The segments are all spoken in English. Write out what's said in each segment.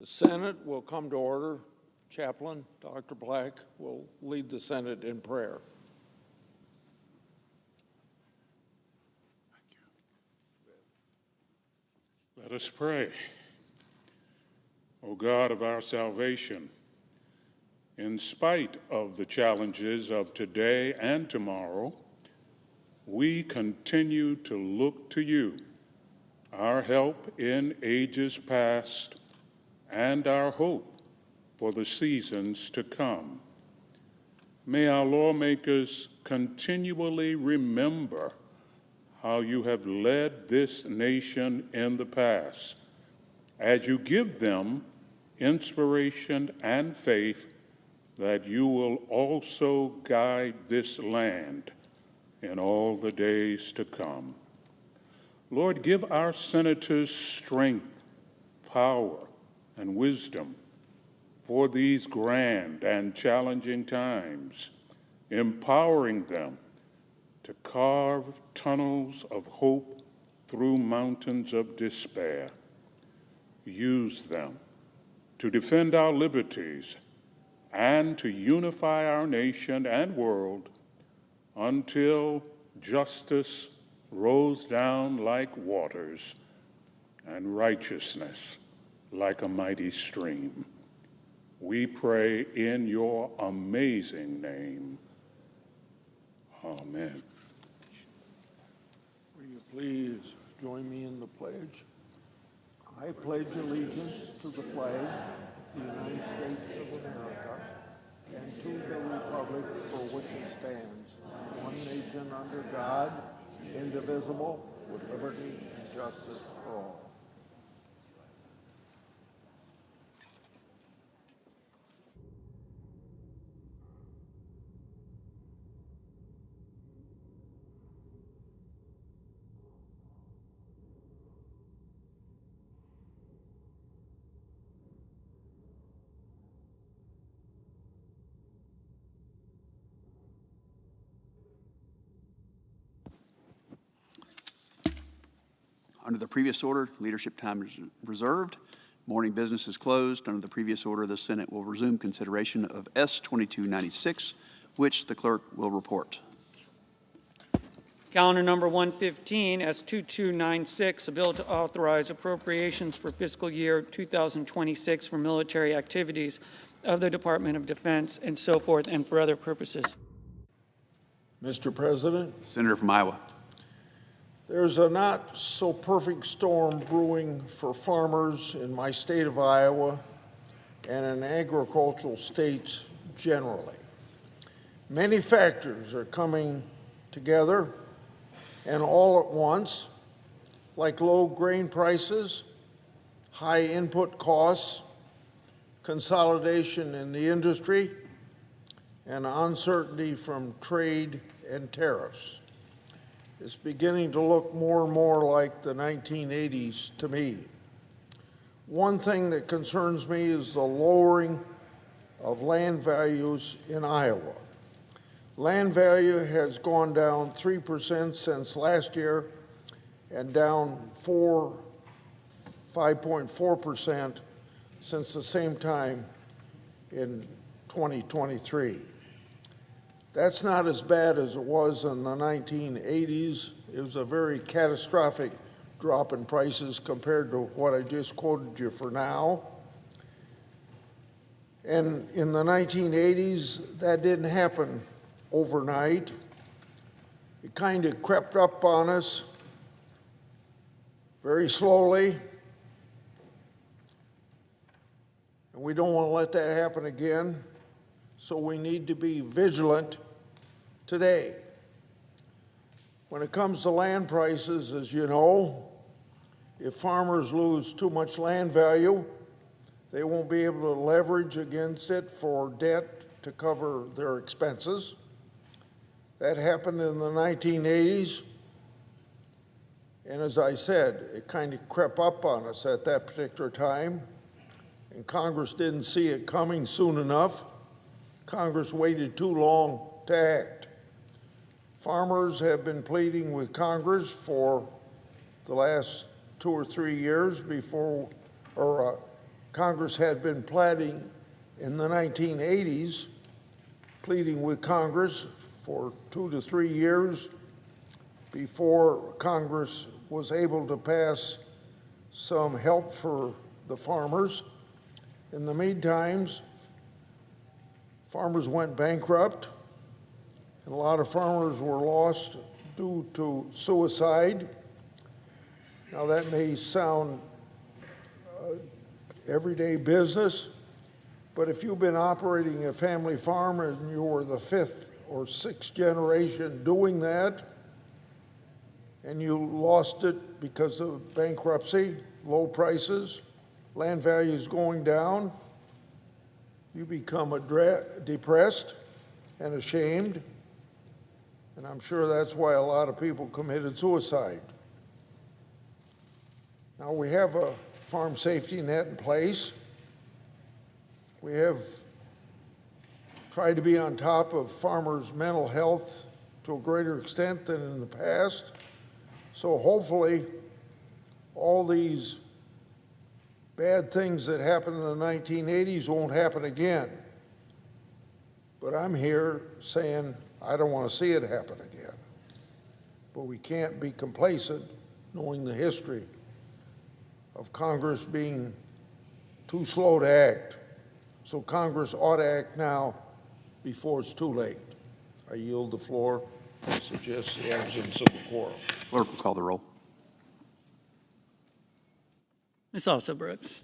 The Senate will come to order. Chaplain Dr. Black will lead the Senate in prayer. Let us pray. O God of our salvation, in spite of the challenges of today and tomorrow, we continue to look to you, our help in ages past and our hope for the seasons to come. May our lawmakers continually remember how you have led this nation in the past, as you give them inspiration and faith that you will also guide this land in all the days to come. Lord, give our senators strength, power, and wisdom for these grand and challenging times, empowering them to carve tunnels of hope through mountains of despair. Use them to defend our liberties and to unify our nation and world until justice rolls down like waters and righteousness like a mighty stream. We pray in your amazing name. Amen. Will you please join me in the pledge? I pledge allegiance to the flag of the United States of America and to the republic for which it stands, one nation under God, indivisible, with liberty and justice for all. Under the previous order, leadership time is reserved. Morning business is closed. Under the previous order, the Senate will resume consideration of S-2296, which the clerk will report. Calendar number 115, S-2296, a bill to authorize appropriations for fiscal year 2026 for military activities of the Department of Defense and so forth and for other purposes. Mr. President, Senator from Iowa. there's a not-so-perfect storm brewing for farmers in my state of Iowa and in agricultural states generally. Many factors are coming together and all at once, like low grain prices, high input costs, consolidation in the industry, and uncertainty from trade and tariffs. It's beginning to look more and more like the 1980s to me. One thing that concerns me is the lowering of land values in Iowa. Land value has gone down 3% since last year and down 5.4% since the same time in 2023. That's not as bad as it was in the 1980s. It was a very catastrophic drop in prices compared to what I just quoted you for now. And in the 1980s, that didn't happen overnight. It kind of crept up on us very slowly. And we don't want to let that happen again. So we need to be vigilant today. When it comes to land prices, as you know, if farmers lose too much land value, they won't be able to leverage against it for debt to cover their expenses. That happened in the 1980s. And as I said, it kind of crept up on us at that particular time. And Congress didn't see it coming soon enough. Congress waited too long to act. Farmers have been pleading with Congress for the last 2 or 3 years Congress had been pleading in the 1980s, pleading with Congress for 2 to 3 years before Congress was able to pass some help for the farmers. In the meantime, farmers went bankrupt, and a lot of farmers were lost due to suicide. Now, that may sound everyday business, but if you've been operating a family farm and you were the 5th or 6th generation doing that, and you lost it because of bankruptcy, low prices, land values going down, you become depressed and ashamed, and I'm sure that's why a lot of people committed suicide. Now, we have a farm safety net in place. We have tried to be on top of farmers' mental health to a greater extent than in the past. So hopefully, all these bad things that happened in the 1980s won't happen again. But I'm here saying I don't want to see it happen again. But we can't be complacent knowing the history of Congress being too slow to act. So Congress ought to act now before it's too late. I yield the floor. I suggest the absence of a quorum. Clerk will call the roll. Ms. Alsobrooks.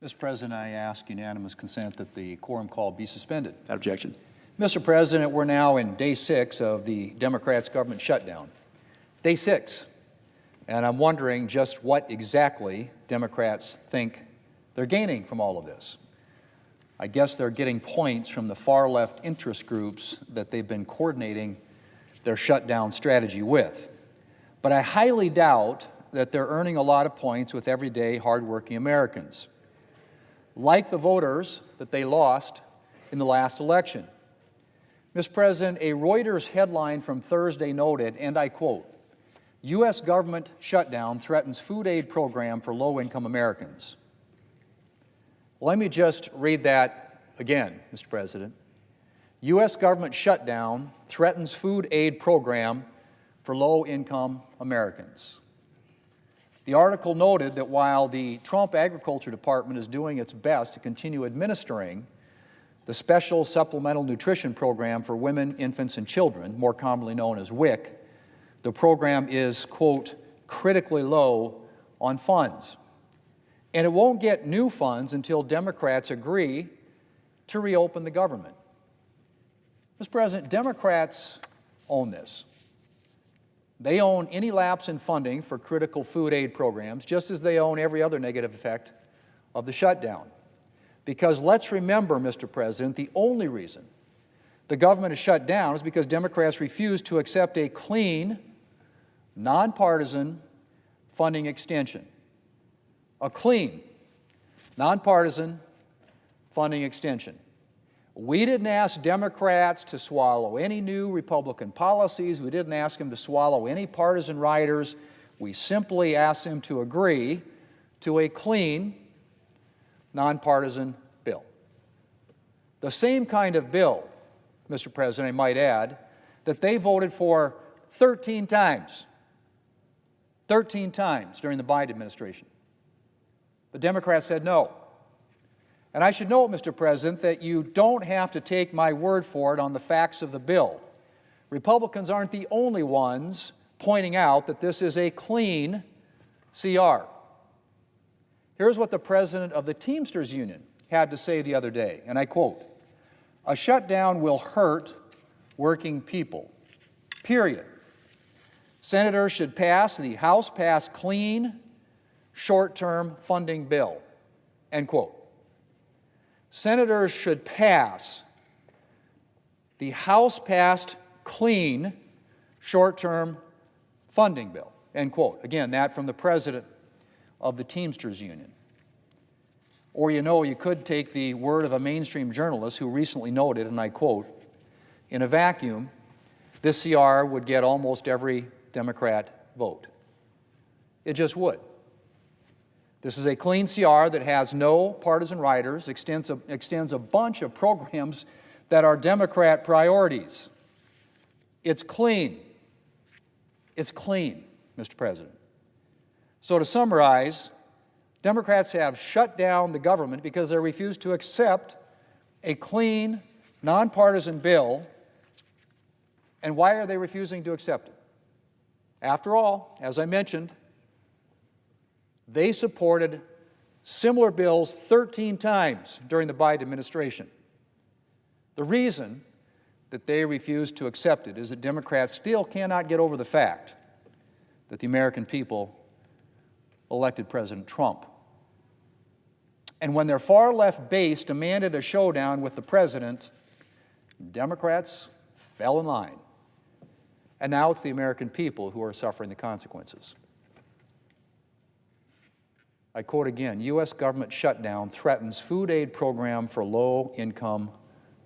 Mr. President, I ask unanimous consent that the quorum call be suspended. Without objection. Mr. President, we're now in day 6 of the Democrats' government shutdown. Day 6. And I'm wondering just what exactly Democrats think they're gaining from all of this. I guess they're getting points from the far-left interest groups that they've been coordinating their shutdown strategy with. But I highly doubt that they're earning a lot of points with everyday, hardworking Americans, like the voters that they lost in the last election. Mr. President, a Reuters headline from Thursday noted, and I quote, U.S. government shutdown threatens food aid program for low-income Americans. Let me just read that again, Mr. President. U.S. government shutdown threatens food aid program for low-income Americans. The article noted that while the Trump Agriculture Department is doing its best to continue administering the Special Supplemental Nutrition Program for Women, Infants, and Children, more commonly known as WIC, the program is, quote, critically low on funds. And it won't get new funds until Democrats agree to reopen the government. Mr. President, Democrats own this. They own any lapse in funding for critical food aid programs, just as they own every other negative effect of the shutdown. Because let's remember, Mr. President, the only reason the government is shut down is because Democrats refuse to accept a clean, nonpartisan funding extension. A clean, nonpartisan funding extension. We didn't ask Democrats to swallow any new Republican policies. We didn't ask them to swallow any partisan riders. We simply asked them to agree to a clean, nonpartisan bill. The same kind of bill, Mr. President, I might add, that they voted for 13 times. 13 times during the Biden administration. The Democrats said no. And I should note, Mr. President, that you don't have to take my word for it on the facts of the bill. Republicans aren't the only ones pointing out that this is a clean CR. Here's what the president of the Teamsters Union had to say the other day, and I quote, "A shutdown will hurt working people, period. Senators should pass the House-passed clean, short-term funding bill," end quote. Senators should pass the House-passed clean, short-term funding bill, end quote. Again, that from the president of the Teamsters Union. Or, you know, you could take the word of a mainstream journalist who recently noted, and I quote, "In a vacuum, this CR would get almost every Democrat vote." It just would. This is a clean CR that has no partisan riders, extends a bunch of programs that are Democrat priorities. It's clean. It's clean, Mr. President. So to summarize, Democrats have shut down the government because they refuse to accept a clean, nonpartisan bill. And why are they refusing to accept it? After all, as I mentioned, they supported similar bills 13 times during the Biden administration. The reason that they refuse to accept it is that Democrats still cannot get over the fact that the American people elected President Trump. And when their far-left base demanded a showdown with the president, Democrats fell in line. And now it's the American people who are suffering the consequences. I quote again, U.S. government shutdown threatens food aid program for low-income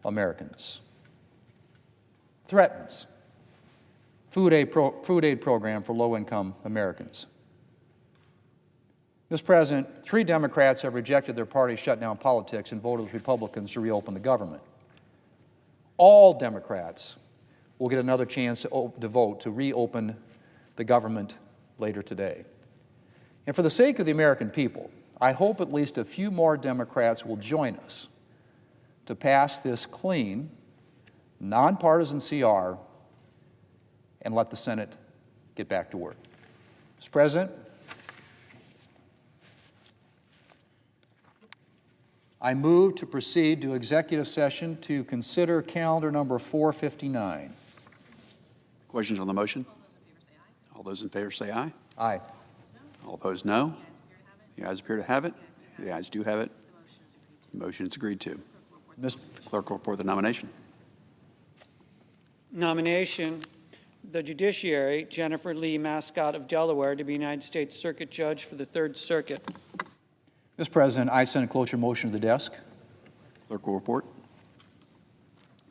Americans. Threatens food aid program for low-income Americans. Mr. President, 3 Democrats have rejected their party's shutdown politics and voted with Republicans to reopen the government. All Democrats will get another chance to vote to reopen the government later today. And for the sake of the American people, I hope at least a few more Democrats will join us to pass this clean, nonpartisan CR and let the Senate get back to work. Mr. President, I move to proceed to executive session to consider calendar number 459. Questions on the motion? All those in favor say aye. Aye. All opposed, no. The ayes appear to have it. The ayes do have it. The motion is agreed to. Mr. Clerk will report the nomination. Nomination, the judiciary, Jennifer Lee Mascott of Delaware, to be United States Circuit Judge for the Third Circuit. Mr. President, I send a cloture motion to the desk. Clerk will report.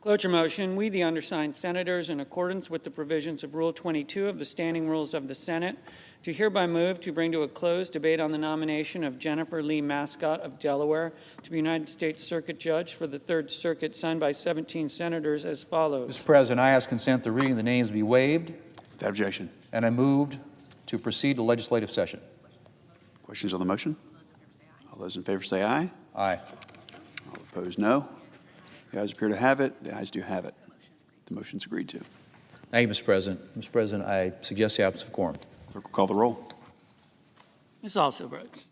Cloture motion, we, the undersigned senators, in accordance with the provisions of Rule 22 of the Standing Rules of the Senate, do hereby move to bring to a close debate on the nomination of Jennifer Lee Mascott of Delaware to be United States Circuit Judge for the Third Circuit, signed by 17 senators as follows. Mr. President, I ask consent the reading of the names be waived, Without objection. and I moved to proceed to legislative session. Questions on the motion? All those in favor say aye. Aye. All opposed, no. The ayes appear to have it. The ayes do have it. The motion is agreed to. Thank you, Mr. President. Mr. President, I suggest the absence of quorum. Clerk will call the roll. Ms. Alsobrooks.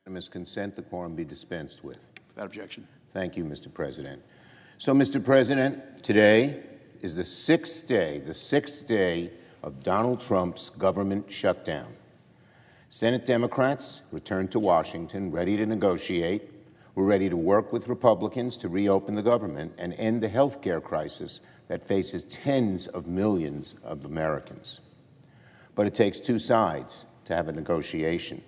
Unanimous consent, the quorum be dispensed with. Without objection. Thank you, Mr. President. So, Mr. President, today is the sixth day of Donald Trump's government shutdown. Senate Democrats returned to Washington ready to negotiate. We're ready to work with Republicans to reopen the government and end the health care crisis that faces tens of millions of Americans. But it takes two sides to have a negotiation.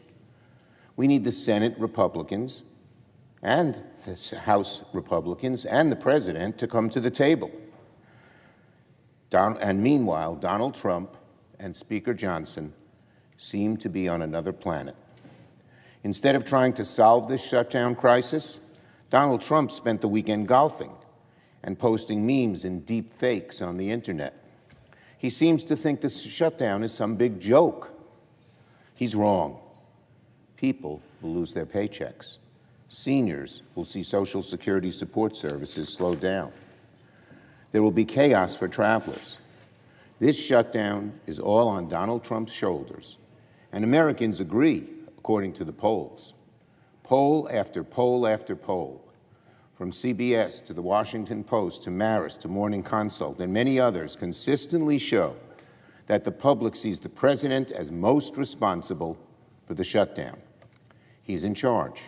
We need the Senate Republicans and the House Republicans and the President to come to the table. And meanwhile, Donald Trump and Speaker Johnson seem to be on another planet. Instead of trying to solve this shutdown crisis, Donald Trump spent the weekend golfing and posting memes and deep fakes on the internet. He seems to think this shutdown is some big joke. He's wrong. People will lose their paychecks. Seniors will see Social Security support services slow down. There will be chaos for travelers. This shutdown is all on Donald Trump's shoulders, and Americans agree, according to the polls. Poll after poll after poll, from CBS to the Washington Post to Marist to Morning Consult and many others, consistently show that the public sees the president as most responsible for the shutdown. He's in charge.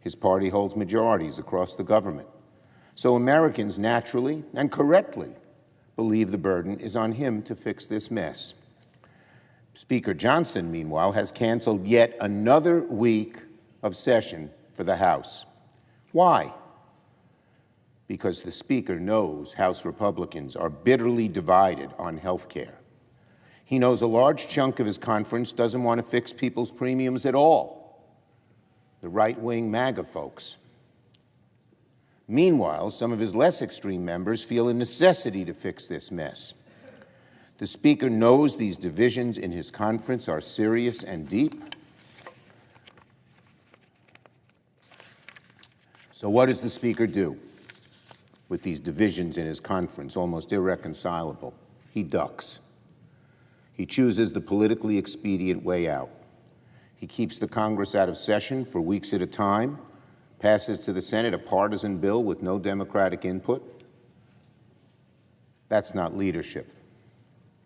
His party holds majorities across the government. So Americans naturally and correctly believe the burden is on him to fix this mess. Speaker Johnson, meanwhile, has canceled yet another week of session for the House. Why? Because the Speaker knows House Republicans are bitterly divided on health care. He knows a large chunk of his conference doesn't want to fix people's premiums at all. The right-wing MAGA folks. Meanwhile, some of his less extreme members feel a necessity to fix this mess. The Speaker knows these divisions in his conference are serious and deep. So what does the Speaker do with these divisions in his conference, almost irreconcilable? He ducks. He chooses the politically expedient way out. He keeps the Congress out of session for weeks at a time, passes to the Senate a partisan bill with no Democratic input. That's not leadership.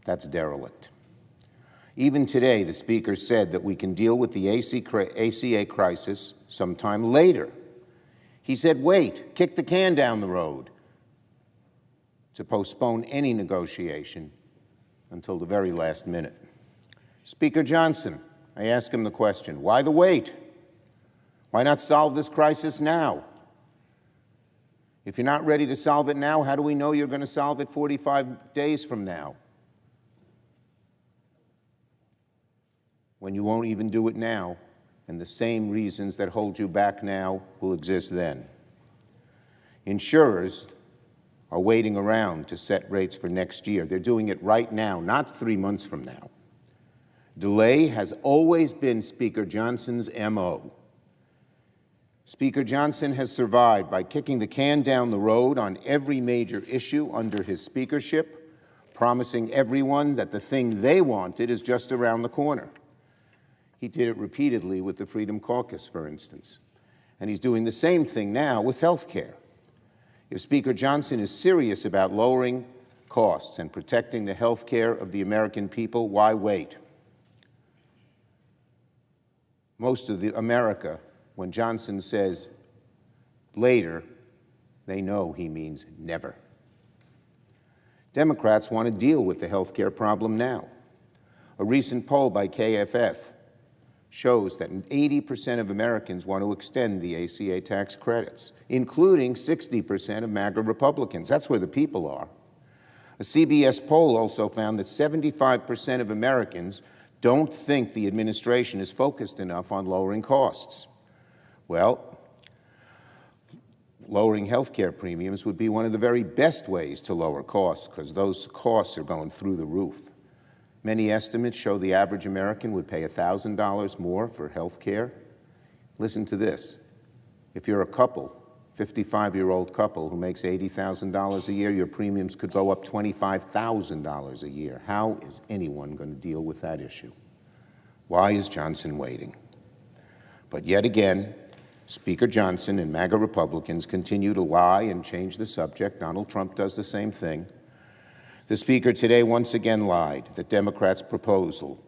That's derelict. Even today, the Speaker said that we can deal with the ACA crisis sometime later. He said, wait, kick the can down the road, to postpone any negotiation until the very last minute. Speaker Johnson, I ask him the question, why the wait? Why not solve this crisis now? If you're not ready to solve it now, how do we know you're going to solve it 45 days from now? When you won't even do it now, and the same reasons that hold you back now will exist then. Insurers are waiting around to set rates for next year. They're doing it right now, not 3 months from now. Delay has always been Speaker Johnson's MO. Speaker Johnson has survived by kicking the can down the road on every major issue under his speakership, promising everyone that the thing they wanted is just around the corner. He did it repeatedly with the Freedom Caucus, for instance. And he's doing the same thing now with health care. If Speaker Johnson is serious about lowering costs and protecting the health care of the American people, why wait? Most of America, when Johnson says later, they know he means never. Democrats want to deal with the health care problem now. A recent poll by KFF shows that 80% of Americans want to extend the ACA tax credits, including 60% of MAGA Republicans. That's where the people are. A CBS poll also found that 75% of Americans don't think the administration is focused enough on lowering costs. Well, lowering health care premiums would be one of the very best ways to lower costs, because those costs are going through the roof. Many estimates show the average American would pay $1,000 more for health care. Listen to this. If you're a couple, 55-year-old couple who makes $80,000 a year, your premiums could go up $25,000 a year. How is anyone going to deal with that issue? Why is Johnson waiting? But yet again, Speaker Johnson and MAGA Republicans continue to lie and change the subject. Donald Trump does the same thing. The Speaker today once again lied that Democrats' proposal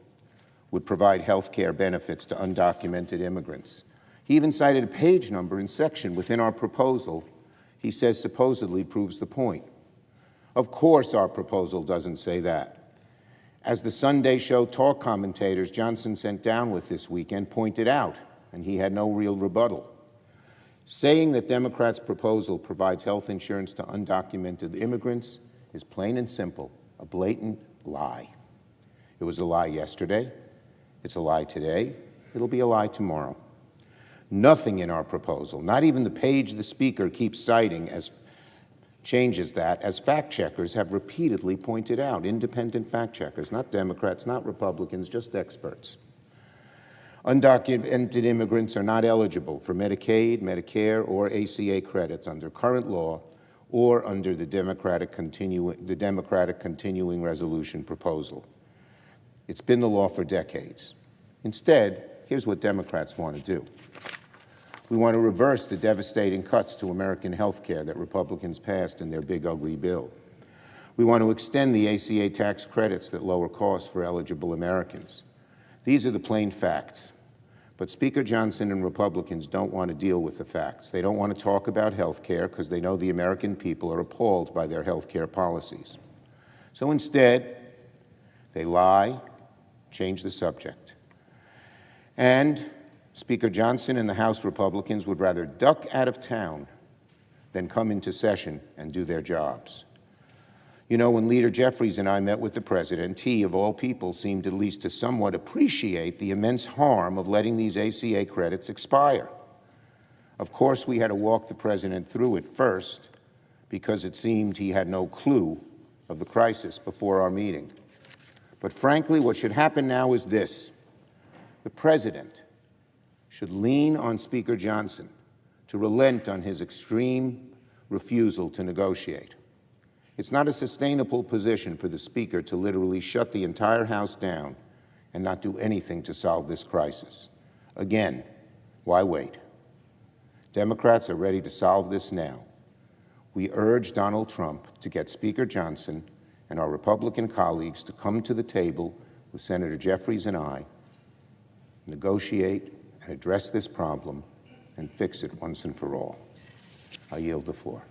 would provide health care benefits to undocumented immigrants. He even cited a page number and section within our proposal he says supposedly proves the point. Of course our proposal doesn't say that. As the Sunday show talk commentators Johnson sent down with this weekend pointed out, and he had no real rebuttal. Saying that Democrats' proposal provides health insurance to undocumented immigrants is plain and simple, a blatant lie. It was a lie yesterday, it's a lie today, it'll be a lie tomorrow. Nothing in our proposal, not even the page the Speaker keeps citing as changes that, as fact checkers have repeatedly pointed out, independent fact checkers, not Democrats, not Republicans, just experts. Undocumented immigrants are not eligible for Medicaid, Medicare, or ACA credits under current law or under the Democratic continuing resolution proposal. It's been the law for decades. Instead, here's what Democrats want to do. We want to reverse the devastating cuts to American health care that Republicans passed in their big, ugly bill. We want to extend the ACA tax credits that lower costs for eligible Americans. These are the plain facts. But Speaker Johnson and Republicans don't want to deal with the facts. They don't want to talk about health care because they know the American people are appalled by their health care policies. So instead, they lie, change the subject. And Speaker Johnson and the House Republicans would rather duck out of town than come into session and do their jobs. You know, when Leader Jeffries and I met with the President, he, of all people, seemed at least to somewhat appreciate the immense harm of letting these ACA credits expire. Of course, we had to walk the President through it first because it seemed he had no clue of the crisis before our meeting. But frankly, what should happen now is this. The President should lean on Speaker Johnson to relent on his extreme refusal to negotiate. It's not a sustainable position for the Speaker to literally shut the entire House down and not do anything to solve this crisis. Again, why wait? Democrats are ready to solve this now. We urge Donald Trump to get Speaker Johnson and our Republican colleagues to come to the table with Senator Jeffries and I, negotiate and address this problem and fix it once and for all. I yield the floor.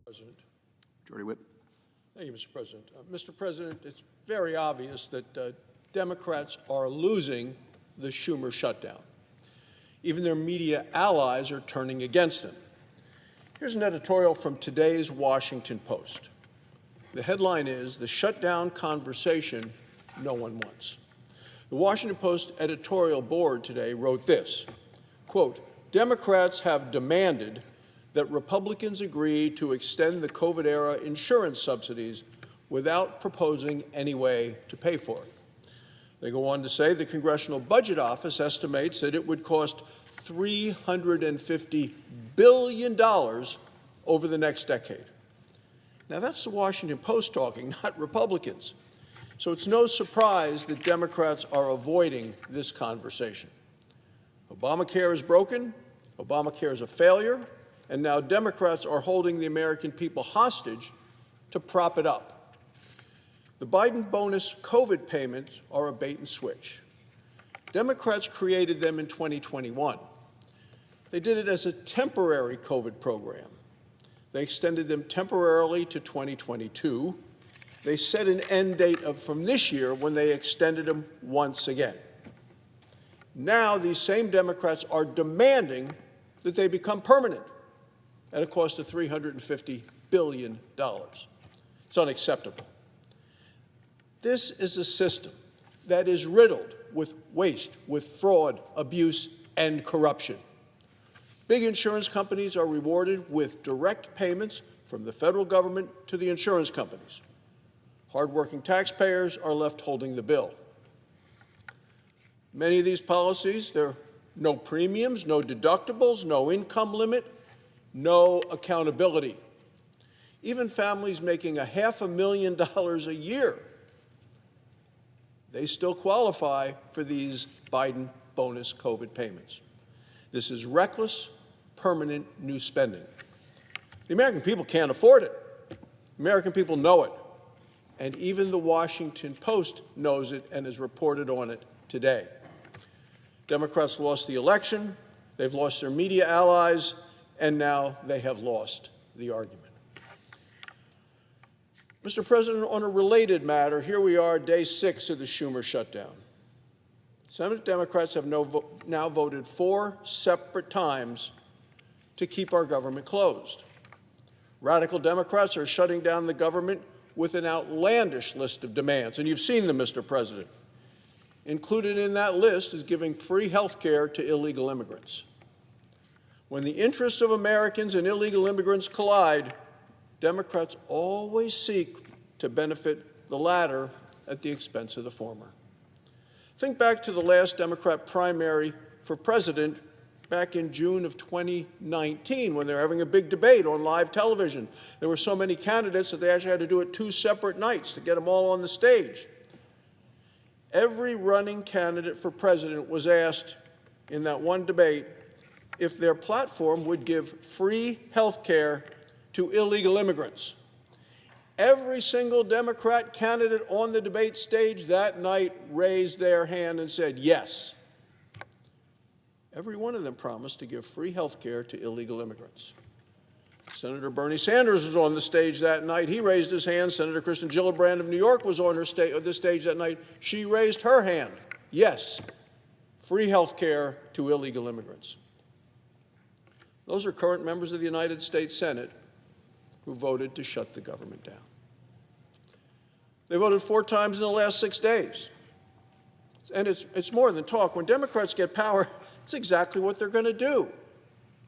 President. Majority Whip. Thank you, Mr. President. Mr. President, it's very obvious that Democrats are losing the Schumer shutdown. Even their media allies are turning against them. Here's an editorial from today's Washington Post. The headline is, "The Shutdown Conversation No One Wants." The Washington Post editorial board today wrote this, quote, "Democrats have demanded that Republicans agree to extend the COVID-era insurance subsidies without proposing any way to pay for it." They go on to say the Congressional Budget Office estimates that it would cost $350 billion over the next decade. Now, that's the Washington Post talking, not Republicans. So it's no surprise that Democrats are avoiding this conversation. Obamacare is broken, Obamacare is a failure, and now Democrats are holding the American people hostage to prop it up. The Biden bonus COVID payments are a bait and switch. Democrats created them in 2021. They did it as a temporary COVID program. They extended them temporarily to 2022. They set an end date from this year when they extended them once again. Now these same Democrats are demanding that they become permanent at a cost of $350 billion. It's unacceptable. This is a system that is riddled with waste, with fraud, abuse, and corruption. Big insurance companies are rewarded with direct payments from the federal government to the insurance companies. Hardworking taxpayers are left holding the bill. Many of these policies, there are no premiums, no deductibles, no income limit, no accountability. Even families making $500,000 a year, they still qualify for these Biden bonus COVID payments. This is reckless, permanent new spending. The American people can't afford it. The American people know it. And even the Washington Post knows it and has reported on it today. Democrats lost the election, they've lost their media allies, and now they have lost the argument. Mr. President, on a related matter, here we are, day 6 of the Schumer shutdown. Senate Democrats have now voted 4 separate times to keep our government closed. Radical Democrats are shutting down the government with an outlandish list of demands, and you've seen them, Mr. President. Included in that list is giving free health care to illegal immigrants. When the interests of Americans and illegal immigrants collide, Democrats always seek to benefit the latter at the expense of the former. Think back to the last Democrat primary for president back in June of 2019 when they were having a big debate on live television. There were so many candidates that they actually had to do it 2 separate nights to get them all on the stage. Every running candidate for president was asked in that one debate if their platform would give free health care to illegal immigrants. Every single Democrat candidate on the debate stage that night raised their hand and said yes. Every one of them promised to give free health care to illegal immigrants. Senator Bernie Sanders was on the stage that night. He raised his hand. Senator Kristen Gillibrand of New York was on the stage that night. She raised her hand. Yes, free health care to illegal immigrants. Those are current members of the United States Senate who voted to shut the government down. They voted 4 times in the last 6 days. And it's more than talk. When Democrats get power, it's exactly what they're going to do.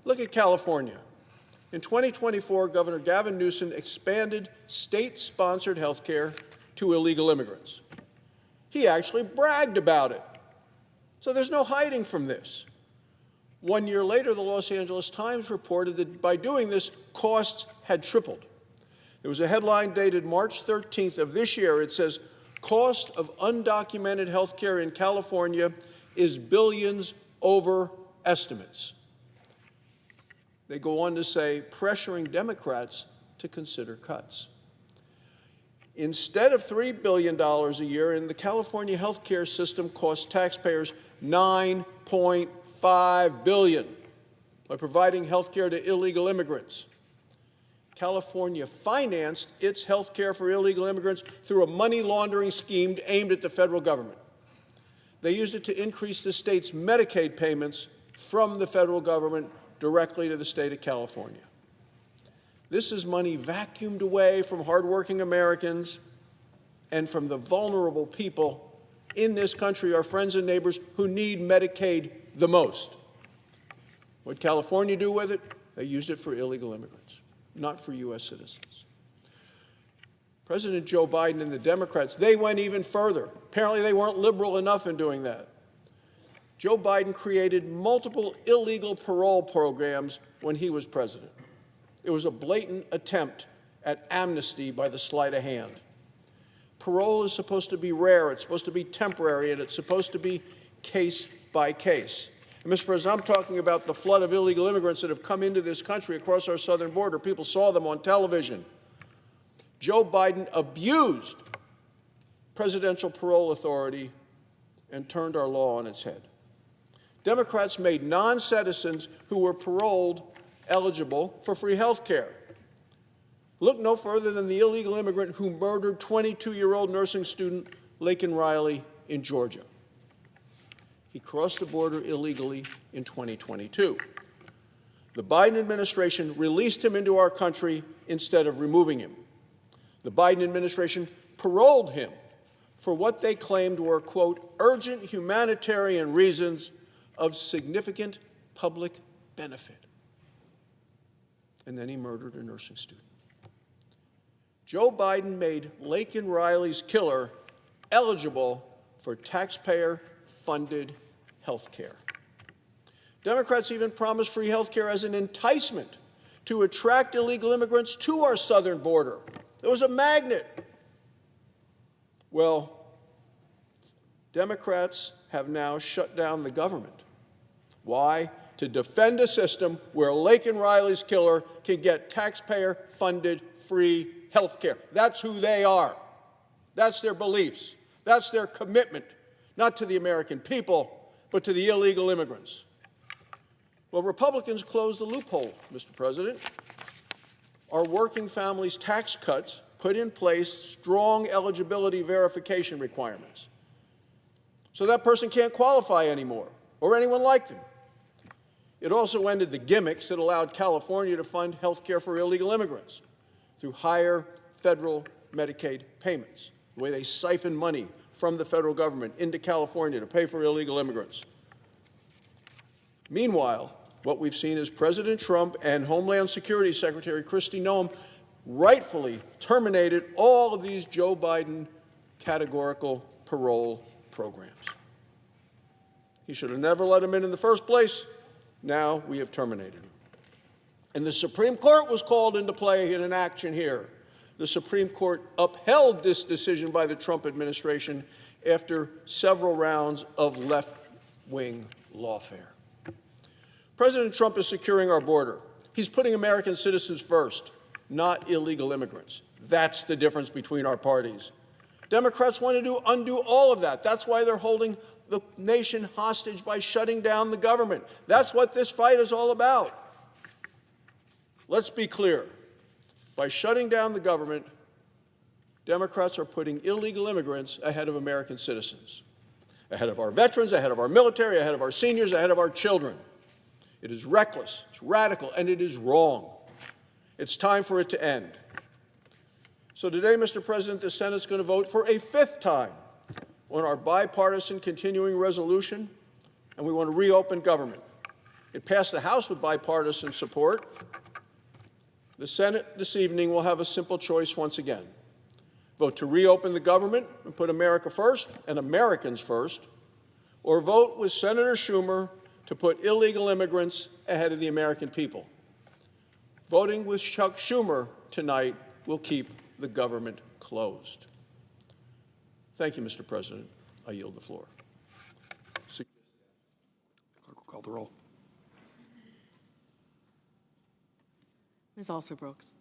Look at California. In 2024, Governor Gavin Newsom expanded state-sponsored health care to illegal immigrants. He actually bragged about it. So there's no hiding from this. 1 year later, the Los Angeles Times reported that by doing this, costs had tripled. There was a headline dated March 13th of this year. It says, "Cost of undocumented health care in California is billions over estimates." They go on to say, pressuring Democrats to consider cuts. Instead of $3 billion a year, in the California health care system costs taxpayers $9.5 billion by providing health care to illegal immigrants. California financed its health care for illegal immigrants through a money laundering scheme aimed at the federal government. They used it to increase the state's Medicaid payments from the federal government directly to the state of California. This is money vacuumed away from hardworking Americans and from the vulnerable people in this country, our friends and neighbors who need Medicaid the most. What did California do with it? They used it for illegal immigrants, not for U.S. citizens. President Joe Biden and the Democrats, they went even further. Apparently they weren't liberal enough in doing that. Joe Biden created multiple illegal parole programs when he was president. It was a blatant attempt at amnesty by the sleight of hand. Parole is supposed to be rare, it's supposed to be temporary, and it's supposed to be case by case. And Mr. President, I'm talking about the flood of illegal immigrants that have come into this country across our southern border. People saw them on television. Joe Biden abused presidential parole authority and turned our law on its head. Democrats made non-citizens who were paroled eligible for free health care. Look no further than the illegal immigrant who murdered 22-year-old nursing student Laken Riley in Georgia. He crossed the border illegally in 2022. The Biden administration released him into our country instead of removing him. The Biden administration paroled him for what they claimed were, quote, urgent humanitarian reasons of significant public benefit. And then he murdered a nursing student. Joe Biden made Laken Riley's killer eligible for taxpayer-funded health care. Democrats even promised free health care as an enticement to attract illegal immigrants to our southern border. It was a magnet. Well, Democrats have now shut down the government. Why? To defend a system where Laken Riley's killer can get taxpayer-funded free health care. That's who they are. That's their beliefs. That's their commitment, not to the American people, but to the illegal immigrants. Well, Republicans closed the loophole, Mr. President. Our working families' tax cuts put in place strong eligibility verification requirements. So that person can't qualify anymore, or anyone like them. It also ended the gimmicks that allowed California to fund health care for illegal immigrants through higher federal Medicaid payments, the way they siphon money from the federal government into California to pay for illegal immigrants. Meanwhile, what we've seen is President Trump and Homeland Security Secretary Kristi Noem rightfully terminated all of these Joe Biden categorical parole programs. He should have never let him in the first place. Now we have terminated him. And the Supreme Court was called into play in an action here. The Supreme Court upheld this decision by the Trump administration after several rounds of left-wing lawfare. President Trump is securing our border. He's putting American citizens first, not illegal immigrants. That's the difference between our parties. Democrats want to undo all of that. That's why they're holding the nation hostage by shutting down the government. That's what this fight is all about. Let's be clear. By shutting down the government, Democrats are putting illegal immigrants ahead of American citizens, ahead of our veterans, ahead of our military, ahead of our seniors, ahead of our children. It is reckless, it's radical, and it is wrong. It's time for it to end. So today, Mr. President, the Senate's going to vote for a fifth time on our bipartisan continuing resolution, and we want to reopen government. It passed the House with bipartisan support. The Senate this evening will have a simple choice once again. Vote to reopen the government and put America first and Americans first, or vote with Senator Schumer to put illegal immigrants ahead of the American people. Voting with Chuck Schumer tonight will keep the government closed. Thank you, Mr. President. I yield the floor. Clerk will call the roll. Ms. Alsor-Brooks.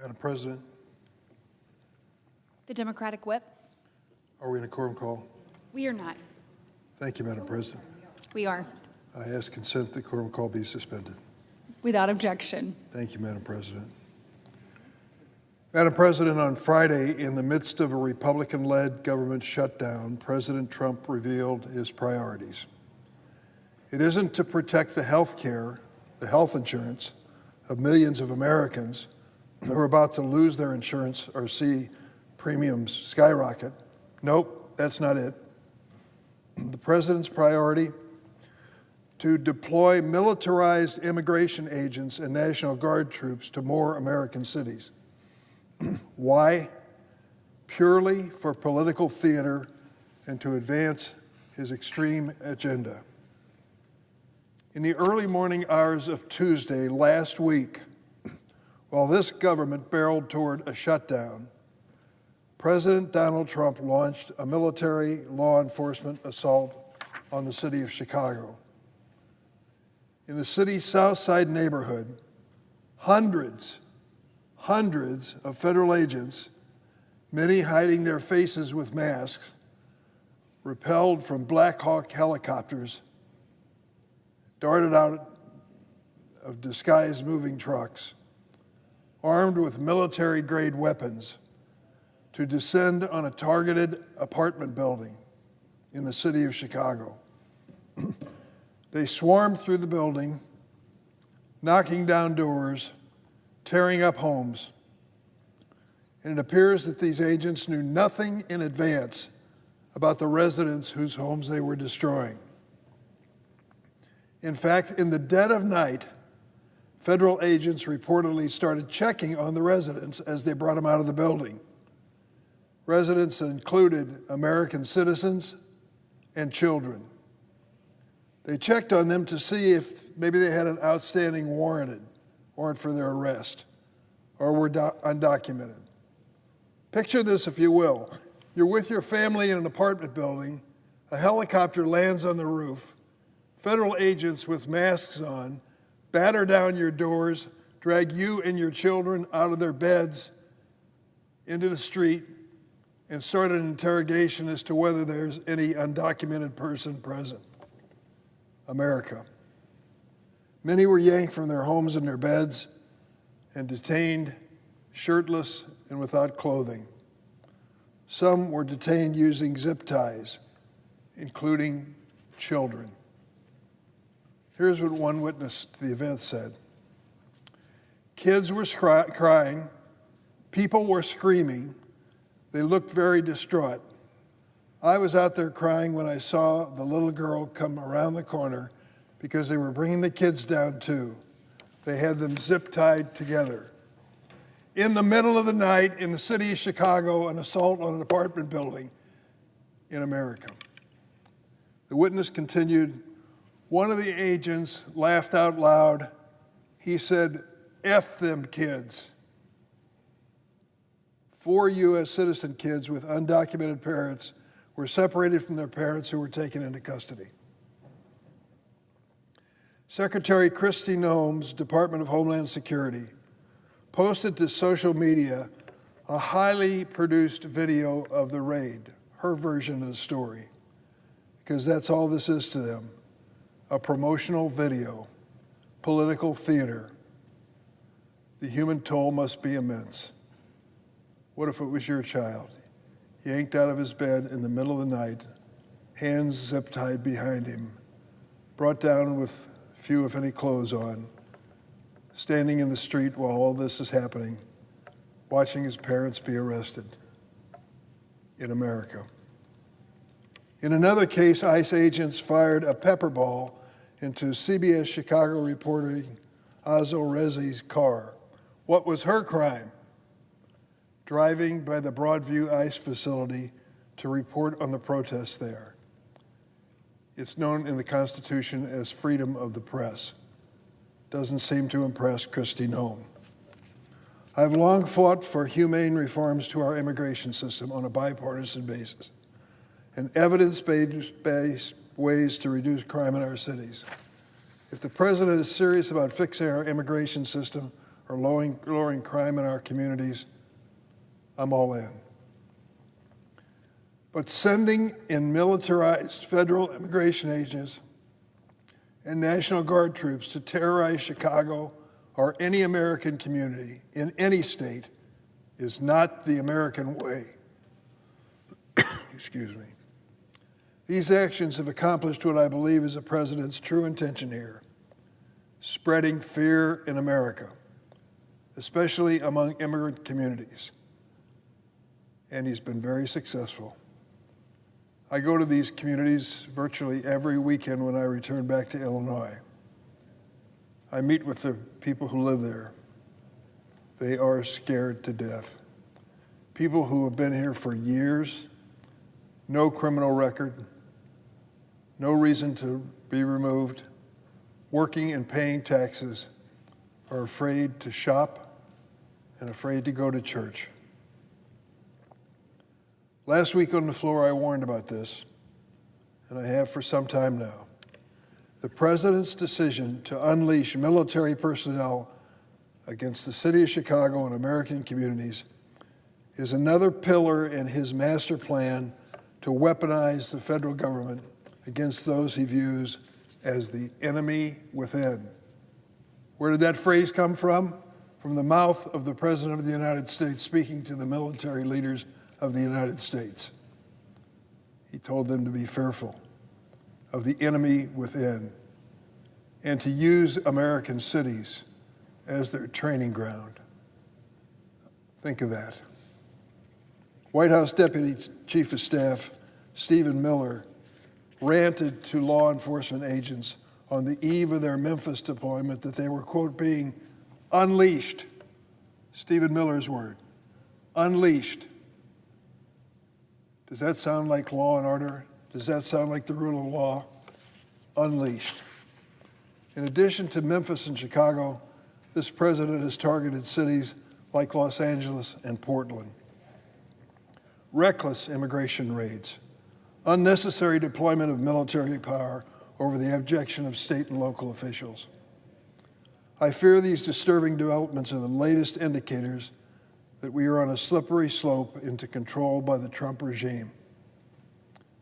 Madam President, The Democratic Whip? are we in a quorum call? We are not. Thank you, Madam President. We are. I ask consent the quorum call be suspended. Without objection. Thank you, Madam President. Madam President, on Friday, in the midst of a Republican-led government shutdown, President Trump revealed his priorities. It isn't to protect the health care, the health insurance of millions of Americans who are about to lose their insurance or see premiums skyrocket. Nope, that's not it. The president's priority: to deploy militarized immigration agents and National Guard troops to more American cities. Why? Purely for political theater and to advance his extreme agenda. In the early morning hours of Tuesday last week, while this government barreled toward a shutdown, President Donald Trump launched a military law enforcement assault on the city of Chicago. In the city's South Side neighborhood, hundreds of federal agents, many hiding their faces with masks, rappelled from Black Hawk helicopters, darted out of disguised moving trucks, armed with military-grade weapons, to descend on a targeted apartment building in the city of Chicago. They swarmed through the building, knocking down doors, tearing up homes. And it appears that these agents knew nothing in advance about the residents whose homes they were destroying. In fact, in the dead of night, federal agents reportedly started checking on the residents as they brought them out of the building. Residents that included American citizens and children. They checked on them to see if maybe they had an outstanding warrant for their arrest or were undocumented. Picture this, if you will. You're with your family in an apartment building, a helicopter lands on the roof, federal agents with masks on batter down your doors, drag you and your children out of their beds into the street, and start an interrogation as to whether there's any undocumented person present. America. Many were yanked from their homes and their beds and detained shirtless and without clothing. Some were detained using zip ties, including children. Here's what one witness to the event said. Kids were crying, people were screaming, they looked very distraught. I was out there crying when I saw the little girl come around the corner because they were bringing the kids down too. They had them zip-tied together. In the middle of the night in the city of Chicago, an assault on an apartment building in America. The witness continued, one of the agents laughed out loud. He said, F them kids. 4 U.S. citizen kids with undocumented parents were separated from their parents who were taken into custody. Secretary Kristi Noem's Department of Homeland Security posted to social media a highly produced video of the raid, her version of the story, because that's all this is to them, a promotional video, political theater. The human toll must be immense. What if it was your child, yanked out of his bed in the middle of the night, hands zip-tied behind him, brought down with few, if any, clothes on, standing in the street while all this is happening, watching his parents be arrested in America. In another case, ICE agents fired a pepper ball into CBS Chicago reporter Azo Rezi's car. What was her crime? Driving by the Broadview ICE facility to report on the protests there. It's known in the Constitution as freedom of the press. Doesn't seem to impress Kristi Noem. I've long fought for humane reforms to our immigration system on a bipartisan basis and evidence-based ways to reduce crime in our cities. If the president is serious about fixing our immigration system, or lowering crime in our communities, I'm all in. But sending in militarized federal immigration agents and National Guard troops to terrorize Chicago or any American community in any state is not the American way. Excuse me. These actions have accomplished what I believe is the president's true intention here: spreading fear in America, especially among immigrant communities. And he's been very successful. I go to these communities virtually every weekend when I return back to Illinois. I meet with the people who live there. They are scared to death. People who have been here for years, no criminal record, no reason to be removed, working and paying taxes, are afraid to shop and afraid to go to church. Last week on the floor, I warned about this, and I have for some time now. The president's decision to unleash military personnel against the city of Chicago and American communities is another pillar in his master plan to weaponize the federal government against those he views as the enemy within. Where did that phrase come from? From the mouth of the President of the United States speaking to the military leaders of the United States. He told them to be fearful of the enemy within and to use American cities as their training ground. Think of that. White House Deputy Chief of Staff Stephen Miller ranted to law enforcement agents on the eve of their Memphis deployment that they were, quote, being unleashed. Stephen Miller's word, unleashed. Does that sound like law and order? Does that sound like the rule of law? Unleashed. In addition to Memphis and Chicago, this president has targeted cities like Los Angeles and Portland. Reckless immigration raids, unnecessary deployment of military power over the objection of state and local officials. I fear these disturbing developments are the latest indicators that we are on a slippery slope into control by the Trump regime.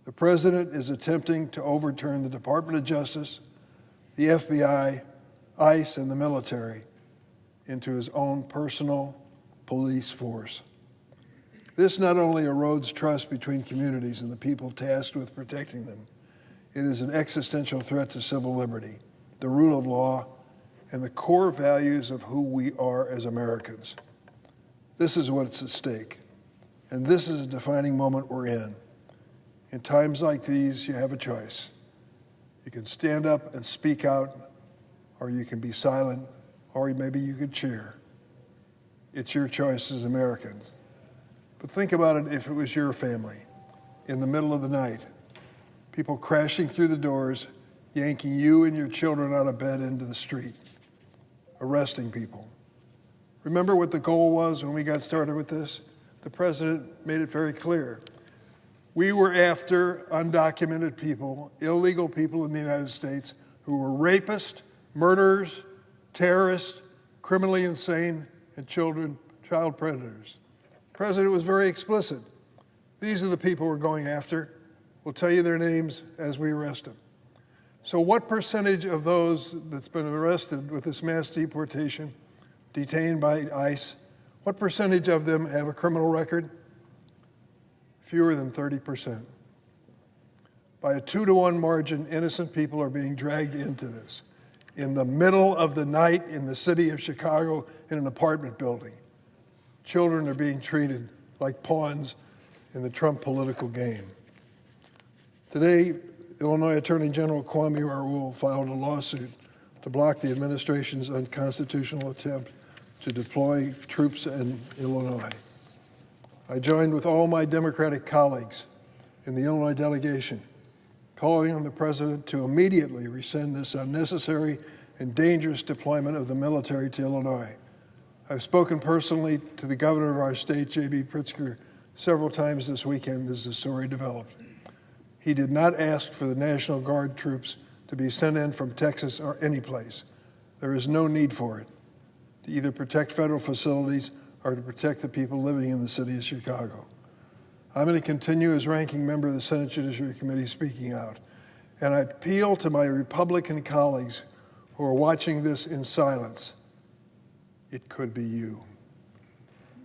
The president is attempting to overturn the Department of Justice, the FBI, ICE, and the military into his own personal police force. This not only erodes trust between communities and the people tasked with protecting them, it is an existential threat to civil liberty, the rule of law, and the core values of who we are as Americans. This is what's at stake, and this is a defining moment we're in. In times like these, you have a choice. You can stand up and speak out, or you can be silent, or maybe you could cheer. It's your choice as Americans. But think about it if it was your family, in the middle of the night, people crashing through the doors, yanking you and your children out of bed into the street, arresting people. Remember what the goal was when we got started with this? The president made it very clear. We were after undocumented people, illegal people in the United States who were rapists, murderers, terrorists, criminally insane, and child predators. The president was very explicit. These are the people we're going after. We'll tell you their names as we arrest them. So what percentage of those that's been arrested with this mass deportation, detained by ICE, what percentage of them have a criminal record? Fewer than 30%. By a 2-to-1 margin, innocent people are being dragged into this. In the middle of the night in the city of Chicago in an apartment building. Children are being treated like pawns in the Trump political game. Today, Illinois Attorney General Kwame Raoul filed a lawsuit to block the administration's unconstitutional attempt to deploy troops in Illinois. I joined with all my Democratic colleagues in the Illinois delegation, calling on the president to immediately rescind this unnecessary and dangerous deployment of the military to Illinois. I've spoken personally to the governor of our state, J.B. Pritzker, several times this weekend as the story developed. He did not ask for the National Guard troops to be sent in from Texas or any place. There is no need for it. to either protect federal facilities or to protect the people living in the city of Chicago. I'm going to continue as ranking member of the Senate Judiciary Committee speaking out. And I appeal to my Republican colleagues who are watching this in silence. It could be you.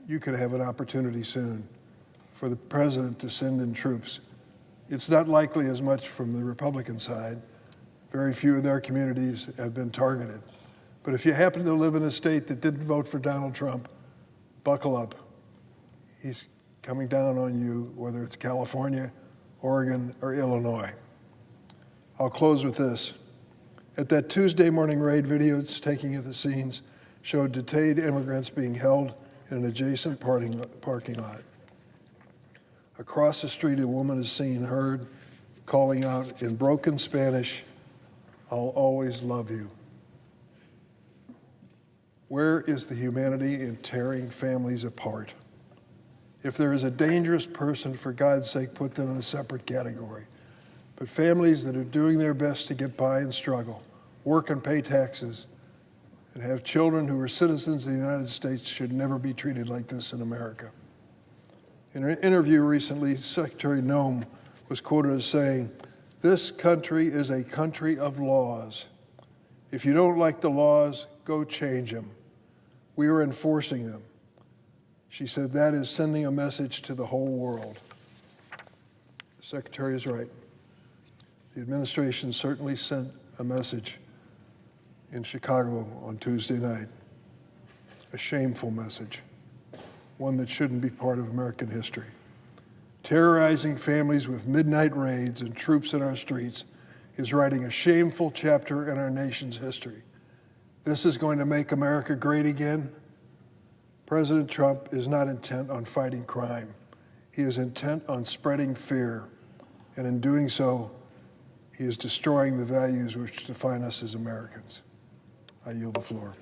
You could have an opportunity soon for the president to send in troops. It's not likely as much from the Republican side. Very few of their communities have been targeted. But if you happen to live in a state that didn't vote for Donald Trump, buckle up. He's coming down on you, whether it's California, Oregon, or Illinois. I'll close with this. At that Tuesday morning raid, videos taking at the scenes showed detained immigrants being held in an adjacent parking lot. Across the street, a woman is seen heard calling out in broken Spanish, "I'll always love you." Where is the humanity in tearing families apart? If there is a dangerous person, for God's sake, put them in a separate category. But families that are doing their best to get by and struggle, work and pay taxes, and have children who are citizens of the United States should never be treated like this in America. In an interview recently, Secretary Noem was quoted as saying, "This country is a country of laws. If you don't like the laws, go change them. We are enforcing them." She said that is sending a message to the whole world. The Secretary is right. The administration certainly sent a message in Chicago on Tuesday night, a shameful message, one that shouldn't be part of American history. Terrorizing families with midnight raids and troops in our streets is writing a shameful chapter in our nation's history. This is going to make America great again. President Trump is not intent on fighting crime. He is intent on spreading fear, and in doing so, he is destroying the values which define us as Americans. I yield the floor.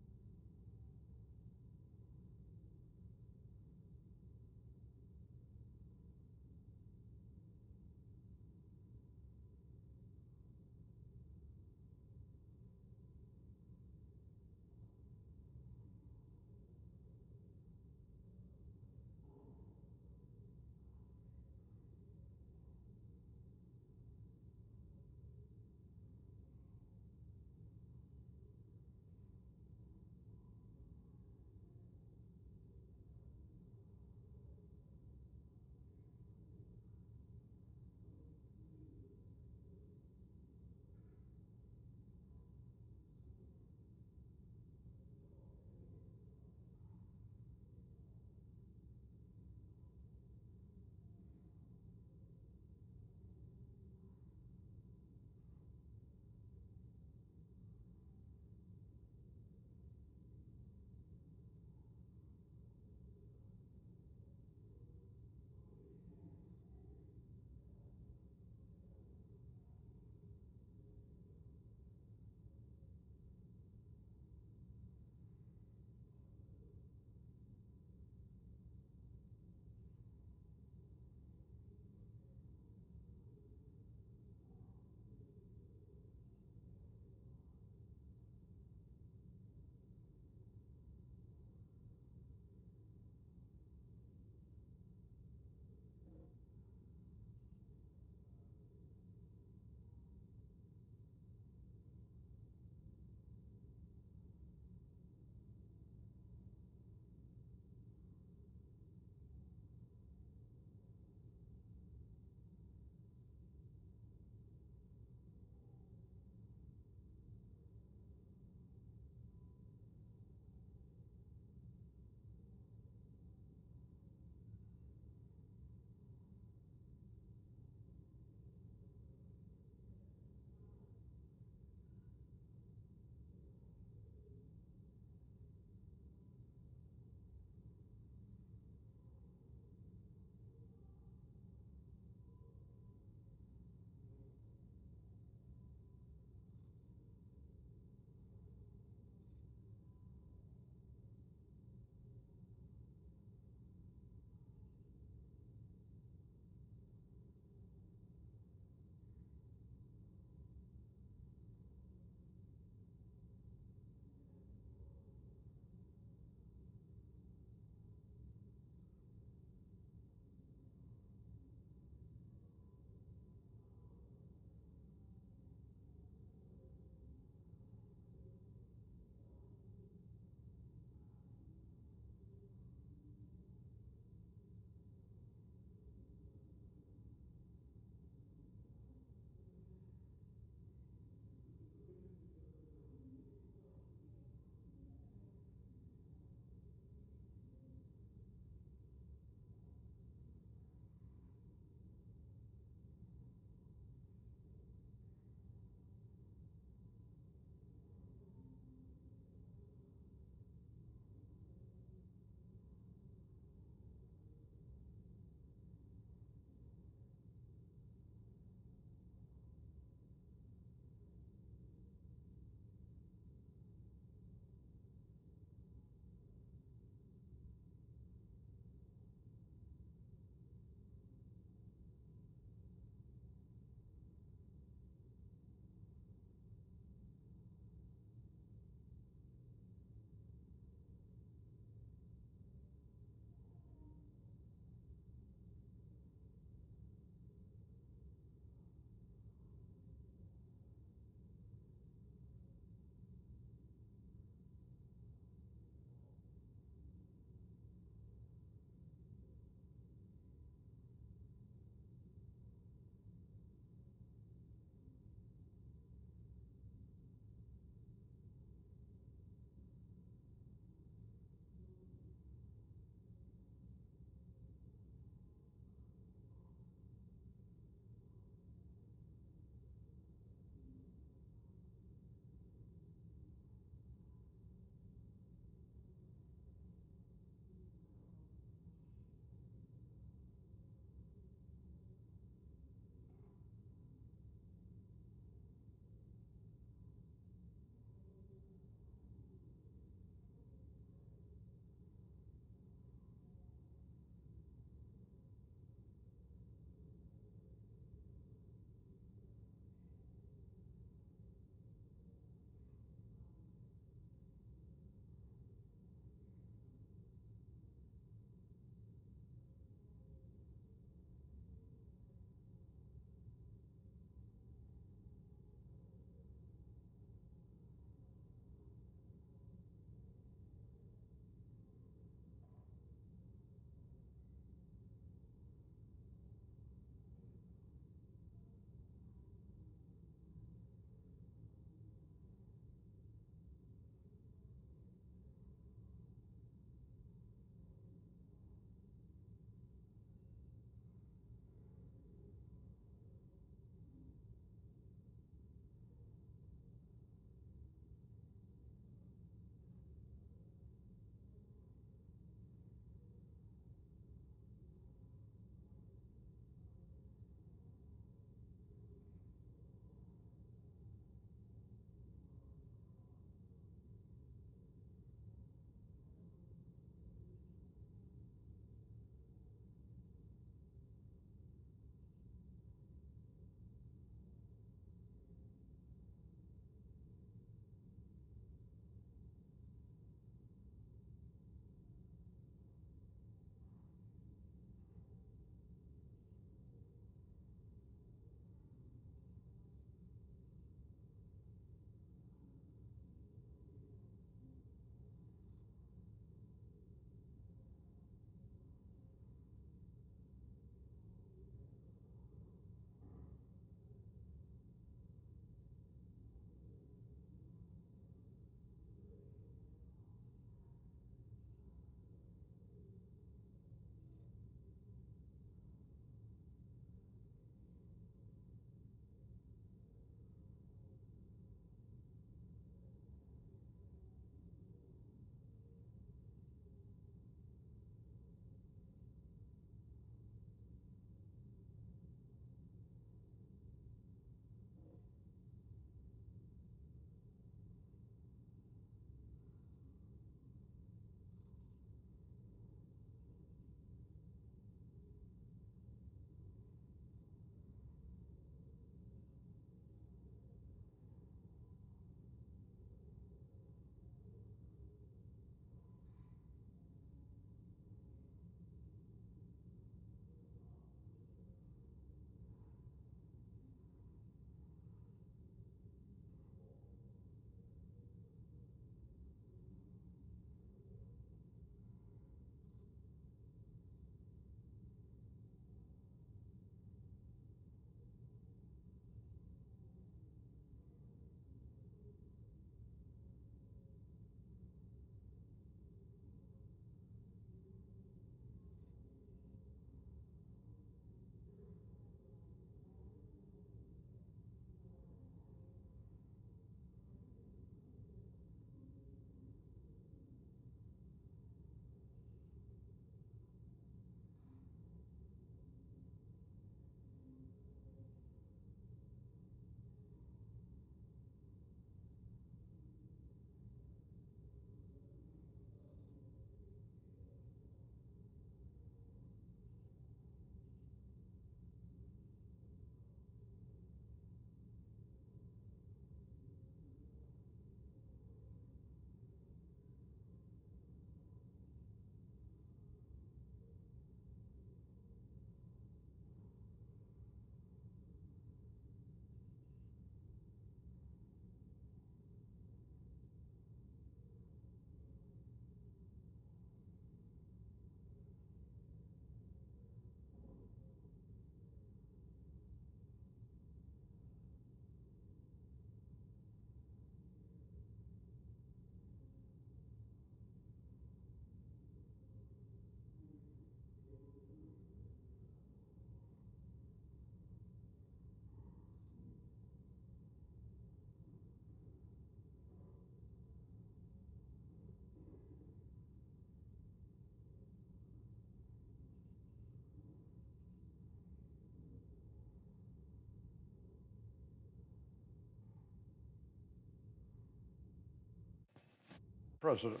President.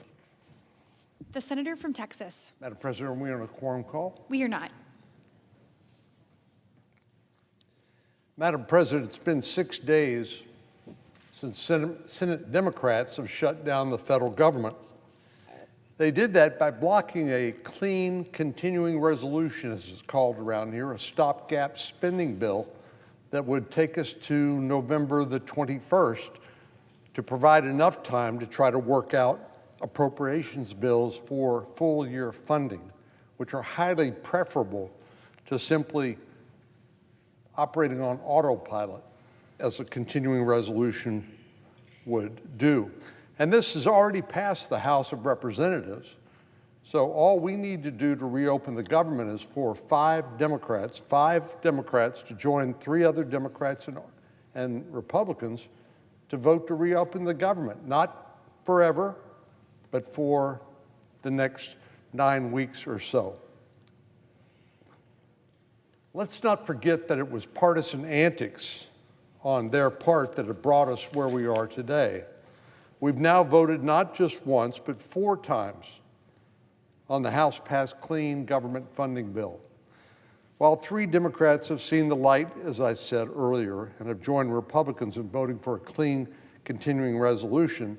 The senator from Texas. Madam President, are we on a quorum call? We are not. Madam President, it's been 6 days since Senate Democrats have shut down the federal government. They did that by blocking a clean continuing resolution, as it's called around here, a stopgap spending bill that would take us to November the 21st to provide enough time to try to work out appropriations bills for full year funding, which are highly preferable to simply operating on autopilot, as a continuing resolution would do. And this has already passed the House of Representatives. So all we need to do to reopen the government is for five Democrats to join 3 other Democrats and Republicans to vote to reopen the government, not forever, but for the next 9 weeks or so. Let's not forget that it was partisan antics on their part that have brought us where we are today. We've now voted not just once, but 4 times on the House-passed clean government funding bill. While 3 Democrats have seen the light, as I said earlier, and have joined Republicans in voting for a clean continuing resolution,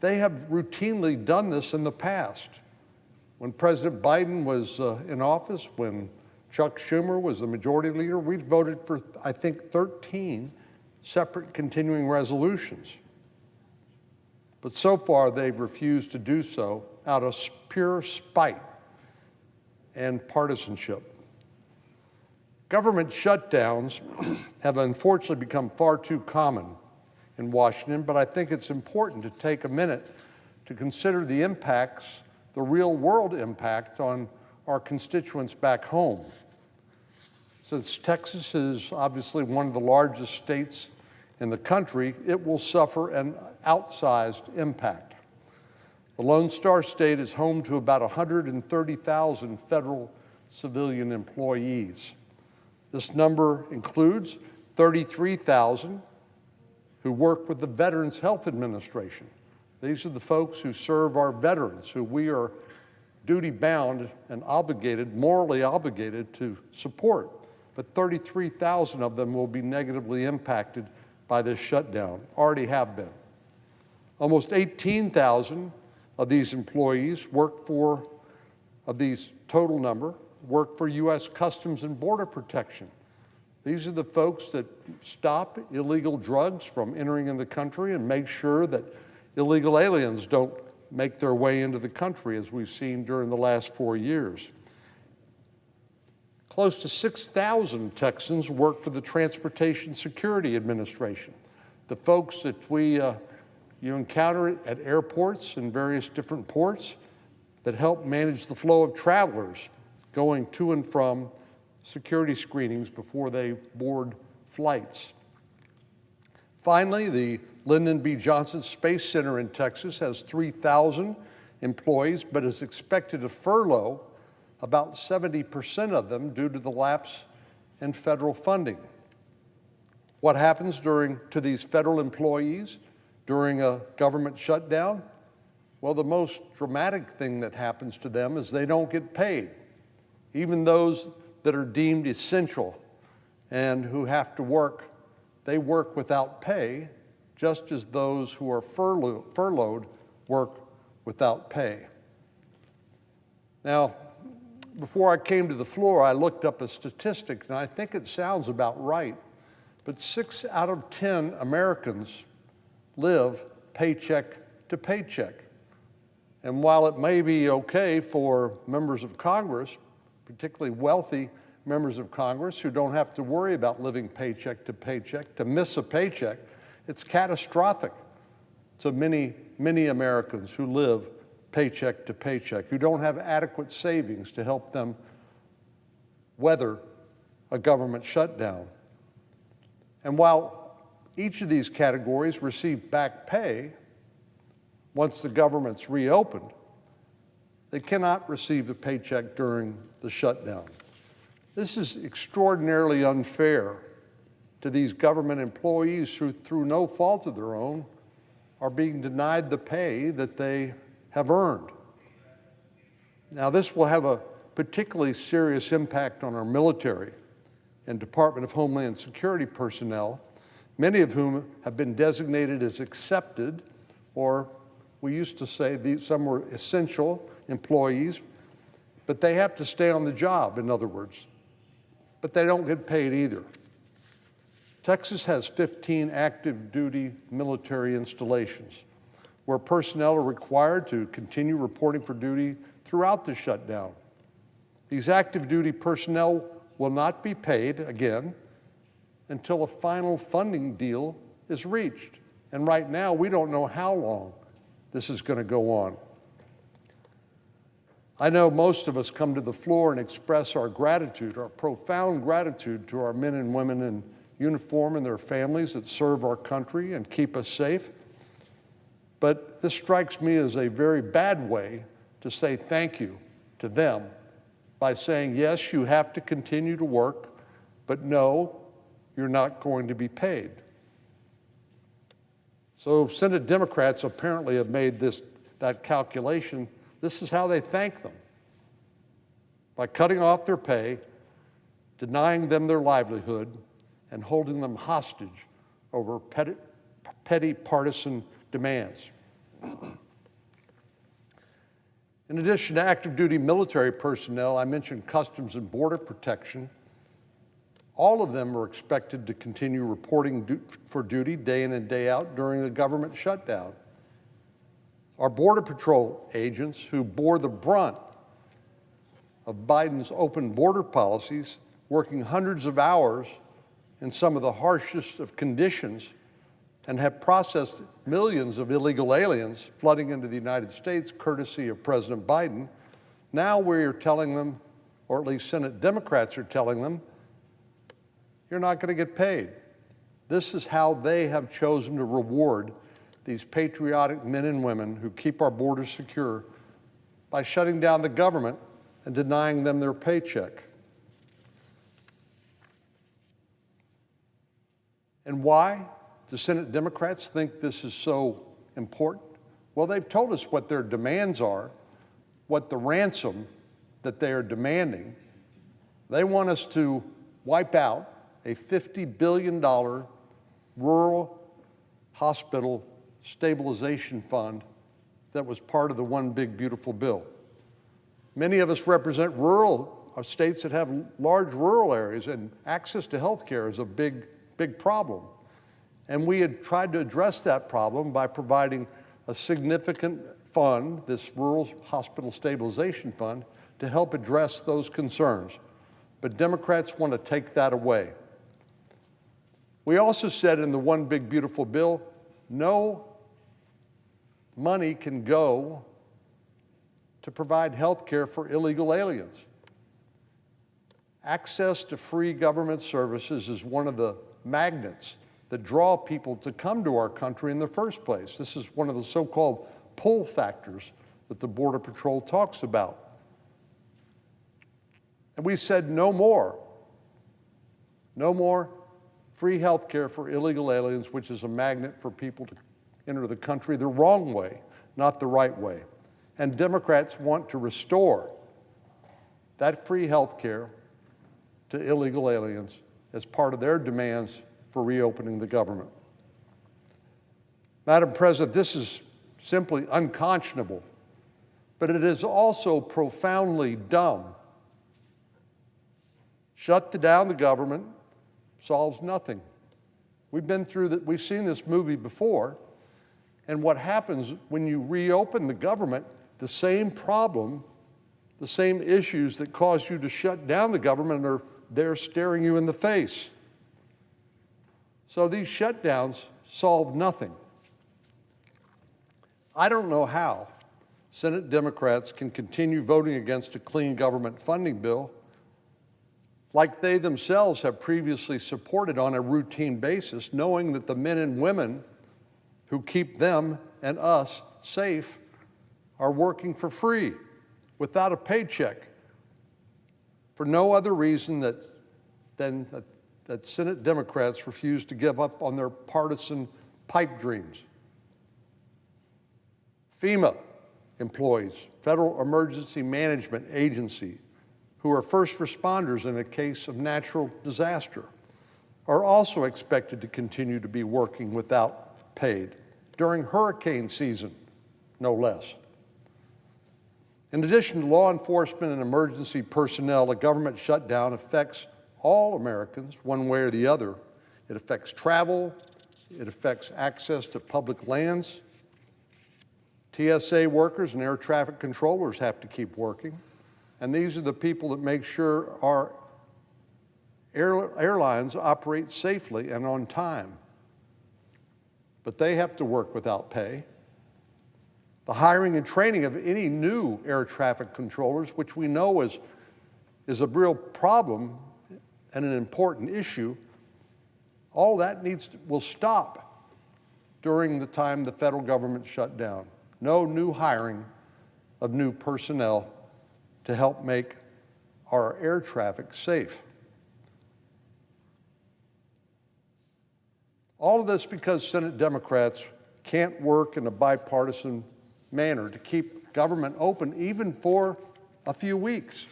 they have routinely done this in the past. When President Biden was in office, when Chuck Schumer was the majority leader, we voted for, I think, 13 separate continuing resolutions. But so far, they've refused to do so out of pure spite and partisanship. Government shutdowns have unfortunately become far too common in Washington, but I think it's important to take a minute to consider the impacts, the real world impact on our constituents back home. Since Texas is obviously one of the largest states in the country, it will suffer an outsized impact. The Lone Star State is home to about 130,000 federal civilian employees. This number includes 33,000 who work with the Veterans Health Administration. These are the folks who serve our veterans, who we are duty-bound and obligated, morally obligated to support. But 33,000 of them will be negatively impacted by this shutdown, already have been. Almost 18,000 of these employees of these total number, work for U.S. Customs and Border Protection. These are the folks that stop illegal drugs from entering in the country and make sure that illegal aliens don't make their way into the country, as we've seen during the last 4 years. Close to 6,000 Texans work for the Transportation Security Administration, the folks that you encounter at airports and various different ports that help manage the flow of travelers going to and from security screenings before they board flights. Finally, the Lyndon B. Johnson Space Center in Texas has 3,000 employees, but is expected to furlough about 70% of them due to the lapse in federal funding. What happens to these federal employees during a government shutdown? Well, the most dramatic thing that happens to them is they don't get paid. Even those that are deemed essential and who have to work, they work without pay, just as those who are furloughed work without pay. Now, before I came to the floor, I looked up a statistic, and I think it sounds about right, but 6 out of 10 Americans live paycheck to paycheck. And while it may be okay for members of Congress, particularly wealthy members of Congress who don't have to worry about living paycheck to paycheck, to miss a paycheck, it's catastrophic to many, many Americans who live paycheck to paycheck, who don't have adequate savings to help them weather a government shutdown. And while each of these categories receive back pay once the government's reopened, they cannot receive a paycheck during the shutdown. This is extraordinarily unfair to these government employees who, through no fault of their own, are being denied the pay that they have earned. Now, this will have a particularly serious impact on our military and Department of Homeland Security personnel, many of whom have been designated as accepted, or we used to say some were essential employees, but they have to stay on the job, in other words. But they don't get paid either. Texas has 15 active duty military installations where personnel are required to continue reporting for duty throughout the shutdown. These active duty personnel will not be paid again until a final funding deal is reached. And right now, we don't know how long this is going to go on. I know most of us come to the floor and express our gratitude, our profound gratitude to our men and women in uniform and their families that serve our country and keep us safe. But this strikes me as a very bad way to say thank you to them by saying, yes, you have to continue to work, but no, you're not going to be paid. So Senate Democrats apparently have made that calculation. This is how they thank them: by cutting off their pay, denying them their livelihood, and holding them hostage over petty partisan demands. In addition to active duty military personnel, I mentioned Customs and Border Protection. All of them are expected to continue reporting for duty day in and day out during the government shutdown. Our Border Patrol agents, who bore the brunt of Biden's open border policies, working hundreds of hours in some of the harshest of conditions, and have processed millions of illegal aliens flooding into the United States courtesy of President Biden. Now we're telling them, or at least Senate Democrats are telling them, you're not going to get paid. This is how they have chosen to reward these patriotic men and women who keep our borders secure, by shutting down the government and denying them their paycheck. And why do Senate Democrats think this is so important? Well, they've told us what their demands are, what the ransom that they are demanding. They want us to wipe out a $50 billion rural hospital stabilization fund that was part of the One Big Beautiful Bill. Many of us represent rural states that have large rural areas, and access to health care is a big problem. And we had tried to address that problem by providing a significant fund, this Rural Hospital Stabilization Fund, to help address those concerns. But Democrats want to take that away. We also said in the One Big Beautiful Bill, no money can go to provide health care for illegal aliens. Access to free government services is one of the magnets that draw people to come to our country in the first place. This is one of the so-called pull factors that the Border Patrol talks about. And we said no more free health care for illegal aliens, which is a magnet for people to enter the country the wrong way, not the right way. And Democrats want to restore that free health care to illegal aliens as part of their demands for reopening the government. Madam President, this is simply unconscionable, but it is also profoundly dumb. Shut down the government solves nothing. We've seen this movie before, and what happens when you reopen the government, the same problem, the same issues that caused you to shut down the government are there staring you in the face. So these shutdowns solve nothing. I don't know how Senate Democrats can continue voting against a clean government funding bill like they themselves have previously supported on a routine basis, knowing that the men and women who keep them and us safe are working for free, without a paycheck, for no other reason than that Senate Democrats refuse to give up on their partisan pipe dreams. FEMA employees, Federal Emergency Management Agency, who are first responders in a case of natural disaster, are also expected to continue to be working without paid during hurricane season, no less. In addition to law enforcement and emergency personnel, a government shutdown affects all Americans one way or the other. It affects travel, it affects access to public lands. TSA workers and air traffic controllers have to keep working, and these are the people that make sure our airlines operate safely and on time. But they have to work without pay. The hiring and training of any new air traffic controllers, which we know is a real problem and an important issue, all that will stop during the time the federal government shut down. No new hiring of new personnel to help make our air traffic safe. All of this because Senate Democrats can't work in a bipartisan manner to keep government open even for a few weeks.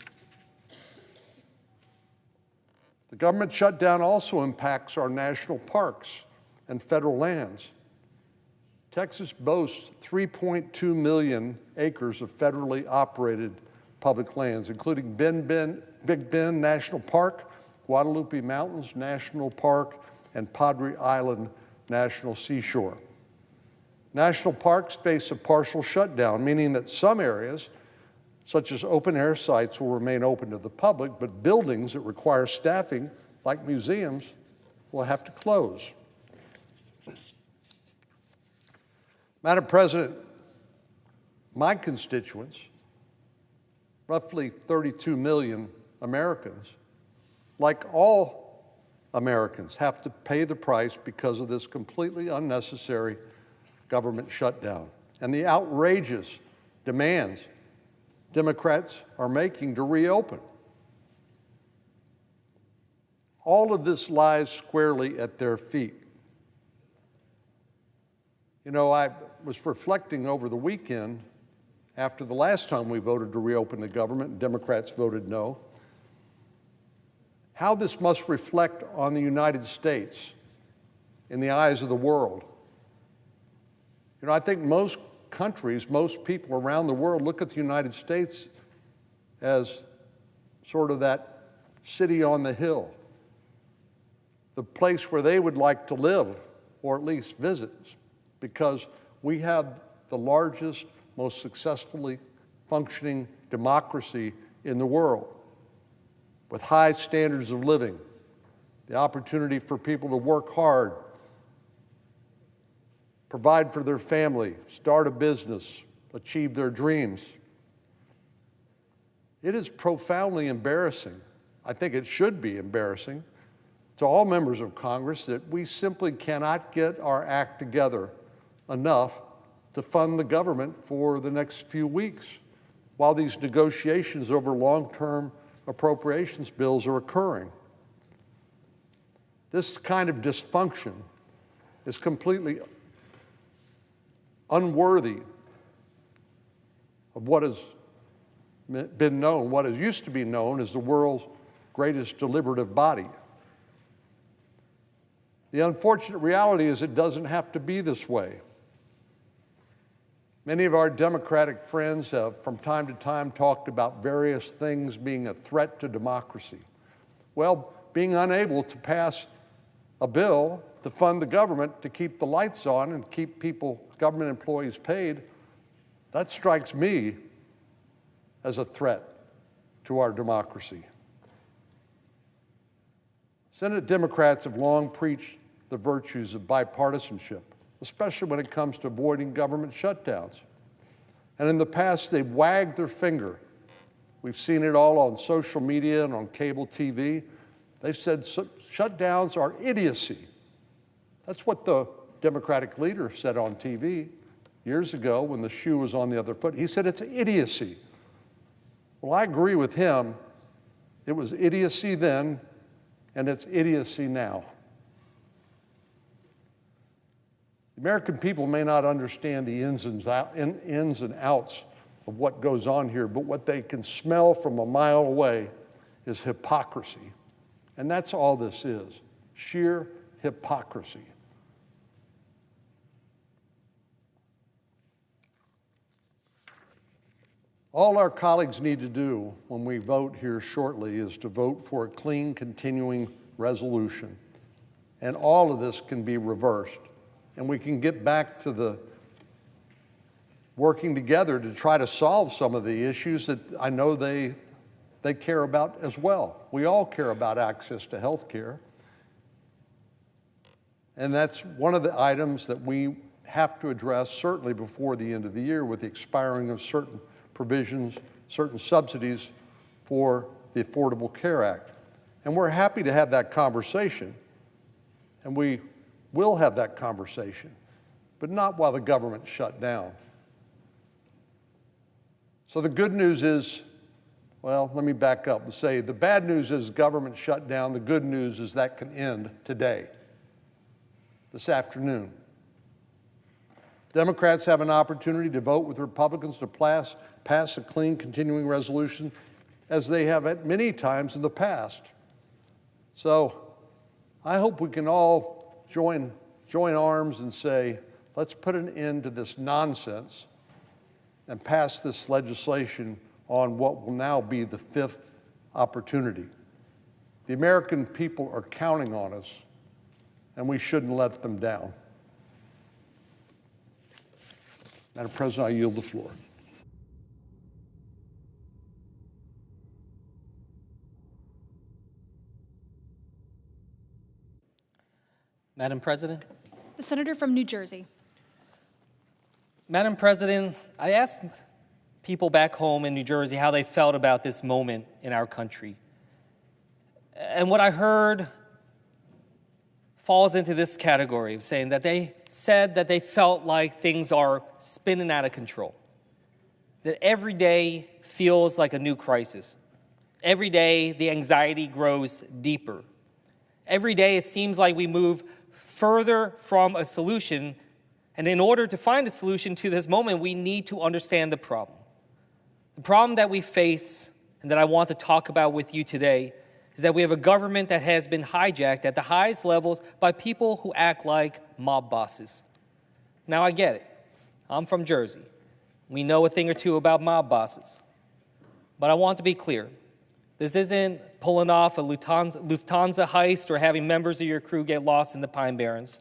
The government shutdown also impacts our national parks and federal lands. Texas boasts 3.2 million acres of federally operated public lands, including Big Bend National Park, Guadalupe Mountains National Park, and Padre Island National Seashore. National parks face a partial shutdown, meaning that some areas, such as open-air sites, will remain open to the public, but buildings that require staffing, like museums, will have to close. Madam President, my constituents, roughly 32 million Americans, like all Americans, have to pay the price because of this completely unnecessary government shutdown and the outrageous demands Democrats are making to reopen. All of this lies squarely at their feet. You know, I was reflecting over the weekend after the last time we voted to reopen the government and Democrats voted no, how this must reflect on the United States in the eyes of the world. You know, I think most countries, most people around the world look at the United States as sort of that city on the hill, the place where they would like to live or at least visit, because we have the largest, most successfully functioning democracy in the world, with high standards of living, the opportunity for people to work hard, provide for their family, start a business, achieve their dreams. It is profoundly embarrassing, I think it should be embarrassing, to all members of Congress that we simply cannot get our act together enough to fund the government for the next few weeks while these negotiations over long-term appropriations bills are occurring. This kind of dysfunction is completely unworthy of what has been known, what has used to be known as the world's greatest deliberative body. The unfortunate reality is it doesn't have to be this way. Many of our Democratic friends have from time to time talked about various things being a threat to democracy. Well, being unable to pass a bill to fund the government to keep the lights on and keep people, government employees paid, that strikes me as a threat to our democracy. Senate Democrats have long preached the virtues of bipartisanship, especially when it comes to avoiding government shutdowns. And in the past, they've wagged their finger. We've seen it all on social media and on cable TV. They've said shutdowns are idiocy. That's what the Democratic leader said on TV years ago when the shoe was on the other foot. He said it's idiocy. Well, I agree with him. It was idiocy then, and it's idiocy now. The American people may not understand the ins and outs of what goes on here, but what they can smell from a mile away is hypocrisy. And that's all this is, sheer hypocrisy. All our colleagues need to do when we vote here shortly is to vote for a clean, continuing resolution. And all of this can be reversed. And we can get back to the working together to try to solve some of the issues that I know they care about as well. We all care about access to health care. And that's one of the items that we have to address certainly before the end of the year with the expiring of certain provisions, certain subsidies for the Affordable Care Act. And we're happy to have that conversation, and we will have that conversation, but not while the government's shut down. So the good news is, well, let me back up and say the bad news is government shut down. The good news is that can end today, this afternoon. Democrats have an opportunity to vote with Republicans to pass a clean continuing resolution as they have at many times in the past. So I hope we can all join arms and say, let's put an end to this nonsense and pass this legislation on what will now be the fifth opportunity. The American people are counting on us, and we shouldn't let them down. Madam President, I yield the floor. Madam President. The senator from New Jersey. Madam President, I asked people back home in New Jersey how they felt about this moment in our country. And what I heard falls into this category of saying that they said that they felt like things are spinning out of control. That every day feels like a new crisis. Every day the anxiety grows deeper. Every day it seems like we move further from a solution. And in order to find a solution to this moment, we need to understand the problem. The problem that we face and that I want to talk about with you today is that we have a government that has been hijacked at the highest levels by people who act like mob bosses. Now, I get it. I'm from Jersey. We know a thing or two about mob bosses. But I want to be clear. This isn't pulling off a Lufthansa heist or having members of your crew get lost in the Pine Barrens.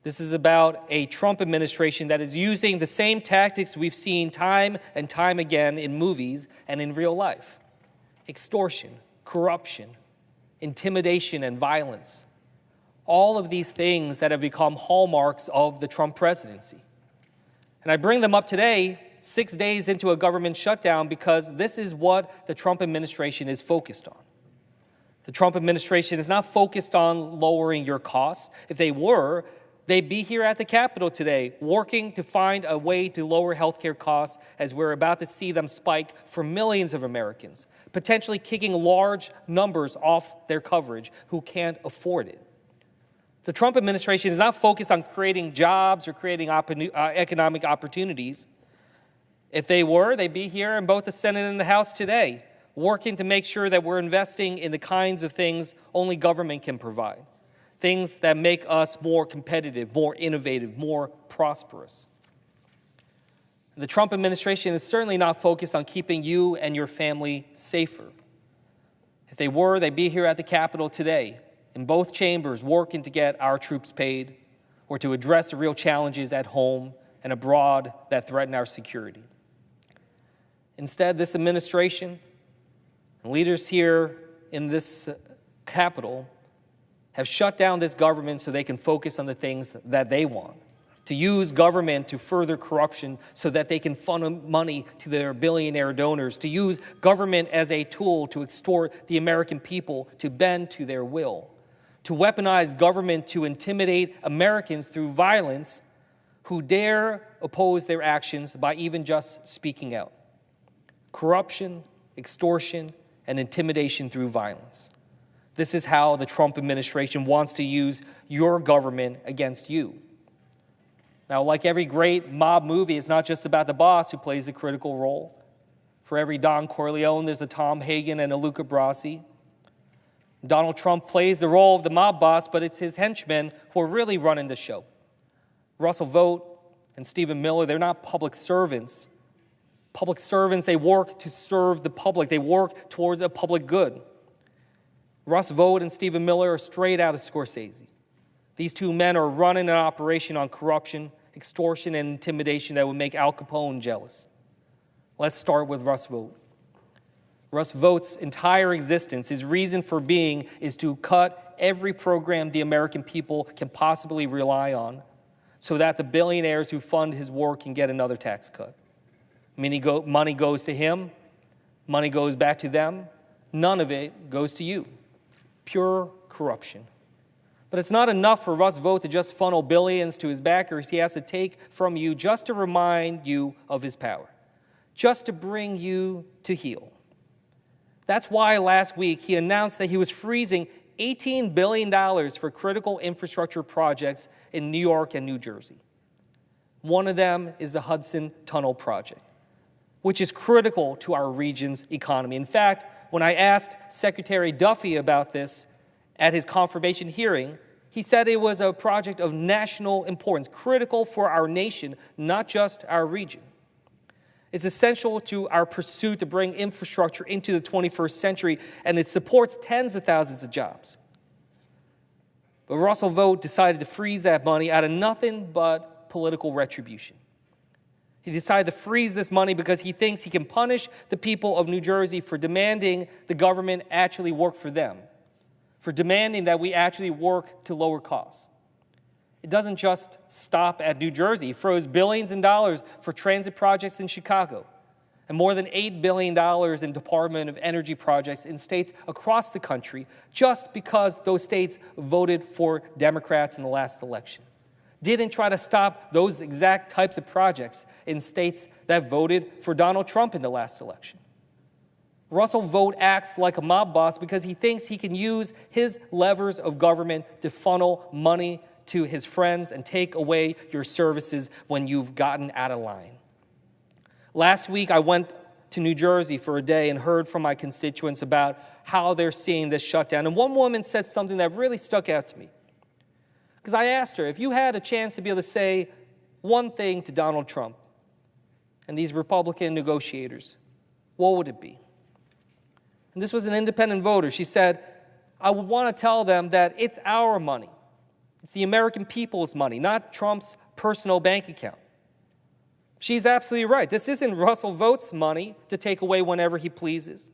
This is about a Trump administration that is using the same tactics we've seen time and time again in movies and in real life. Extortion, corruption, intimidation, and violence. All of these things that have become hallmarks of the Trump presidency. And I bring them up today, 6 days into a government shutdown, because this is what the Trump administration is focused on. The Trump administration is not focused on lowering your costs. If they were, they'd be here at the Capitol today working to find a way to lower healthcare costs as we're about to see them spike for millions of Americans, potentially kicking large numbers off their coverage who can't afford it. The Trump administration is not focused on creating jobs or creating economic opportunities. If they were, they'd be here in both the Senate and the House today, working to make sure that we're investing in the kinds of things only government can provide. Things that make us more competitive, more innovative, more prosperous. The Trump administration is certainly not focused on keeping you and your family safer. If they were, they'd be here at the Capitol today, in both chambers, working to get our troops paid or to address the real challenges at home and abroad that threaten our security. Instead, this administration and leaders here in this Capitol have shut down this government so they can focus on the things that they want, to use government to further corruption so that they can funnel money to their billionaire donors, to use government as a tool to extort the American people to bend to their will, to weaponize government to intimidate Americans through violence who dare oppose their actions by even just speaking out. Corruption, extortion, and intimidation through violence. This is how the Trump administration wants to use your government against you. Now, like every great mob movie, it's not just about the boss who plays a critical role. For every Don Corleone, there's a Tom Hagen and a Luca Brasi. Donald Trump plays the role of the mob boss, but it's his henchmen who are really running the show. Russell Vought and Stephen Miller, they're not public servants. Public servants, they work to serve the public. They work towards a public good. Russ Vought and Stephen Miller are straight out of Scorsese. These two men are running an operation on corruption, extortion, and intimidation that would make Al Capone jealous. Let's start with Russ Vought. Russ Vaught's entire existence, his reason for being, is to cut every program the American people can possibly rely on so that the billionaires who fund his work can get another tax cut. Money goes to him, money goes back to them, none of it goes to you. Pure corruption. But it's not enough for Russ Vought to just funnel billions to his backers. He has to take from you just to remind you of his power, just to bring you to heel. That's why last week he announced that he was freezing $18 billion for critical infrastructure projects in New York and New Jersey. One of them is the Hudson Tunnel Project, which is critical to our region's economy. In fact, when I asked Secretary Duffy about this at his confirmation hearing, he said it was a project of national importance, critical for our nation, not just our region. It's essential to our pursuit to bring infrastructure into the 21st century, and it supports tens of thousands of jobs. But Russell Vought decided to freeze that money out of nothing but political retribution. He decided to freeze this money because he thinks he can punish the people of New Jersey for demanding the government actually work for them, for demanding that we actually work to lower costs. It doesn't just stop at New Jersey. It froze billions in dollars for transit projects in Chicago and more than $8 billion in Department of Energy projects in states across the country just because those states voted for Democrats in the last election. Didn't try to stop those exact types of projects in states that voted for Donald Trump in the last election. Russell Vought acts like a mob boss because he thinks he can use his levers of government to funnel money to his friends and take away your services when you've gotten out of line. Last week, I went to New Jersey for a day and heard from my constituents about how they're seeing this shutdown. And one woman said something that really stuck out to me. Because I asked her, if you had a chance to be able to say one thing to Donald Trump and these Republican negotiators, what would it be? And this was an independent voter. She said, I would want to tell them that it's our money. It's the American people's money, not Trump's personal bank account. She's absolutely right. This isn't Russell Vaught's money to take away whenever he pleases.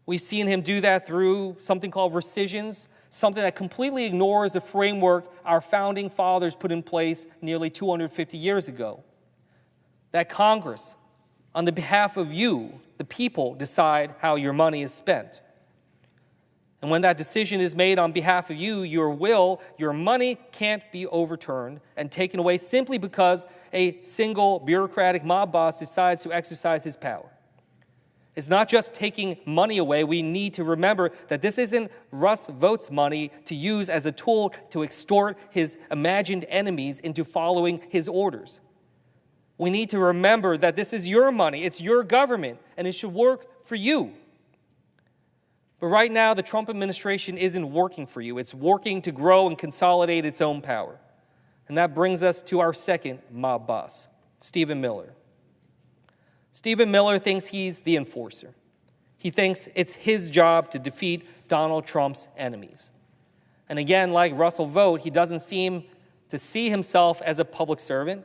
We've seen him do that through something called rescissions, something that completely ignores the framework our founding fathers put in place nearly 250 years ago. That Congress, on the behalf of you, the people, decide how your money is spent. And when that decision is made on behalf of you, your will, your money can't be overturned and taken away simply because a single bureaucratic mob boss decides to exercise his power. It's not just taking money away. We need to remember that this isn't Russ Vaught's money to use as a tool to extort his imagined enemies into following his orders. We need to remember that this is your money, it's your government, and it should work for you. But right now, the Trump administration isn't working for you. It's working to grow and consolidate its own power. And that brings us to our second mob boss, Stephen Miller. Stephen Miller thinks he's the enforcer. He thinks it's his job to defeat Donald Trump's enemies. And again, like Russell Vought, he doesn't seem to see himself as a public servant.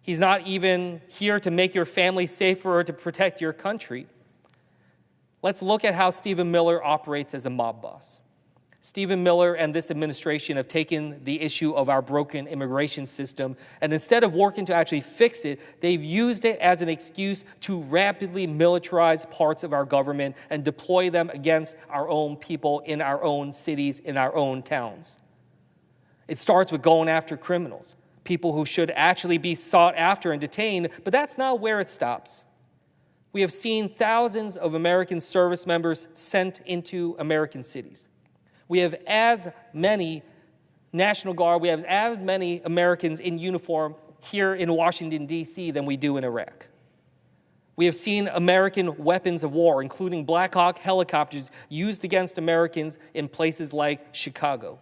He's not even here to make your family safer or to protect your country. Let's look at how Stephen Miller operates as a mob boss. Stephen Miller and this administration have taken the issue of our broken immigration system, and instead of working to actually fix it, they've used it as an excuse to rapidly militarize parts of our government and deploy them against our own people in our own cities, in our own towns. It starts with going after criminals, people who should actually be sought after and detained, but that's not where it stops. We have seen thousands of American service members sent into American cities. We have as many National Guard, we have as many Americans in uniform here in Washington, D.C. than we do in Iraq. We have seen American weapons of war, including Black Hawk helicopters, used against Americans in places like Chicago.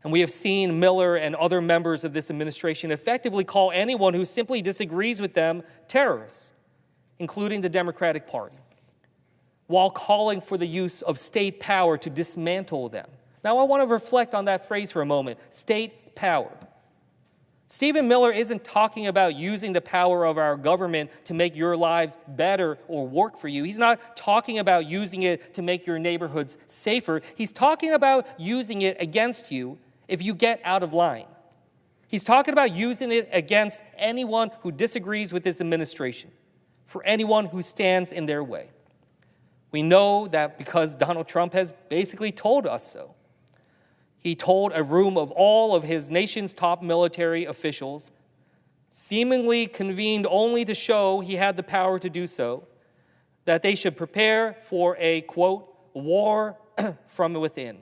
And we have seen Miller and other members of this administration effectively call anyone who simply disagrees with them terrorists, including the Democratic Party, while calling for the use of state power to dismantle them. Now, I want to reflect on that phrase for a moment, state power. Stephen Miller isn't talking about using the power of our government to make your lives better or work for you. He's not talking about using it to make your neighborhoods safer. He's talking about using it against you if you get out of line. He's talking about using it against anyone who disagrees with this administration, for anyone who stands in their way. We know that because Donald Trump has basically told us so. He told a room of all of his nation's top military officials, seemingly convened only to show he had the power to do so, that they should prepare for a, quote, war from within.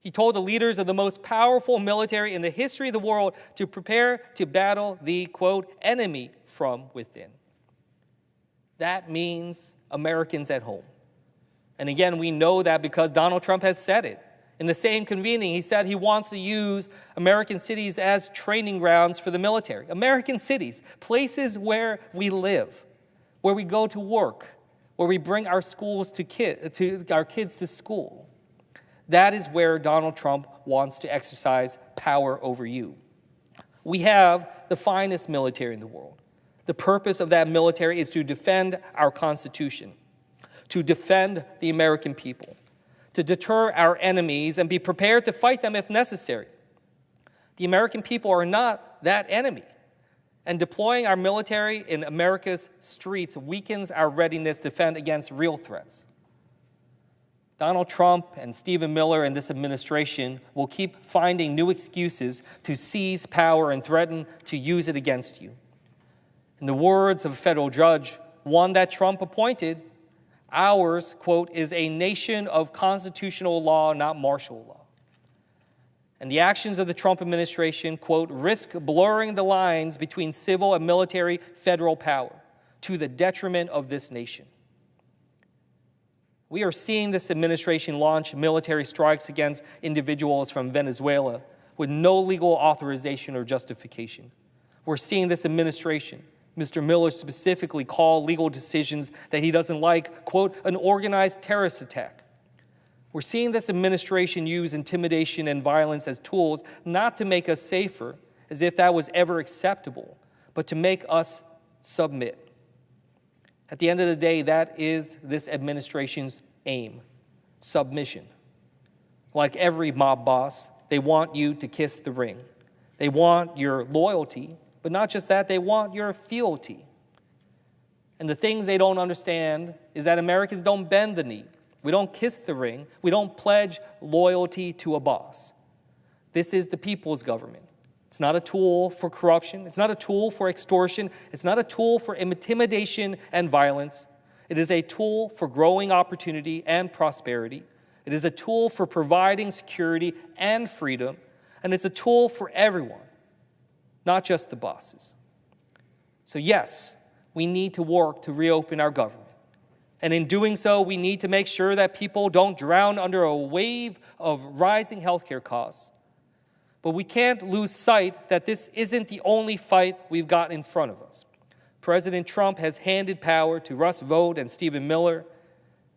He told the leaders of the most powerful military in the history of the world to prepare to battle the, quote, enemy from within. That means Americans at home. And again, we know that because Donald Trump has said it. In the same convening, he said he wants to use American cities as training grounds for the military. American cities, places where we live, where we go to work, where we bring our our kids to school. That is where Donald Trump wants to exercise power over you. We have the finest military in the world. The purpose of that military is to defend our Constitution, to defend the American people, to deter our enemies and be prepared to fight them if necessary. The American people are not that enemy, and deploying our military in America's streets weakens our readiness to defend against real threats. Donald Trump and Stephen Miller and this administration will keep finding new excuses to seize power and threaten to use it against you. In the words of a federal judge, one that Trump appointed, ours, quote, is a nation of constitutional law, not martial law. And the actions of the Trump administration, quote, risk blurring the lines between civil and military federal power to the detriment of this nation. We are seeing this administration launch military strikes against individuals from Venezuela with no legal authorization or justification. We're seeing this administration, Mr. Miller specifically, call legal decisions that he doesn't like, quote, an organized terrorist attack. We're seeing this administration use intimidation and violence as tools not to make us safer, as if that was ever acceptable, but to make us submit. At the end of the day, that is this administration's aim, submission. Like every mob boss, they want you to kiss the ring. They want your loyalty, but not just that, they want your fealty. And the things they don't understand is that Americans don't bend the knee. We don't kiss the ring. We don't pledge loyalty to a boss. This is the people's government. It's not a tool for corruption. It's not a tool for extortion. It's not a tool for intimidation and violence. It is a tool for growing opportunity and prosperity. It is a tool for providing security and freedom. And it's a tool for everyone, not just the bosses. So yes, we need to work to reopen our government. And in doing so, we need to make sure that people don't drown under a wave of rising healthcare costs. But we can't lose sight that this isn't the only fight we've got in front of us. President Trump has handed power to Russ Vought and Stephen Miller,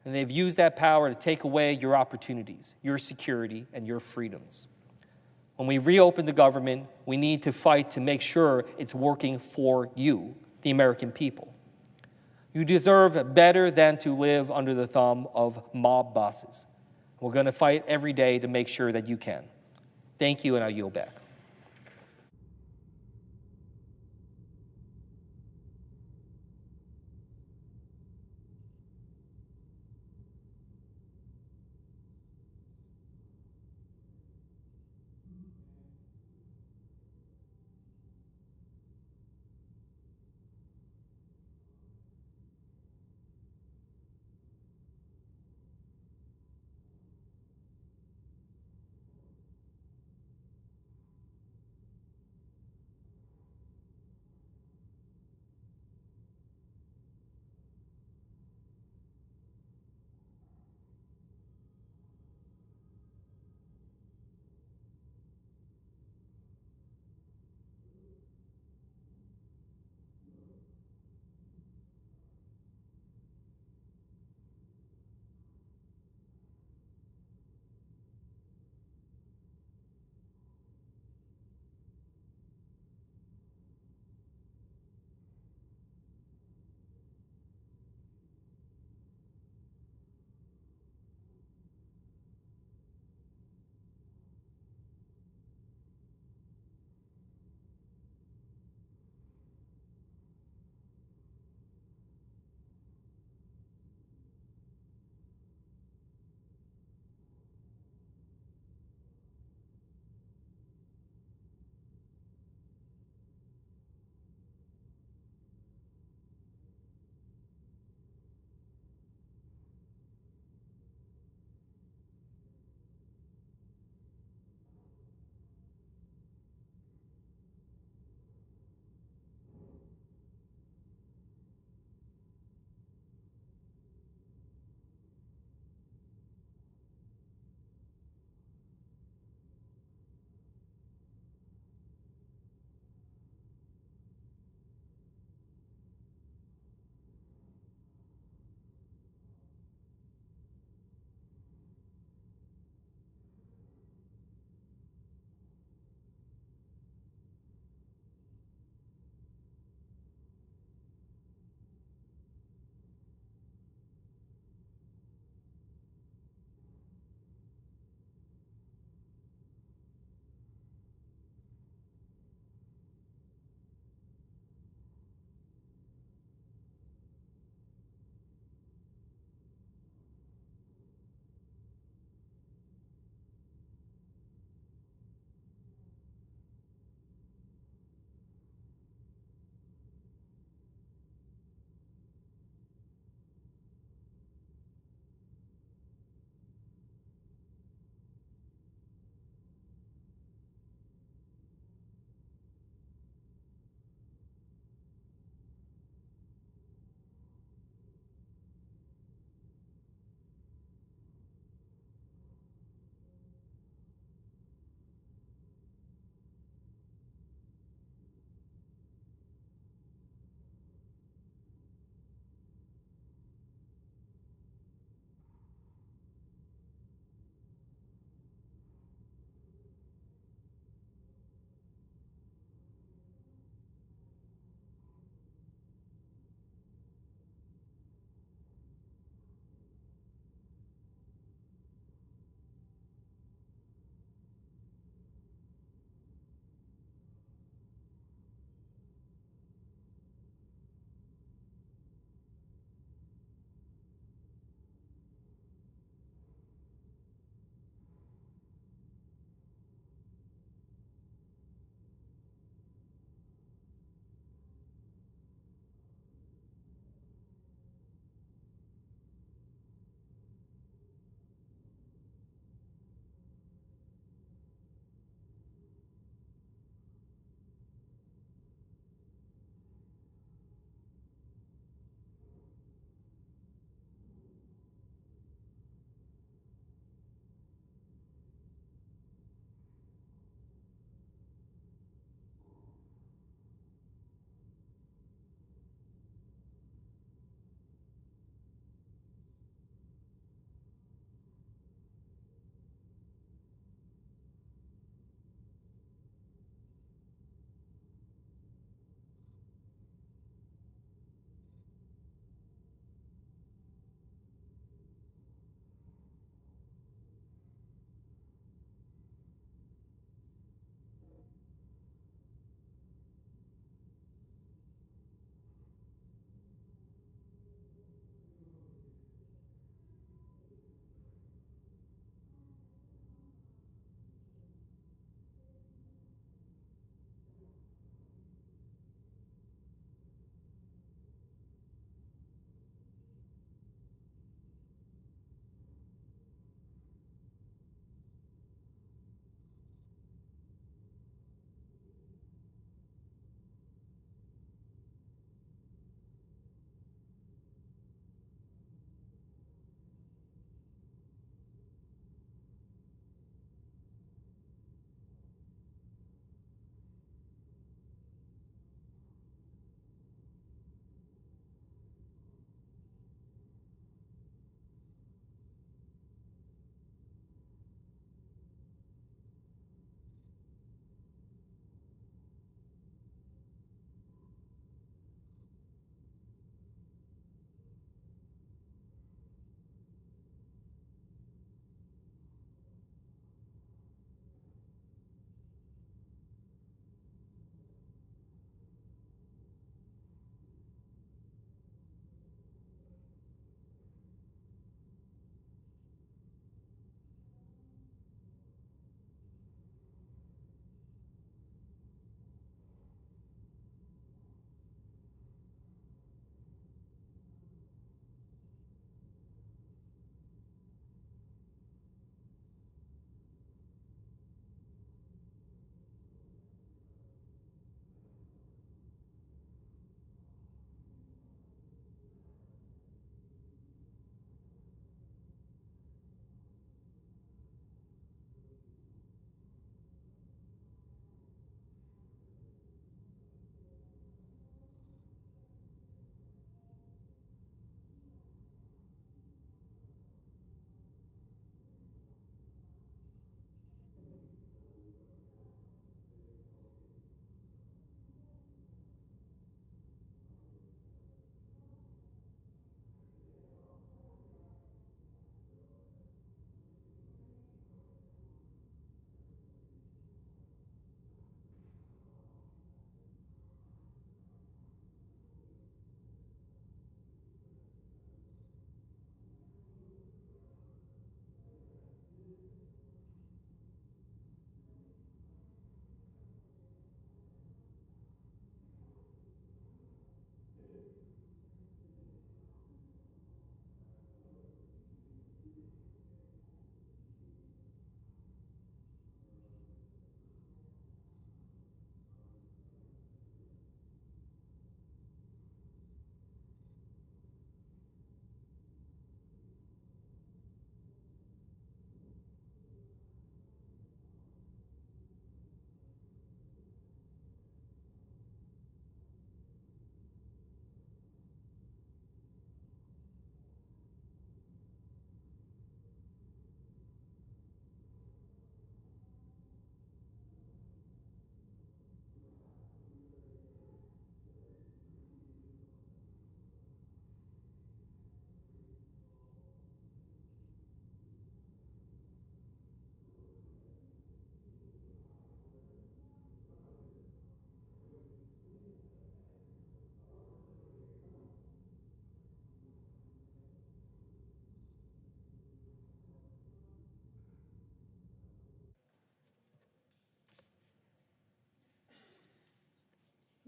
and they've used that power to take away your opportunities, your security, and your freedoms. When we reopen the government, we need to fight to make sure it's working for you, the American people. You deserve better than to live under the thumb of mob bosses. We're going to fight every day to make sure that you can. Thank you, and I yield back.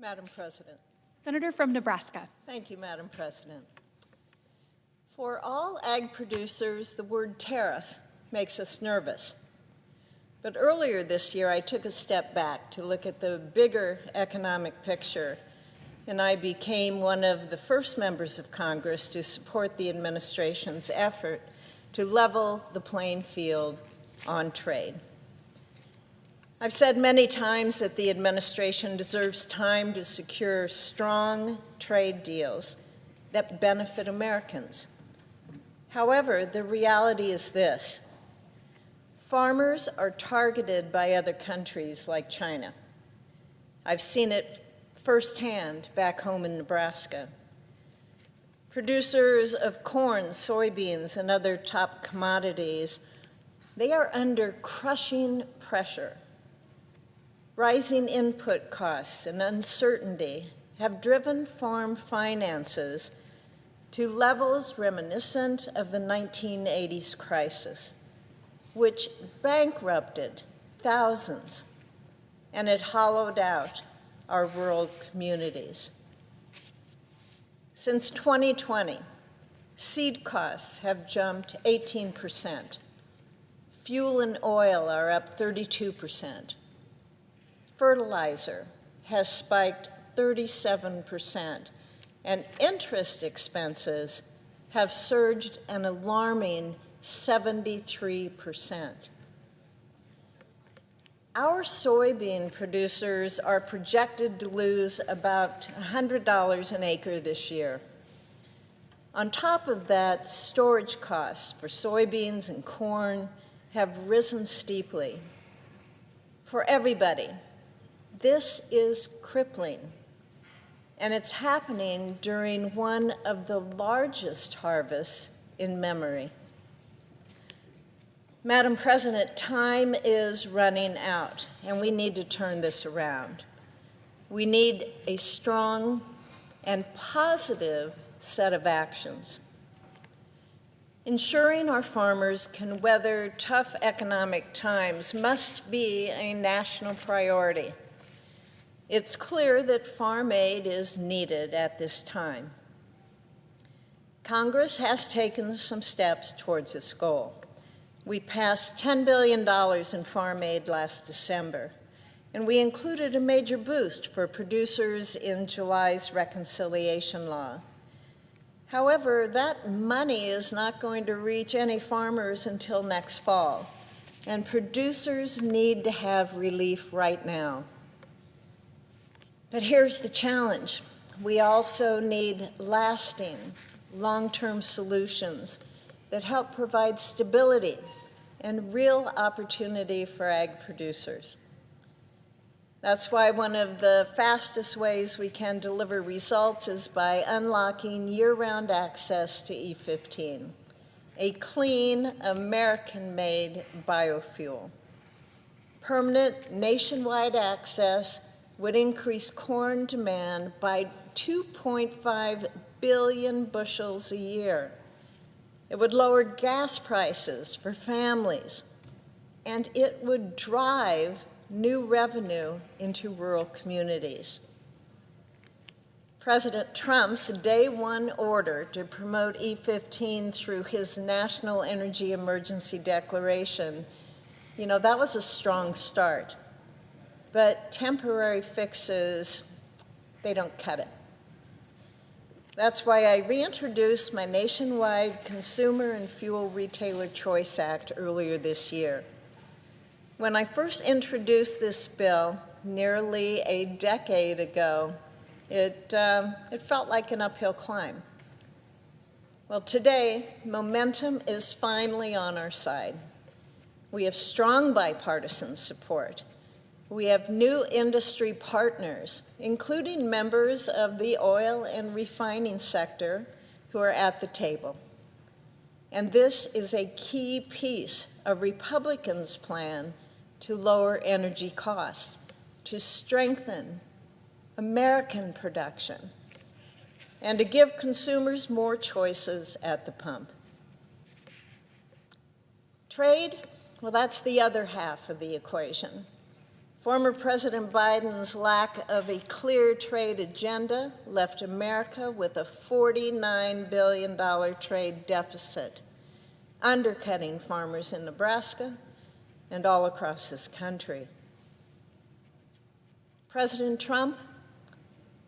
Madam President. Senator from Nebraska. Thank you, Madam President. For all ag producers, the word tariff makes us nervous. But earlier this year, I took a step back to look at the bigger economic picture, and I became one of the first members of Congress to support the administration's effort to level the playing field on trade. I've said many times that the administration deserves time to secure strong trade deals that benefit Americans. However, the reality is this: farmers are targeted by other countries like China. I've seen it firsthand back home in Nebraska. Producers of corn, soybeans, and other top commodities, they are under crushing pressure. Rising input costs and uncertainty have driven farm finances to levels reminiscent of the 1980s crisis, which bankrupted thousands, and it hollowed out our rural communities. Since 2020, seed costs have jumped 18%. Fuel and oil are up 32%. Fertilizer has spiked 37%, and interest expenses have surged an alarming 73%. Our soybean producers are projected to lose about $100 an acre this year. On top of that, storage costs for soybeans and corn have risen steeply. For everybody, this is crippling, and it's happening during one of the largest harvests in memory. Madam President, time is running out, and we need to turn this around. We need a strong and positive set of actions. Ensuring our farmers can weather tough economic times must be a national priority. It's clear that farm aid is needed at this time. Congress has taken some steps towards this goal. We passed $10 billion in farm aid last December, and we included a major boost for producers in July's reconciliation law. However, that money is not going to reach any farmers until next fall, and producers need to have relief right now. But here's the challenge. We also need lasting, long-term solutions that help provide stability and real opportunity for ag producers. That's why one of the fastest ways we can deliver results is by unlocking year-round access to E15, a clean, American-made biofuel. Permanent nationwide access would increase corn demand by 2.5 billion bushels a year. It would lower gas prices for families, and it would drive new revenue into rural communities. President Trump's day one order to promote E15 through his National Energy Emergency Declaration, that was a strong start. But temporary fixes, they don't cut it. That's why I reintroduced my nationwide Consumer and Fuel Retailer Choice Act earlier this year. When I first introduced this bill nearly a decade ago, it felt like an uphill climb. Well, today, momentum is finally on our side. We have strong bipartisan support. We have new industry partners, including members of the oil and refining sector, who are at the table. And this is a key piece of Republicans' plan to lower energy costs, to strengthen American production, and to give consumers more choices at the pump. Trade, well, that's the other half of the equation. Former President Biden's lack of a clear trade agenda left America with a $49 billion trade deficit, undercutting farmers in Nebraska and all across this country. President Trump,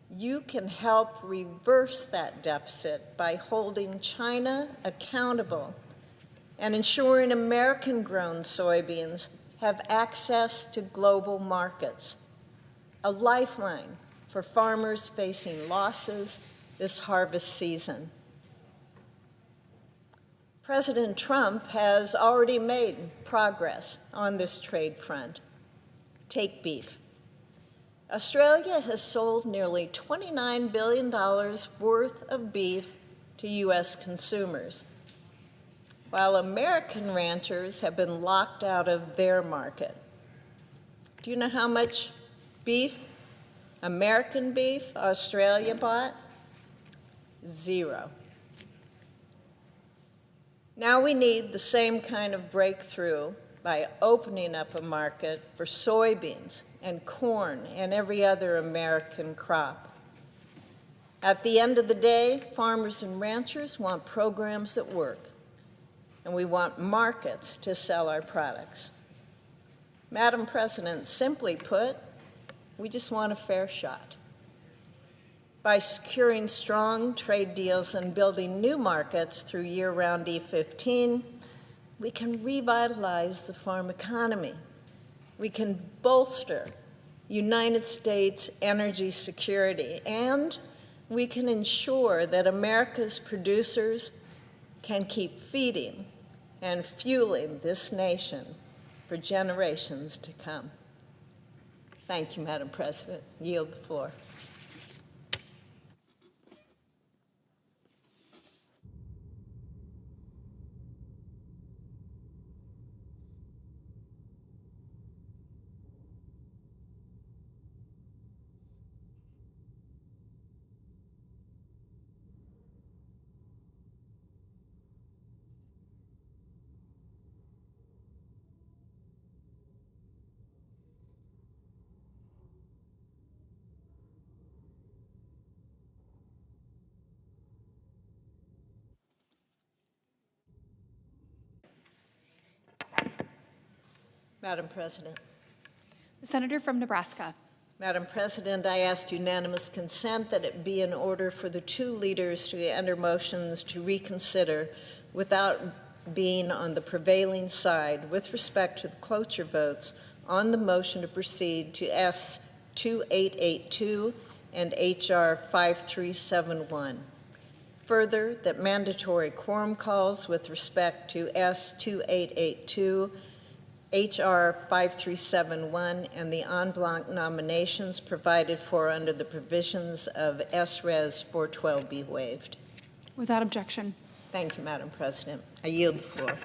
you can help reverse that deficit by holding China accountable and ensuring American-grown soybeans have access to global markets, a lifeline for farmers facing losses this harvest season. President Trump has already made progress on this trade front. Take beef. Australia has sold nearly $29 billion worth of beef to U.S. consumers, while American ranchers have been locked out of their market. Do you know how much beef, American beef, Australia bought? 0. Now we need the same kind of breakthrough by opening up a market for soybeans and corn and every other American crop. At the end of the day, farmers and ranchers want programs that work, and we want markets to sell our products. Madam President, simply put, we just want a fair shot. By securing strong trade deals and building new markets through year-round E15, we can revitalize the farm economy. We can bolster United States energy security, and we can ensure that America's producers can keep feeding and fueling this nation for generations to come. Thank you, Madam President. Yield the floor. Madam President. The senator from Nebraska. Madam President, I ask unanimous consent that it be in order for the two leaders to enter motions to reconsider without being on the prevailing side with respect to the cloture votes on the motion to proceed to S2882 and HR 5371. Further, that mandatory quorum calls with respect to S2882, HR 5371, and the en blanc nominations provided for under the provisions of S-Res 412 be waived. Without objection. Thank you, Madam President. I yield the floor.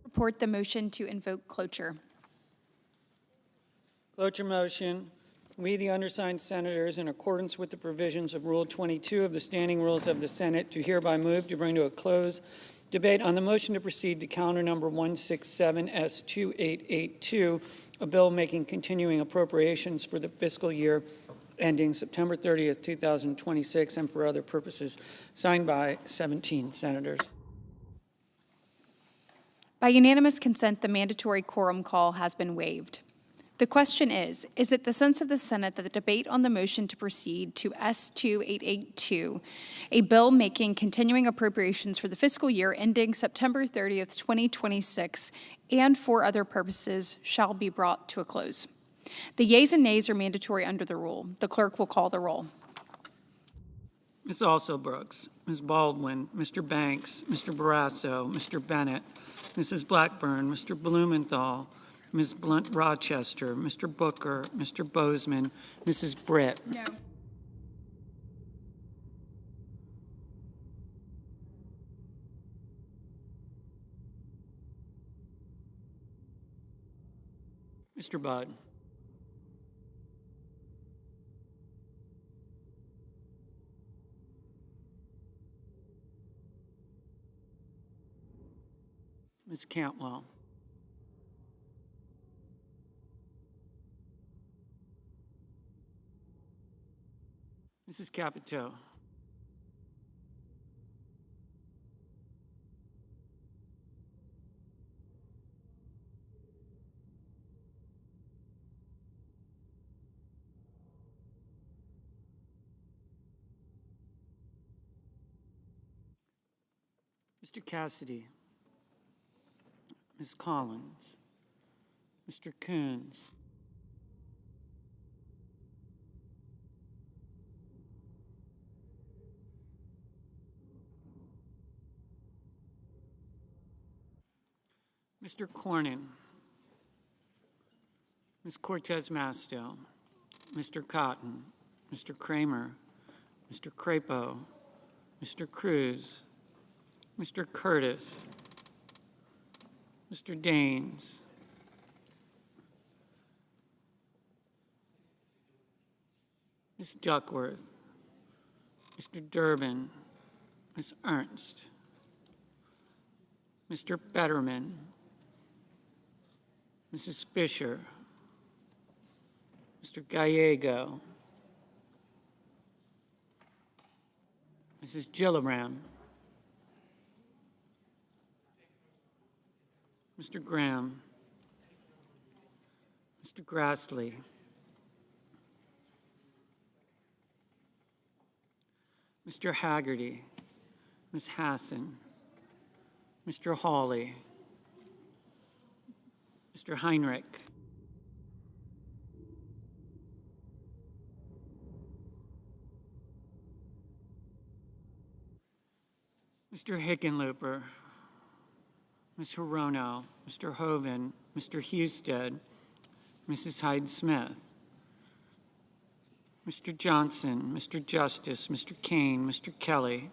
report the motion to invoke cloture. Cloture motion. We, the undersigned senators, in accordance with the provisions of Rule 22 of the Standing Rules of the Senate, do hereby move to bring to a close debate on the motion to proceed to calendar number 167S2882, a bill making continuing appropriations for the fiscal year ending September 30th, 2026, and for other purposes, signed by 17 senators. By unanimous consent, the mandatory quorum call has been waived. The question is it the sense of the Senate that the debate on the motion to proceed to S2882, a bill making continuing appropriations for the fiscal year ending September 30th, 2026, and for other purposes, shall be brought to a close? The yeas and nays are mandatory under the rule. The clerk will call the roll. Ms. Also Brooks, Ms. Baldwin, Mr. Banks, Mr. Barrasso, Mr. Bennett, Mrs. Blackburn, Mr. Blumenthal, Ms. Blunt Rochester, Mr. Booker, Mr. Bozeman, Mrs. Britt. No. Mr. Budd. Ms. Cantwell. Mrs. Capito. Mr. Cassidy. Ms. Collins. Mr. Coons. Mr. Cornyn. Ms. Cortez Masto. Mr. Cotton. Mr. Kramer. Mr. Crapo. Mr. Cruz. Mr. Curtis. Mr. Daines. Ms. Duckworth. Mr. Durbin. Ms. Ernst. Mr. Betterman. Mrs. Fisher. Mr. Gallego. Mrs. Gillibrand. Mr. Graham. Mr. Grassley. Mr. Haggerty. Ms. Hassan. Mr. Hawley. Mr. Heinrich. Mr. Hickenlooper. Ms. Hirono, Mr. Hoven, Mr. Husted, Mrs. Hyde-Smith, Mr. Johnson, Mr. Justice, Mr. Kane, Mr. Kelly,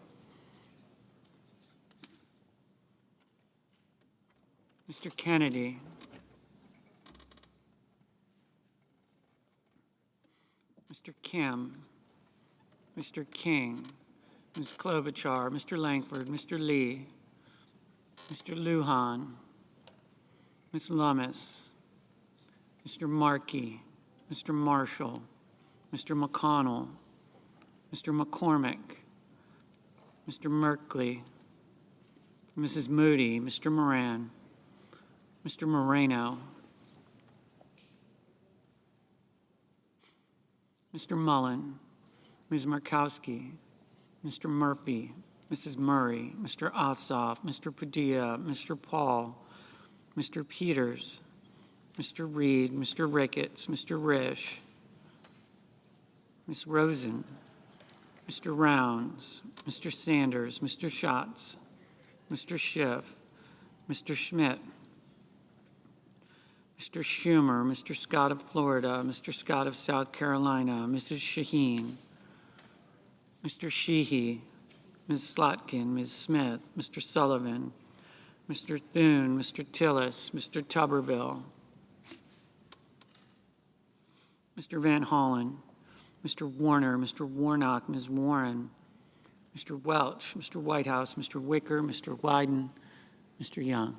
Mr. Kennedy, Mr. Kim, Mr. King, Ms. Klobuchar, Mr. Langford, Mr. Lee, Mr. Lujan, Ms. Lummis, Mr. Markey, Mr. Marshall, Mr. McConnell, Mr. McCormick, Mr. Merkley, Mrs. Moody, Mr. Moran, Mr. Moreno, Mr. Mullen, Ms. Markowski, Mr. Murphy, Mrs. Murray, Mr. Ossoff, Mr. Padilla, Mr. Paul, Mr. Peters, Mr. Reed, Mr. Ricketts, Mr. Risch, Ms. Rosen, Mr. Rounds, Mr. Sanders, Mr. Schatz, Mr. Schiff, Mr. Schmidt, Mr. Schumer, Mr. Scott of Florida, Mr. Scott of South Carolina, Mrs. Shaheen, Mr. Sheehy, Ms. Slotkin, Ms. Smith, Mr. Sullivan, Mr. Thune, Mr. Tillis, Mr. Tuberville, Mr. Van Hollen, Mr. Warner, Mr. Warnock, Ms. Warren, Mr. Welch, Mr. Whitehouse, Mr. Wicker, Mr. Wyden, Mr. Young.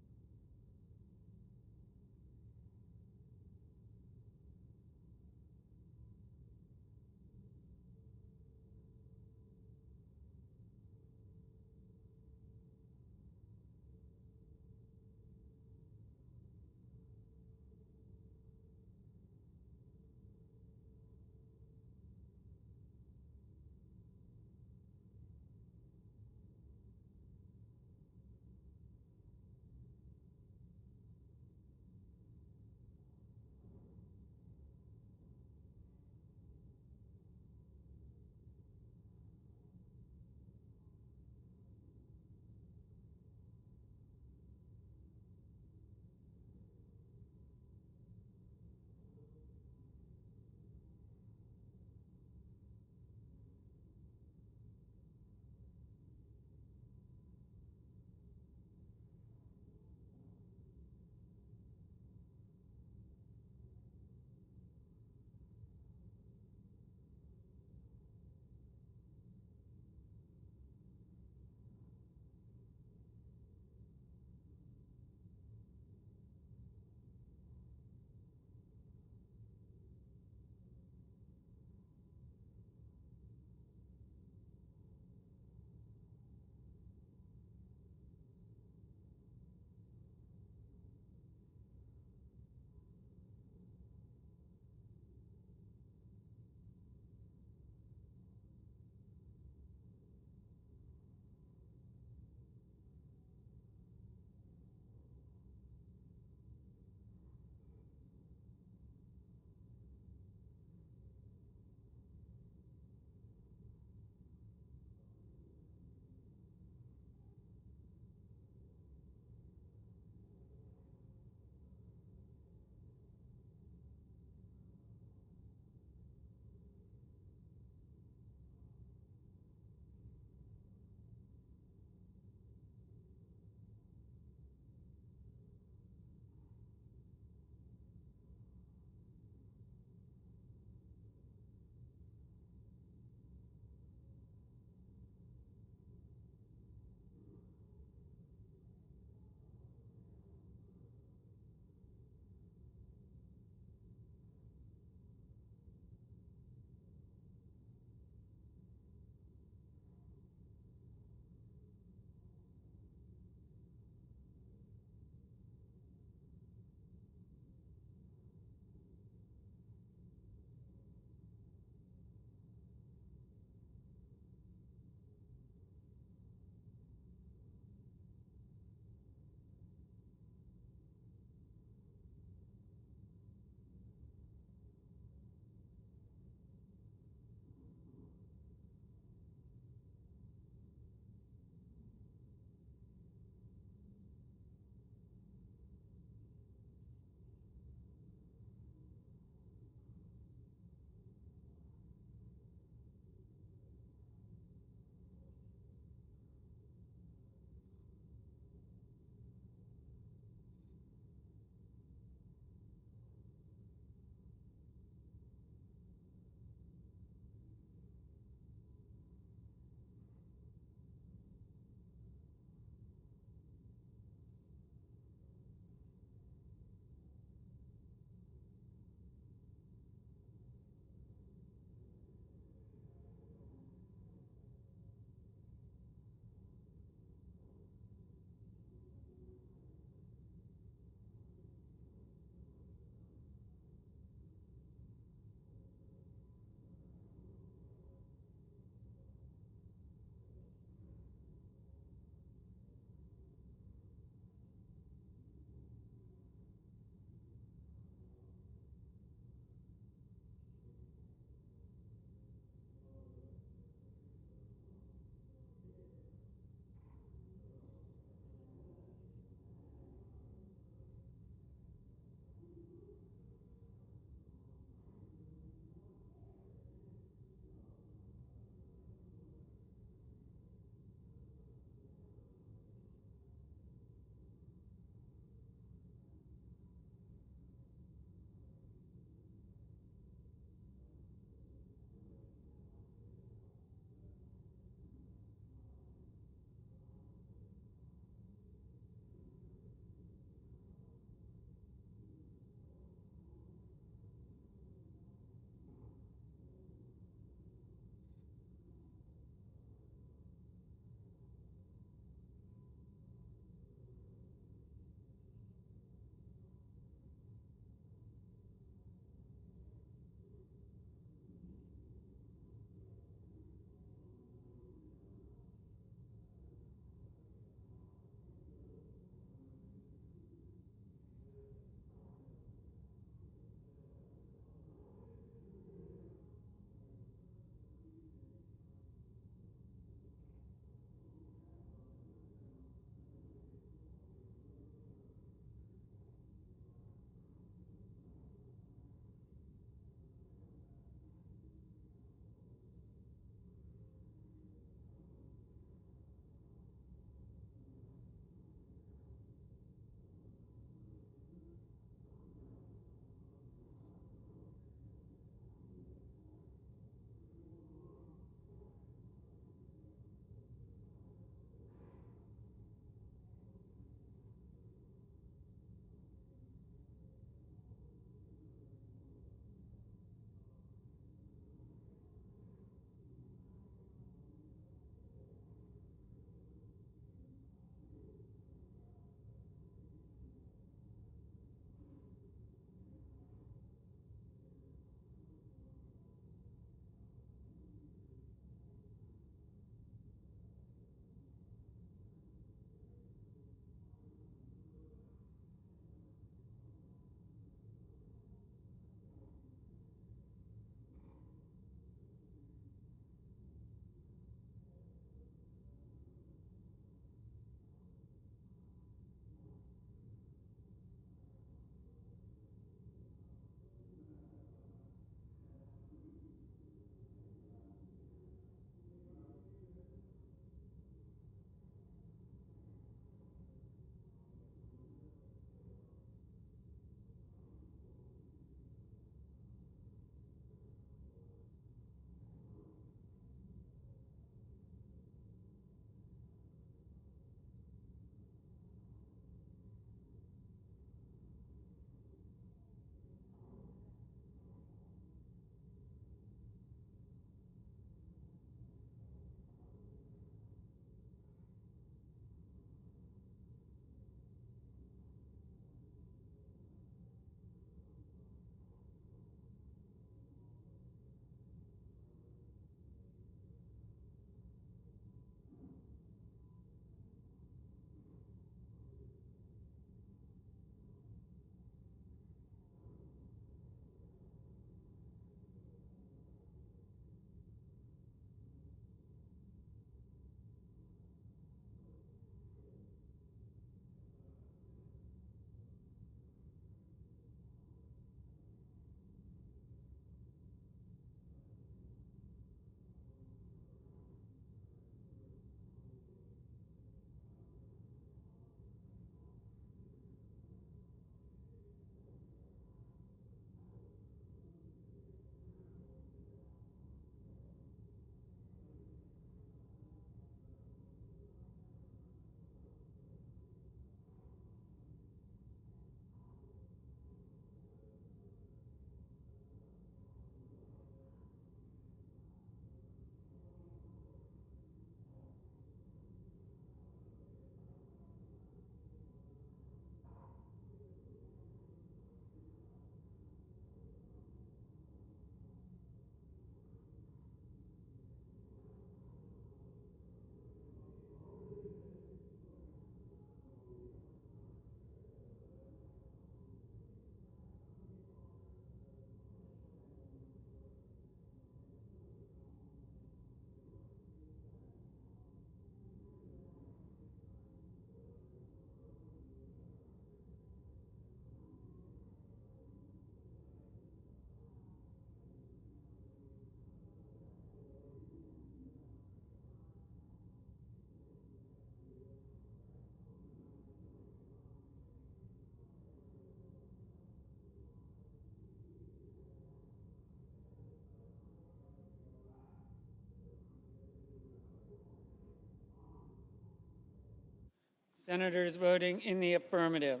Senators voting in the affirmative: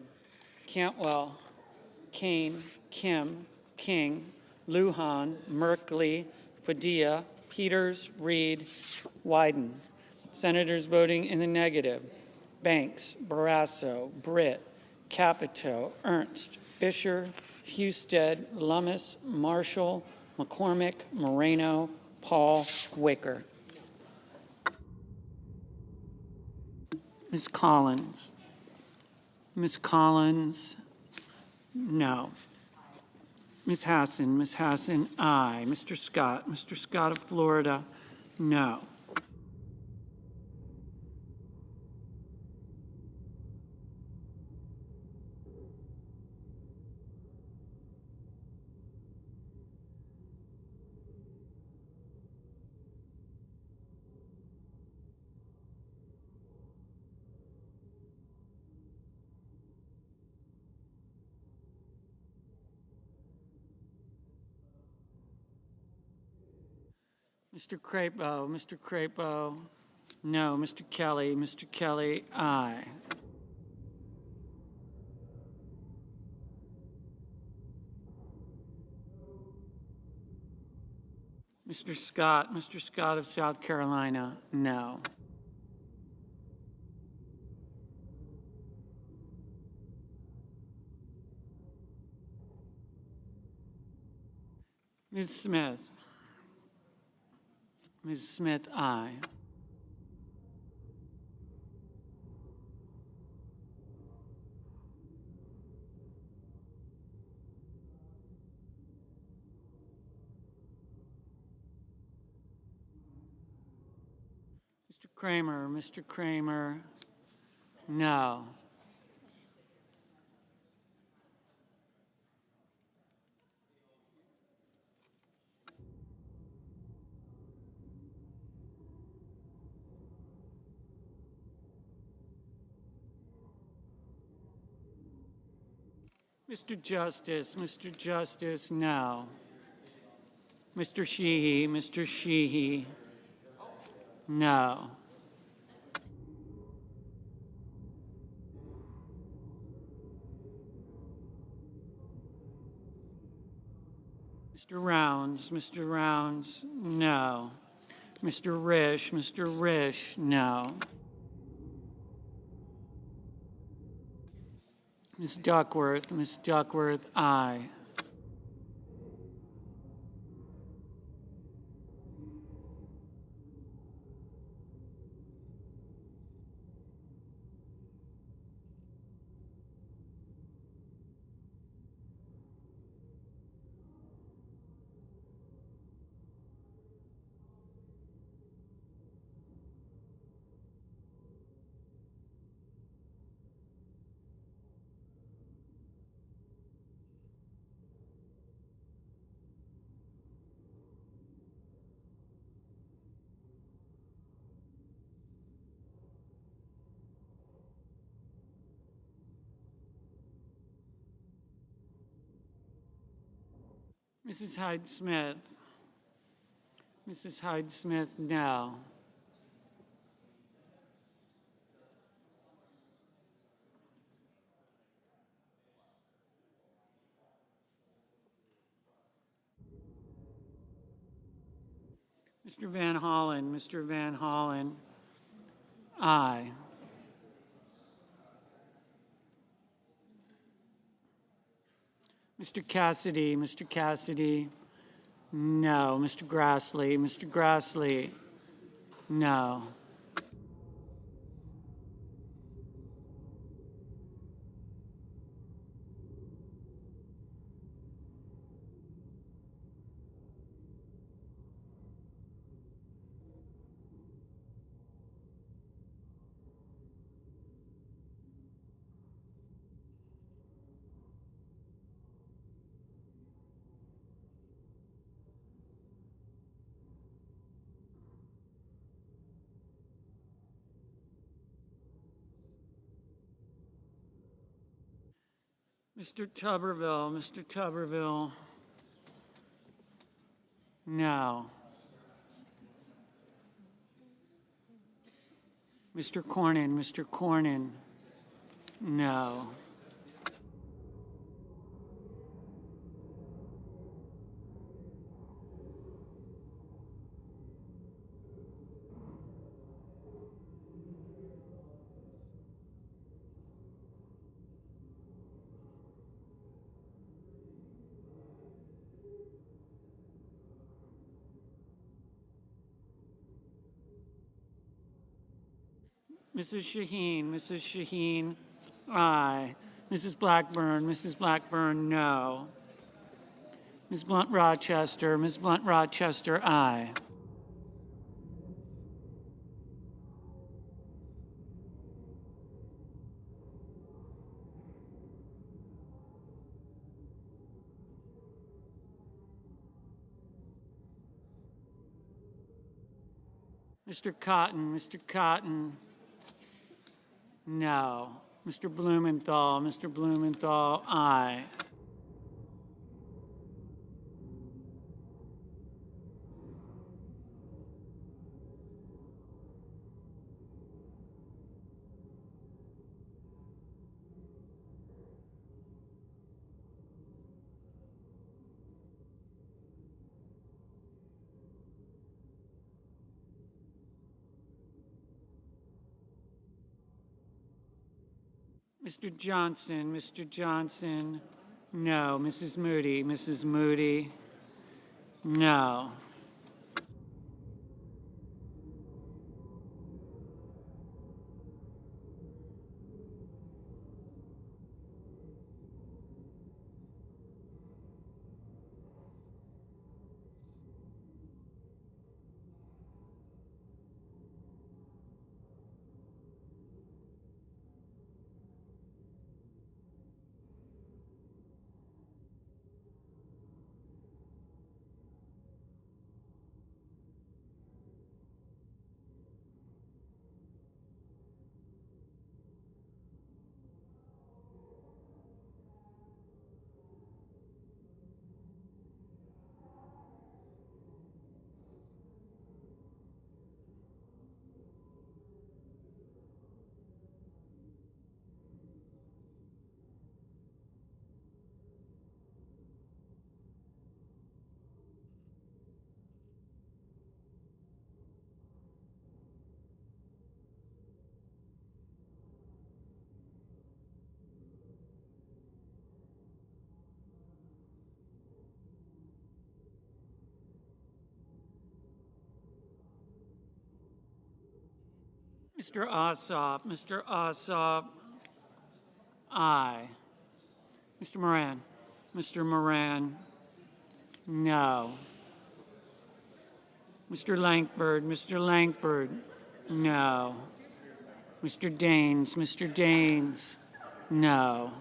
Cantwell, Kane, Kim, King, Lujan, Merkley, Padilla, Peters, Reed, Wyden. Senators voting in the negative: Banks, Barrasso, Britt, Capito, Ernst, Fisher, Husted, Lummis, Marshall, McCormick, Moreno, Paul, Wicker. Ms. Collins. Ms. Collins, no. Ms. Hassan, aye. Mr. Scott of Florida, no. Mr. Crapo, no. Mr. Kelly, aye. Mr. Scott of South Carolina, no. Ms. Smith. Ms. Smith, aye. Mr. Kramer, no. Mr. Justice, no. Mr. Sheehy, no. Mr. Rounds, no. Mr. Risch, no. Ms. Duckworth, aye. Mrs. Hyde Smith, no. Mr. Van Hollen, aye. Mr. Cassidy, no. Mr. Grassley, no. Mr. Tuberville, no. Mr. Cornyn, No. Mrs. Shaheen, aye. Mrs. Blackburn, no. Ms. Blunt Rochester, aye. Mr. Cotton, no. Mr. Blumenthal, aye. Mr. Johnson, no. Mrs. Moody, no. Mr. Ossoff, aye. Mr. Moran, no. Mr. Langford, no. Mr. Daines, no.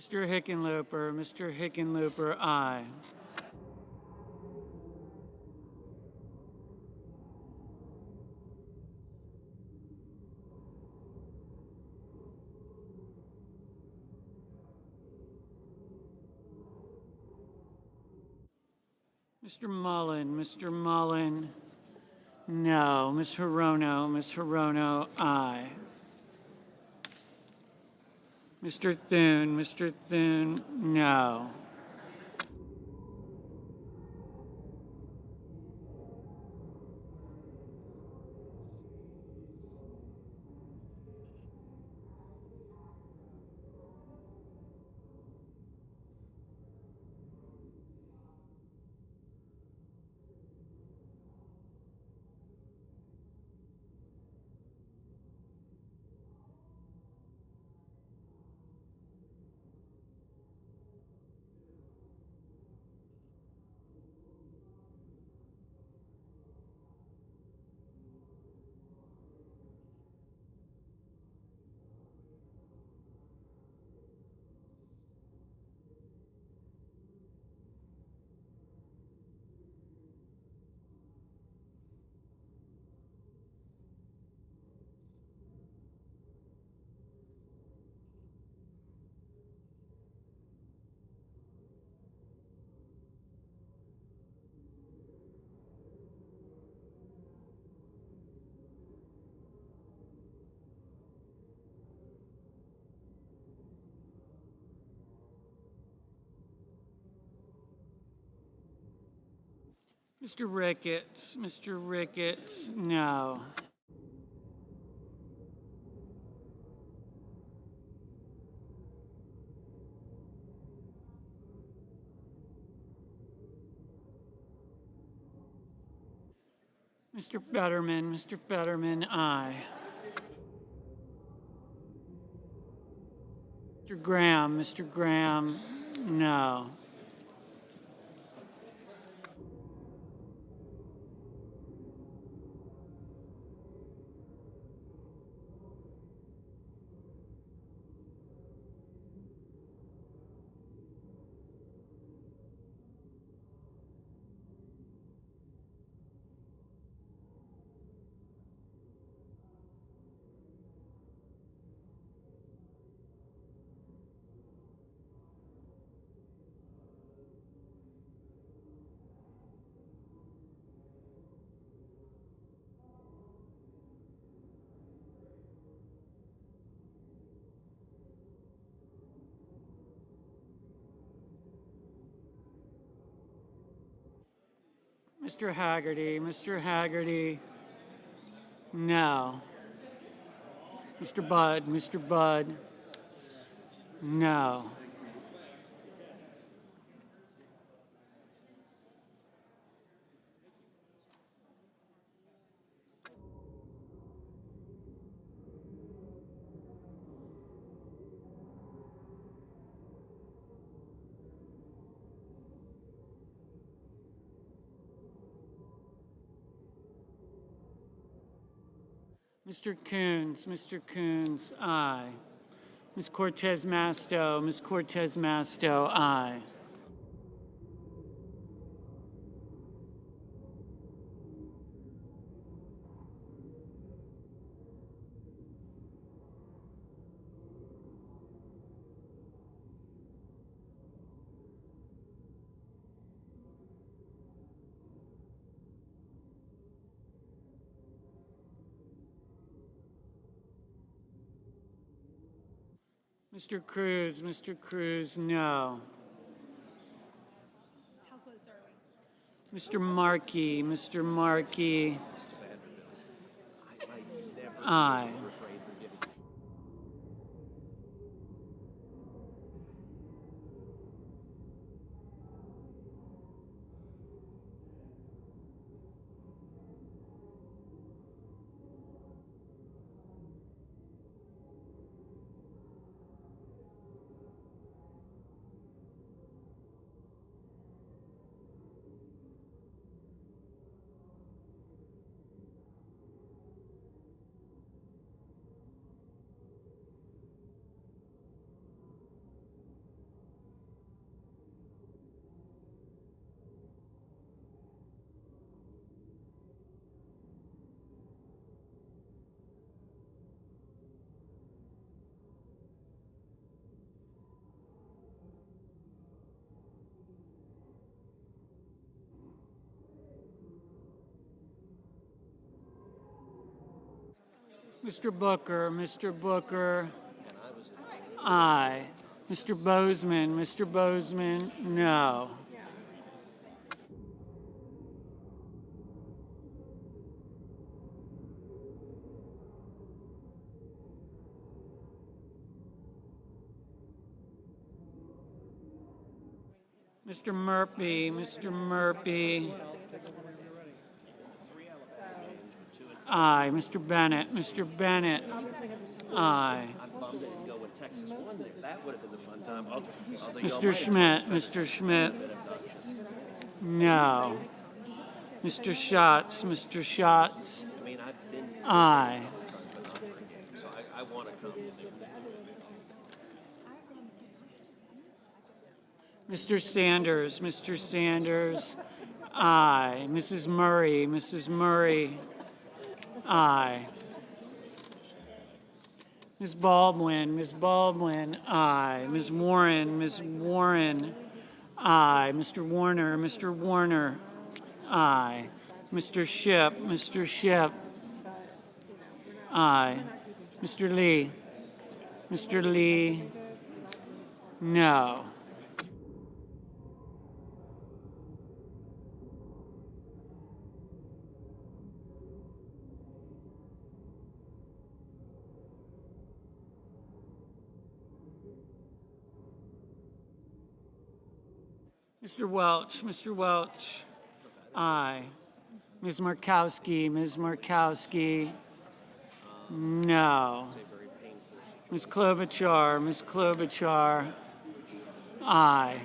Mr. Hickenlooper, aye. Mr. Mullen, no. Ms. Hirono, aye. Mr. Thune, no. Mr. Ricketts, no. Mr. Fetterman, aye. Mr. Graham, no. Mr. Haggerty, no. Mr. Budd, no. Mr. Coons, aye. Ms. Cortez Masto, aye. Mr. Cruz, no. How close are we? Mr. Markey, aye. Mr. Booker, aye. Mr. Bozeman, no. Mr. Murphy, aye. Mr. Bennett, aye. Mr. Schmidt, no. Mr. Schatz, aye. Mr. Sanders, aye. Mrs. Murray, aye. Ms. Baldwin, aye. Ms. Warren, aye. Mr. Warner, aye. Mr. Shipp, aye. Mr. Lee, no. Mr. Welch, aye. Ms. Markowski, no. Ms. Klobuchar, aye.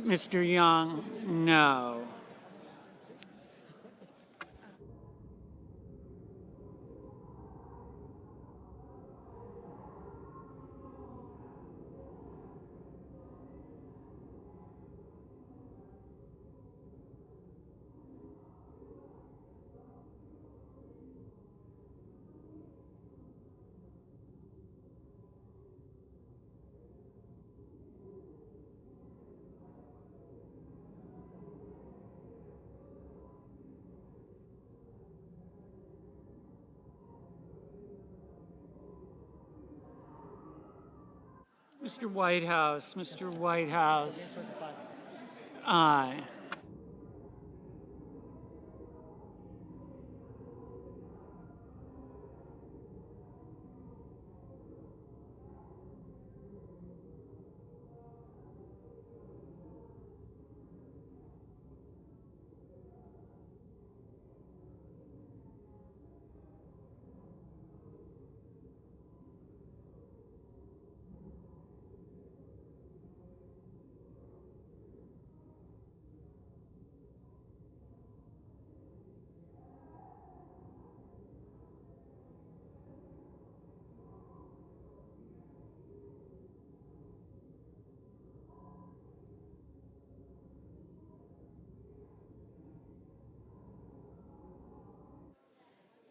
Mr. Young, no. Mr. Whitehouse, aye.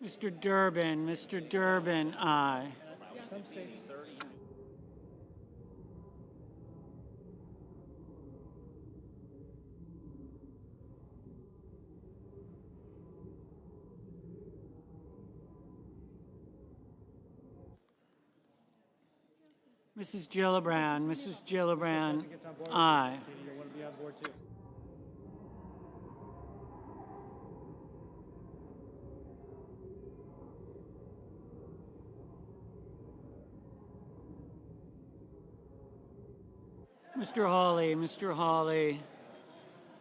Mr. Durbin, aye. Mrs. Gillibrand, aye. Mr. Hawley,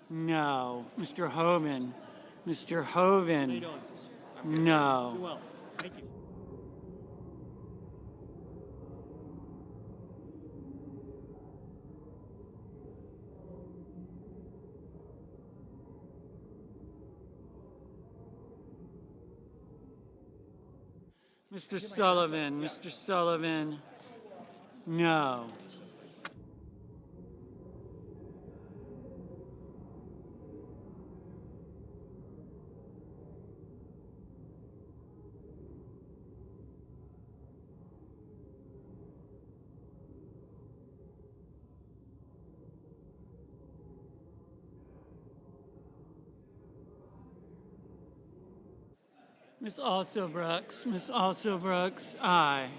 no. Mr. Hoven, no. Mr. Sullivan, no. Ms. Alsobrooks, aye.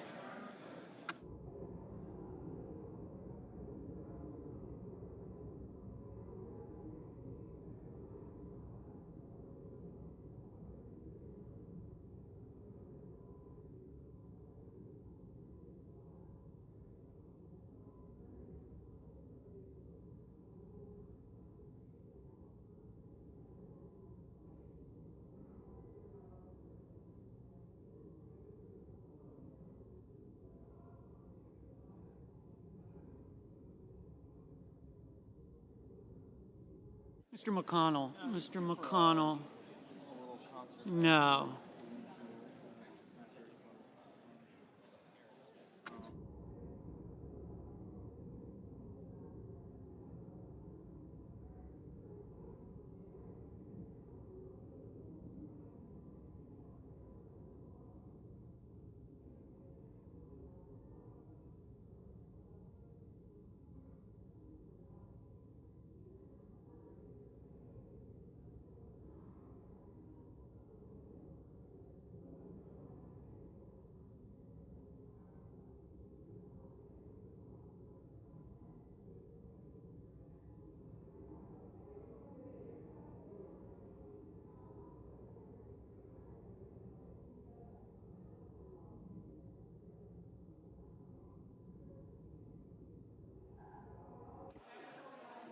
Mr. McConnell, no.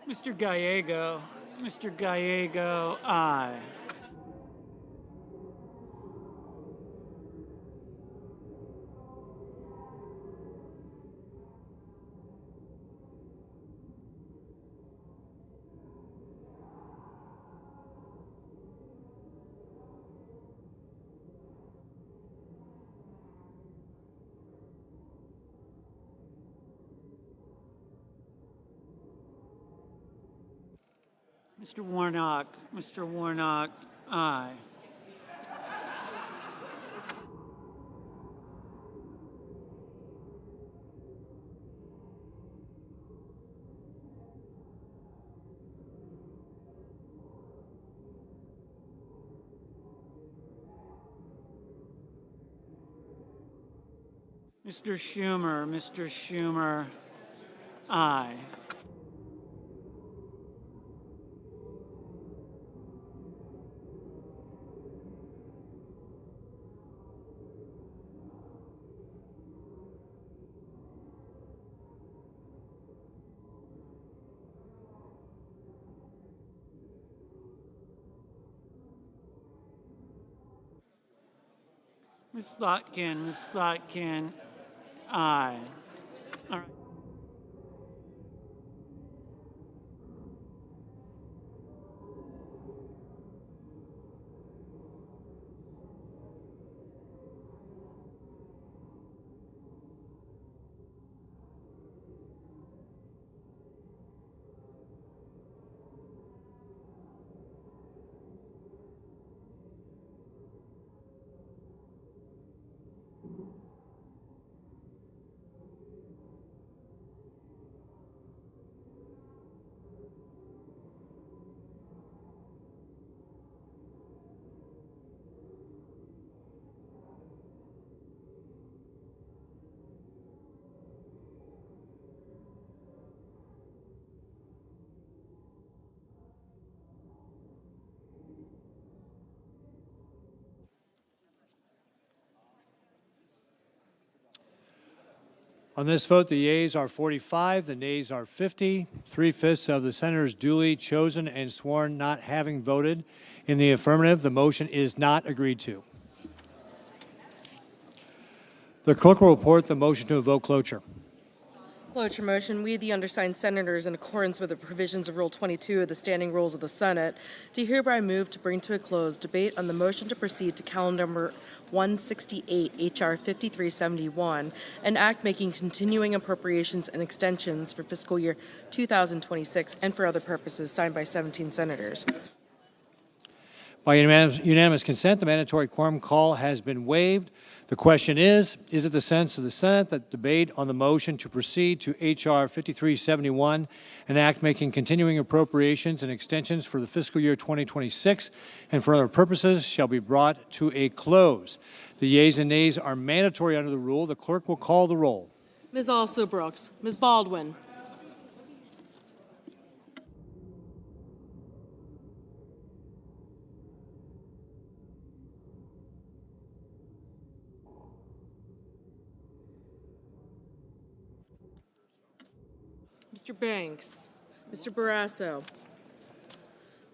Mr. Gallego. Mr. Gallego, aye. Mr. Warnock, aye. Mr. Schumer, aye. Ms. Slotkin, aye. All right. On this vote, the yeas are 45, the nays are 50. 3/5 of the senators duly chosen and sworn not having voted in the affirmative. The motion is not agreed to. The clerk will report the motion to a vote cloture. Cloture motion. We, the undersigned senators, in accordance with the provisions of Rule 22 of the Standing Rules of the Senate, do hereby move to bring to a close debate on the motion to proceed to calendar number 168, H.R. 5371, an act making continuing appropriations and extensions for fiscal year 2026 and for other purposes, signed by 17 senators. By unanimous consent, the mandatory quorum call has been waived. The question is it the sense of the Senate that debate on the motion to proceed to H.R. 5371, an act making continuing appropriations and extensions for the fiscal year 2026 and for other purposes shall be brought to a close? The yeas and nays are mandatory under the rule. The clerk will call the roll. Ms. Also Brooks. Ms. Baldwin. Mr. Banks, Mr. Barrasso,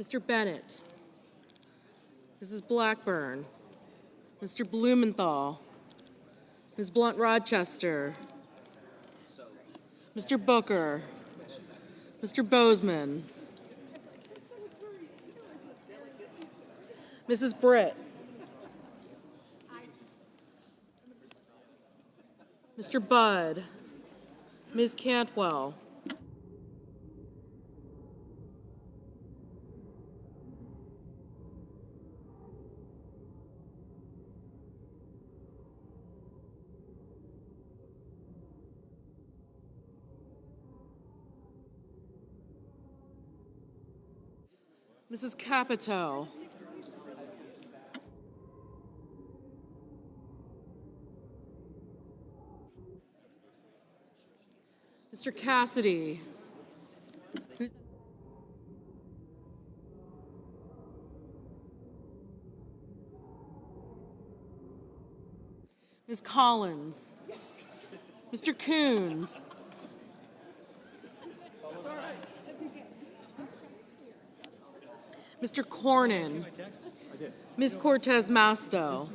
Mr. Bennett, Mrs. Blackburn, Mr. Blumenthal, Ms. Blunt-Rochester, Mr. Booker, Mr. Bozeman, Mrs. Britt, Mr. Budd, Ms. Cantwell, Mrs. Capito, Mr. Cassidy, Ms. Collins, Mr. Coons, Mr. Cornyn, Ms. Cortez Masto,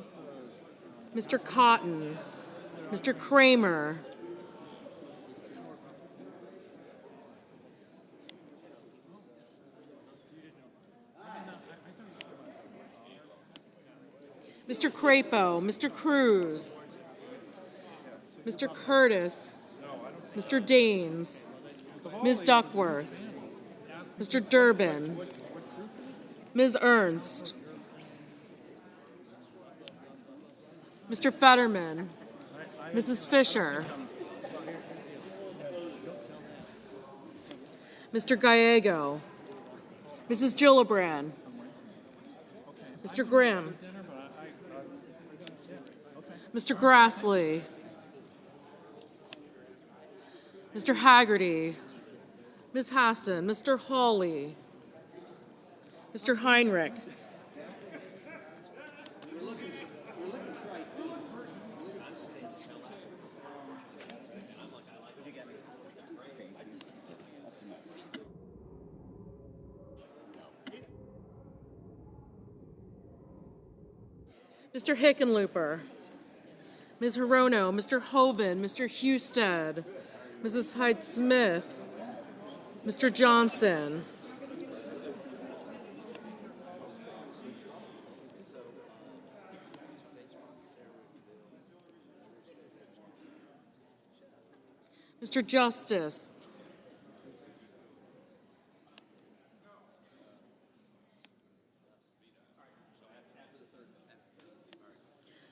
Mr. Cotton, Mr. Kramer, Mr. Crapo, Mr. Cruz, Mr. Curtis, Mr. Daines, Ms. Duckworth, Mr. Durbin, Ms. Ernst, Mr. Fetterman, Mrs. Fisher, Mr. Gallego, Mrs. Gillibrand, Mr. Grimm, Mr. Grassley, Mr. Haggerty, Ms. Hassan, Mr. Hawley, Mr. Heinrich, Mr. Hickenlooper, Ms. Hirono, Mr. Hoven, Mr. Husted, Mrs. Hyde-Smith, Mr. Johnson, Mr. Justice,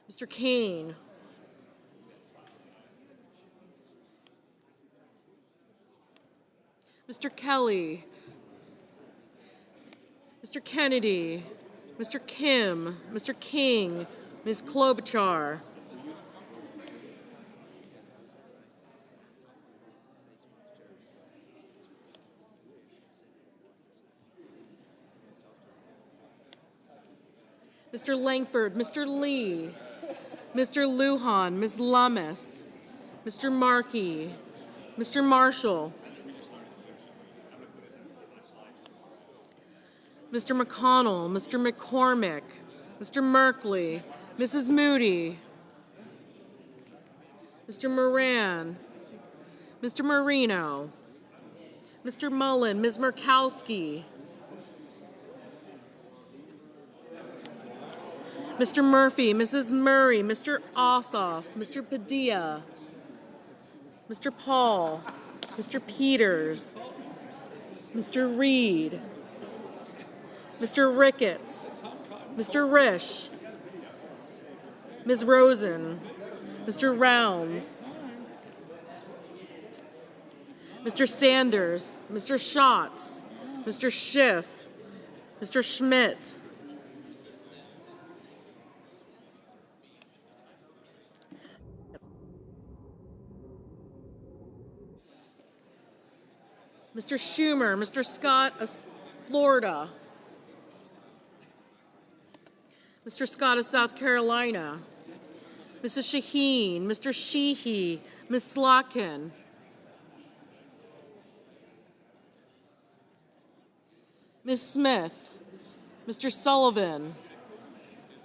Mr. Kane, Mr. Kelly, Mr. Kennedy, Mr. Kim, Mr. King, Ms. Klobuchar, Mr. Langford, Mr. Lee, Mr. Lujan, Ms. Lummis, Mr. Markey, Mr. Marshall, Mr. McConnell, Mr. McCormick, Mr. Merkley, Mrs. Moody, Mr. Moran, Mr. Marino, Mr. Mullen, Ms. Murkowski, Mr. Murphy, Mrs. Murray, Mr. Ossoff, Mr. Padilla, Mr. Paul, Mr. Peters, Mr. Reed, Mr. Ricketts, Mr. Risch, Ms. Rosen, Mr. Rounds, Mr. Sanders, Mr. Schatz, Mr. Schiff, Mr. Schmidt, Mr. Schumer, Mr. Scott of Florida, Mr. Scott of South Carolina, Mrs. Shaheen, Mr. Sheehy, Ms. Slotkin, Ms. Smith, Mr. Sullivan,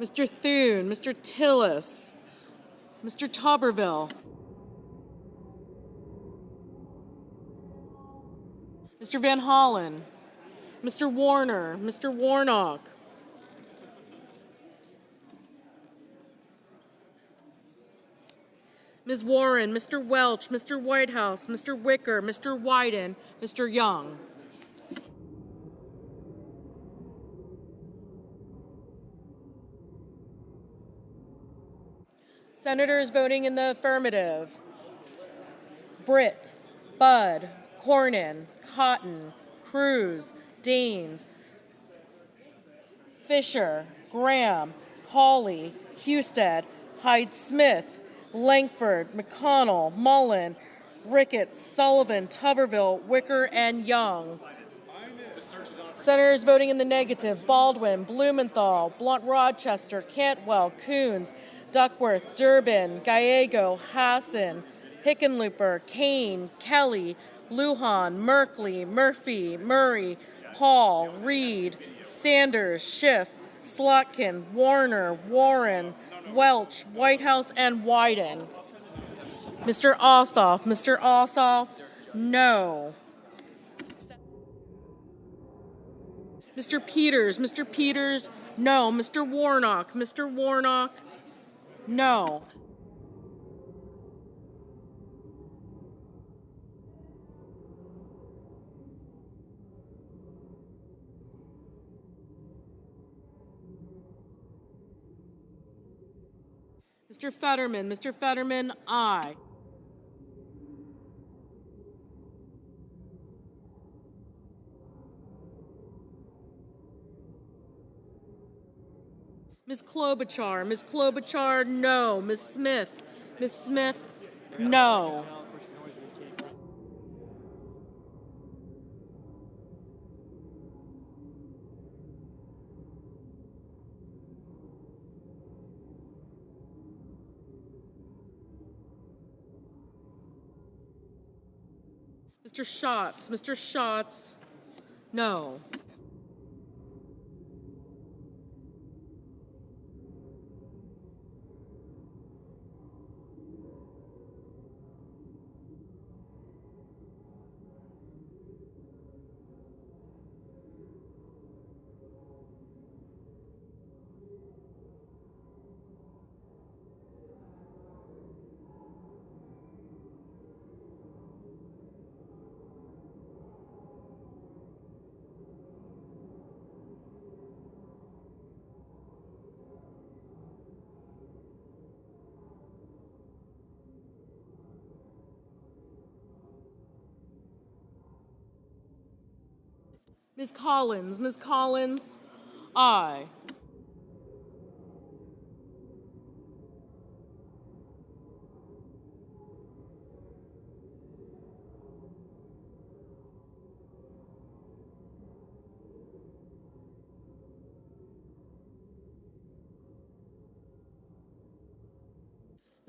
Mr. Thune, Mr. Tillis, Mr. Tuberville, Mr. Van Hollen, Mr. Warner, Mr. Warnock, Ms. Warren, Mr. Welch, Mr. Whitehouse, Mr. Wicker, Mr. Wyden, Mr. Young. Senators voting in the affirmative: Britt, Budd, Cornyn, Cotton, Cruz, Daines, Fisher, Graham, Hawley, Husted, Hyde-Smith, Langford, McConnell, Mullen, Ricketts, Sullivan, Tuberville, Wicker, and Young. Senators voting in the negative: Baldwin, Blumenthal, Blunt-Rochester, Cantwell, Coons, Duckworth, Durbin, Gallego, Hassan, Hickenlooper, Kane, Kelly, Lujan, Merkley, Murphy, Murray, Paul, Reed, Sanders, Schiff, Slotkin, Warner, Warren, Welch, Whitehouse, and Wyden. Mr. Ossoff, no. Mr. Peters, no. Mr. Warnock, no. Mr. Fetterman, aye. Ms. Klobuchar, no. Ms. Smith, no. Mr. Schatz, no. Ms. Collins, aye.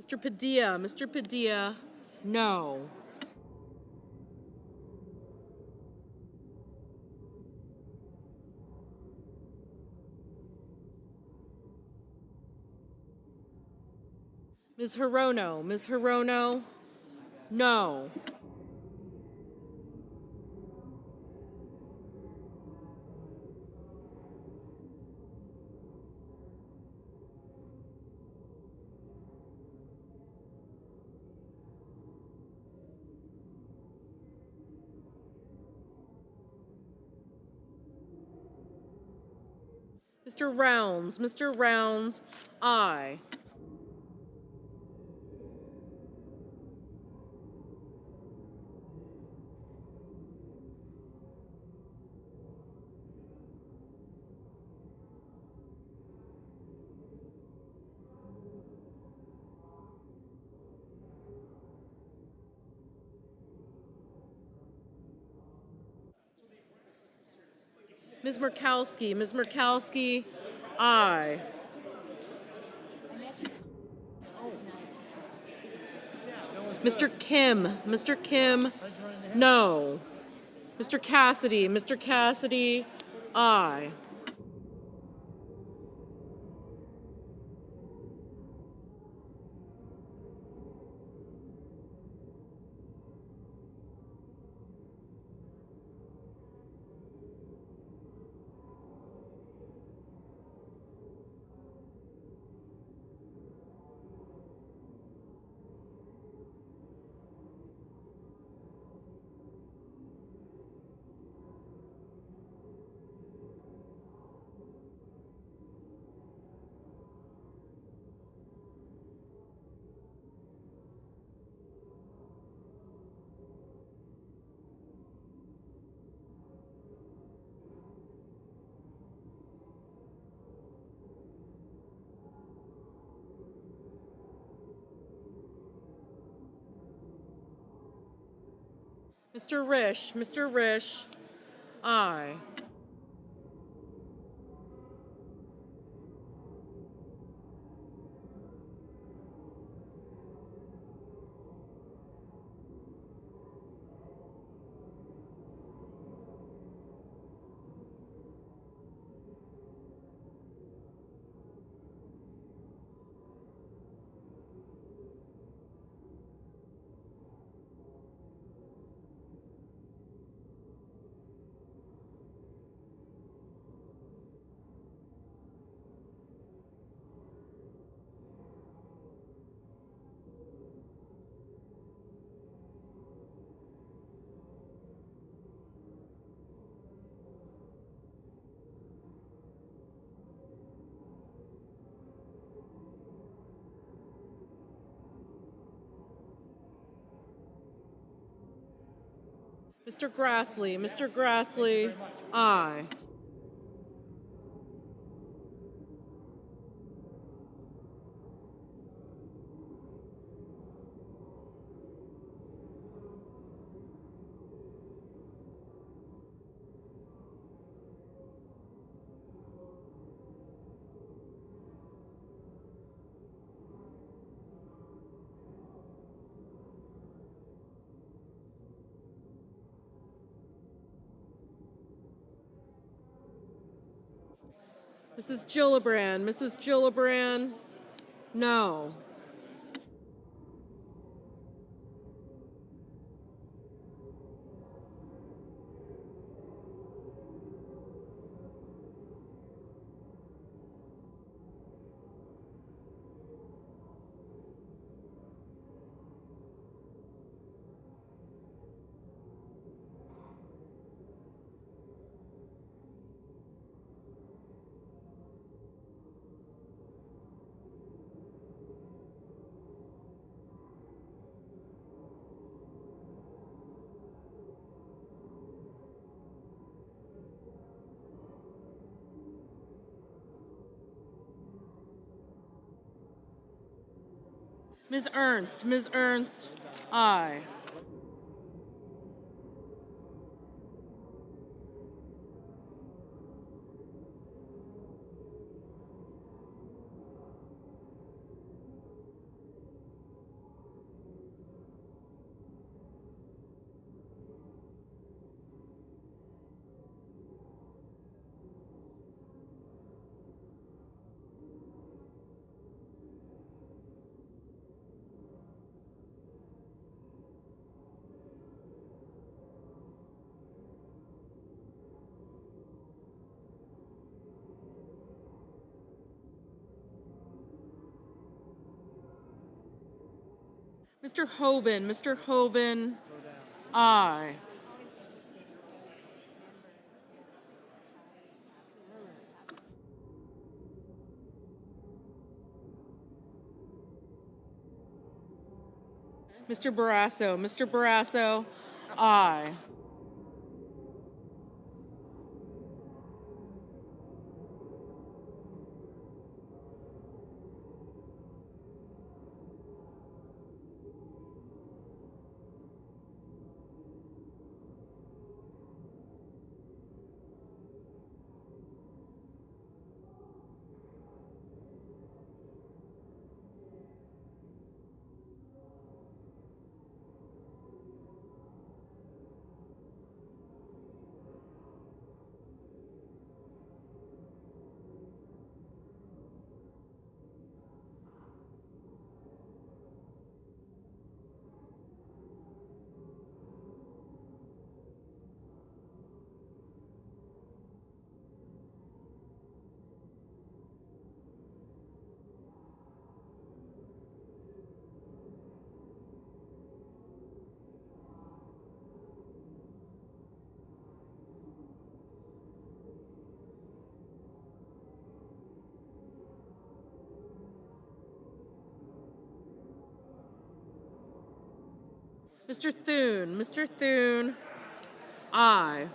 Mr. Padilla, no. Ms. Hirono, no. Mr. Rounds, aye. Ms. Murkowski, aye. Mr. Kim, no. Mr. Cassidy, aye. Mr. Risch, aye. Mr. Grassley, Mr. Grassley, aye. Mrs. Gillibrand, Mrs. Gillibrand, no. Ms. Ernst, aye. Mr. Hoven, aye. Mr. Barrasso, aye. Mr. Thune, aye.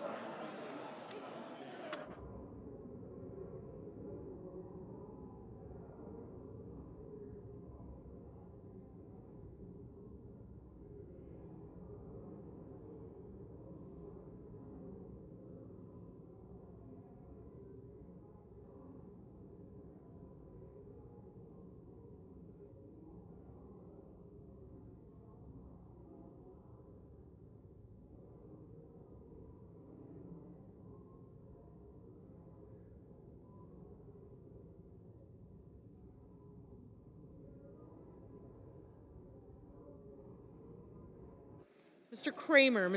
Mr. Kramer,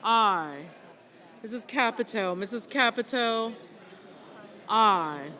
aye. Mrs. Capito, aye.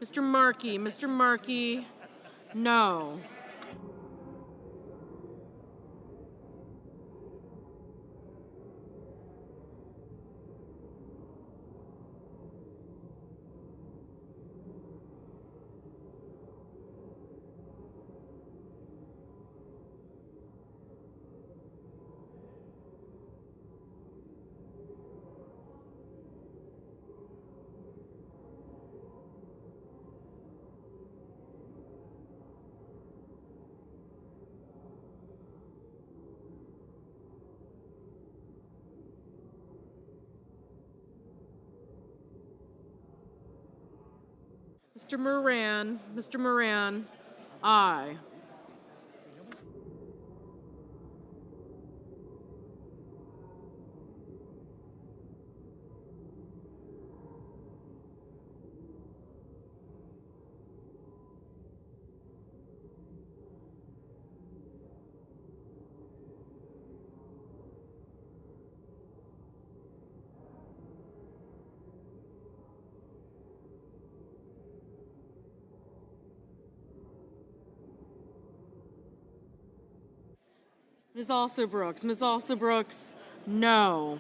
Mr. Markey, no. Mr. Moran, aye. Ms. Alsobrooks, no.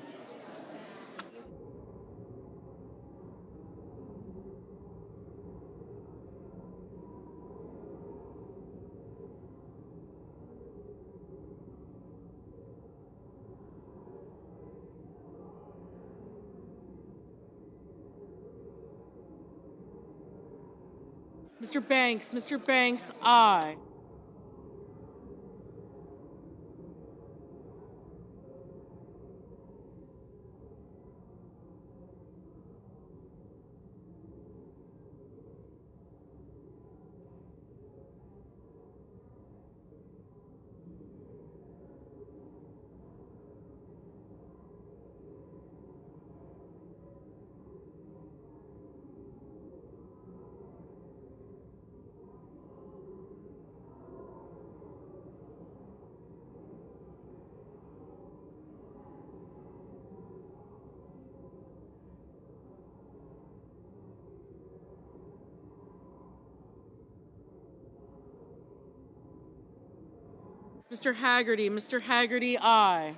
Mr. Banks, aye. Mr. Haggerty, aye.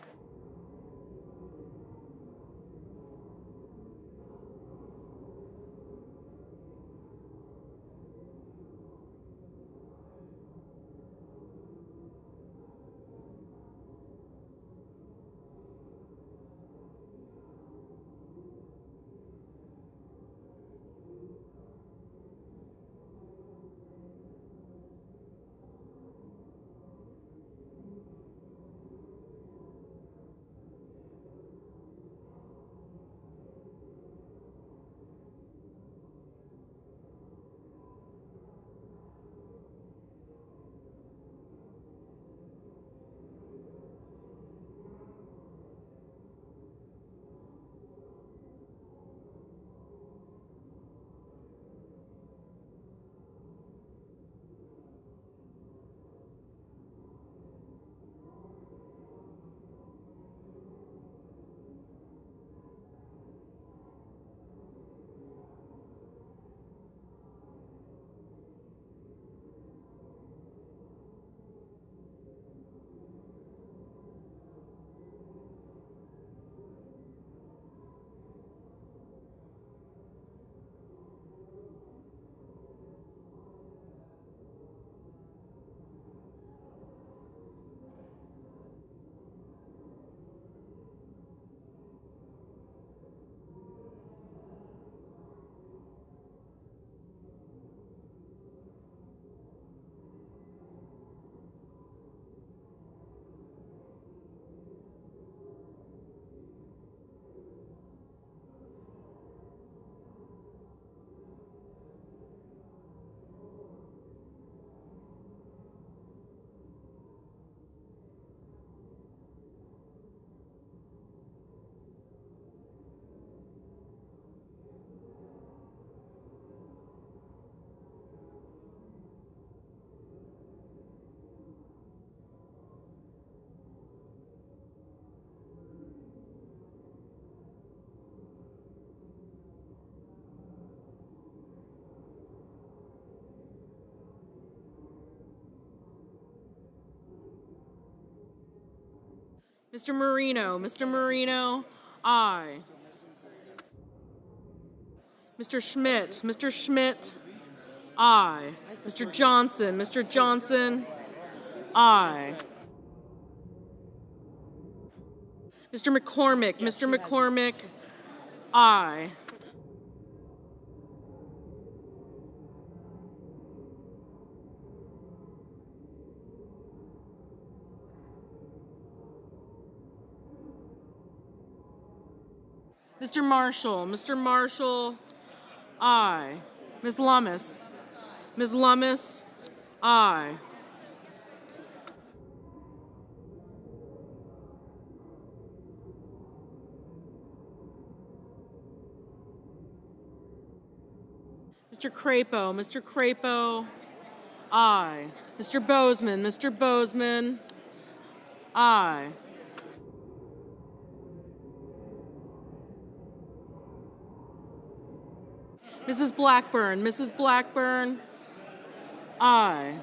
Mr. Marino, aye. Mr. Schmidt, aye. Mr. Johnson, aye. Mr. McCormick, aye. Mr. Marshall, aye. Ms. Lummis, aye. Mr. Crapo, aye. Mr. Bozeman, aye. Mrs. Blackburn, aye.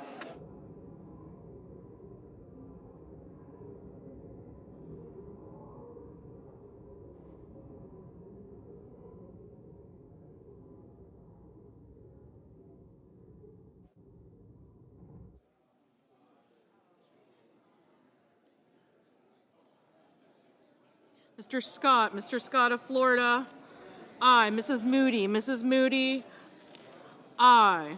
Mr. Scott of Florida, aye. Mrs. Moody, aye.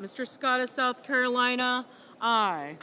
Mr. Scott of South Carolina, aye.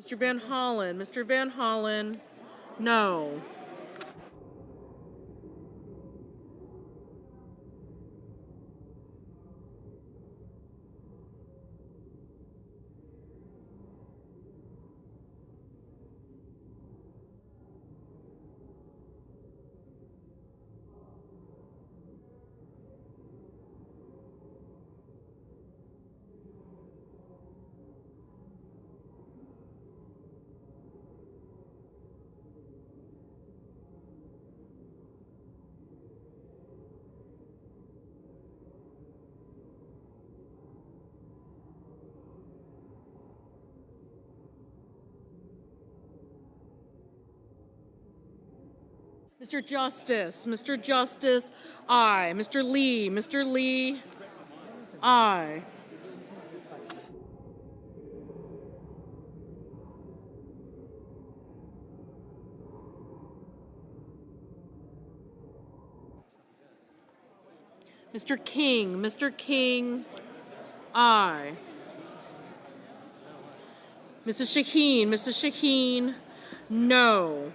Mr. Van Hollen, no. Mr. Justice, aye. Mr. Lee, aye. Mr. King, aye. Mrs. Shaheen, no.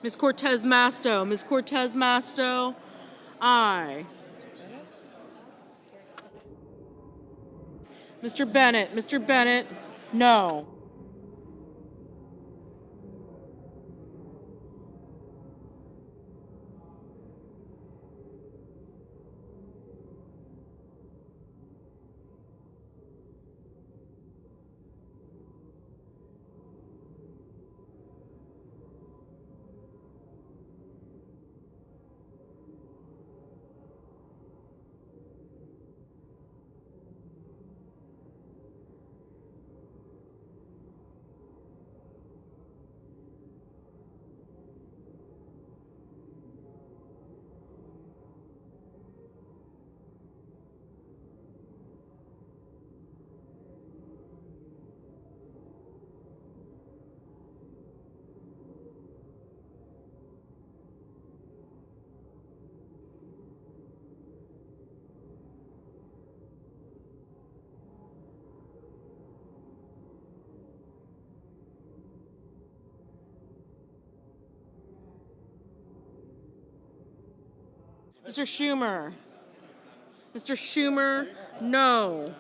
Ms. Cortez Masto, aye. Mr. Bennett, no. Mr. Schumer, no.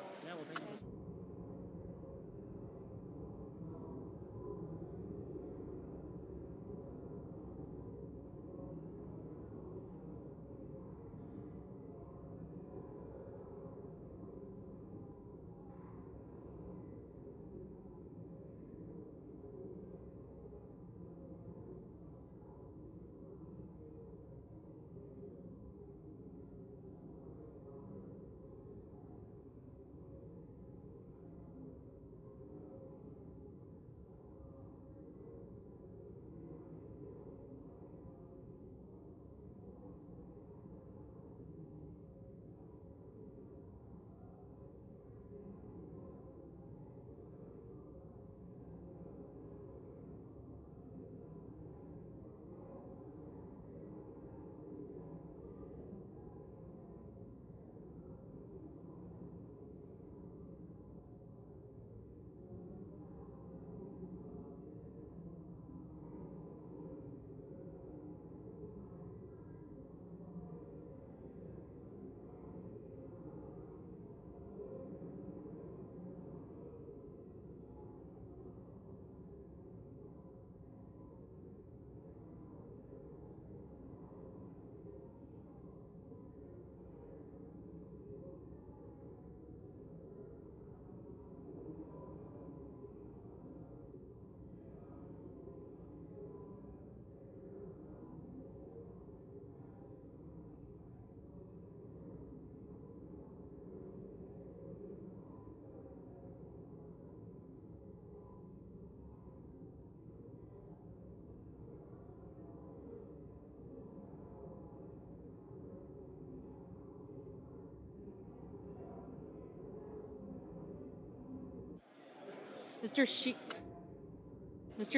Mr.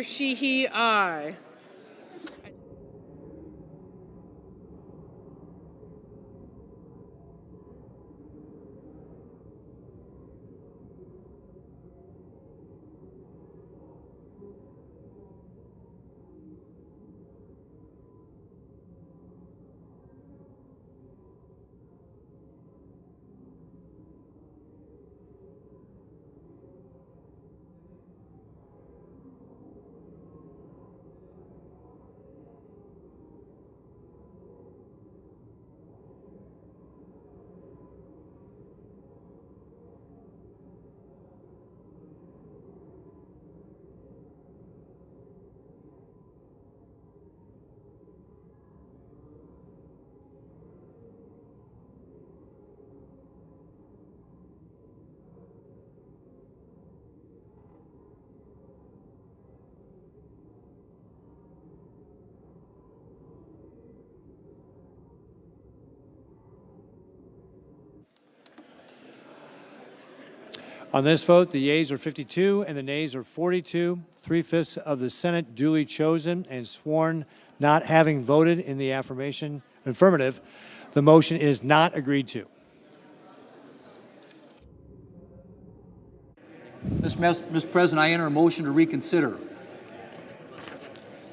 Sheehy, aye. On this vote, the yeas are 52 and the nays are 42. 3/5 of the Senate duly chosen and sworn not having voted in the affirmative. The motion is not agreed to. Mr. President, I enter a motion to reconsider.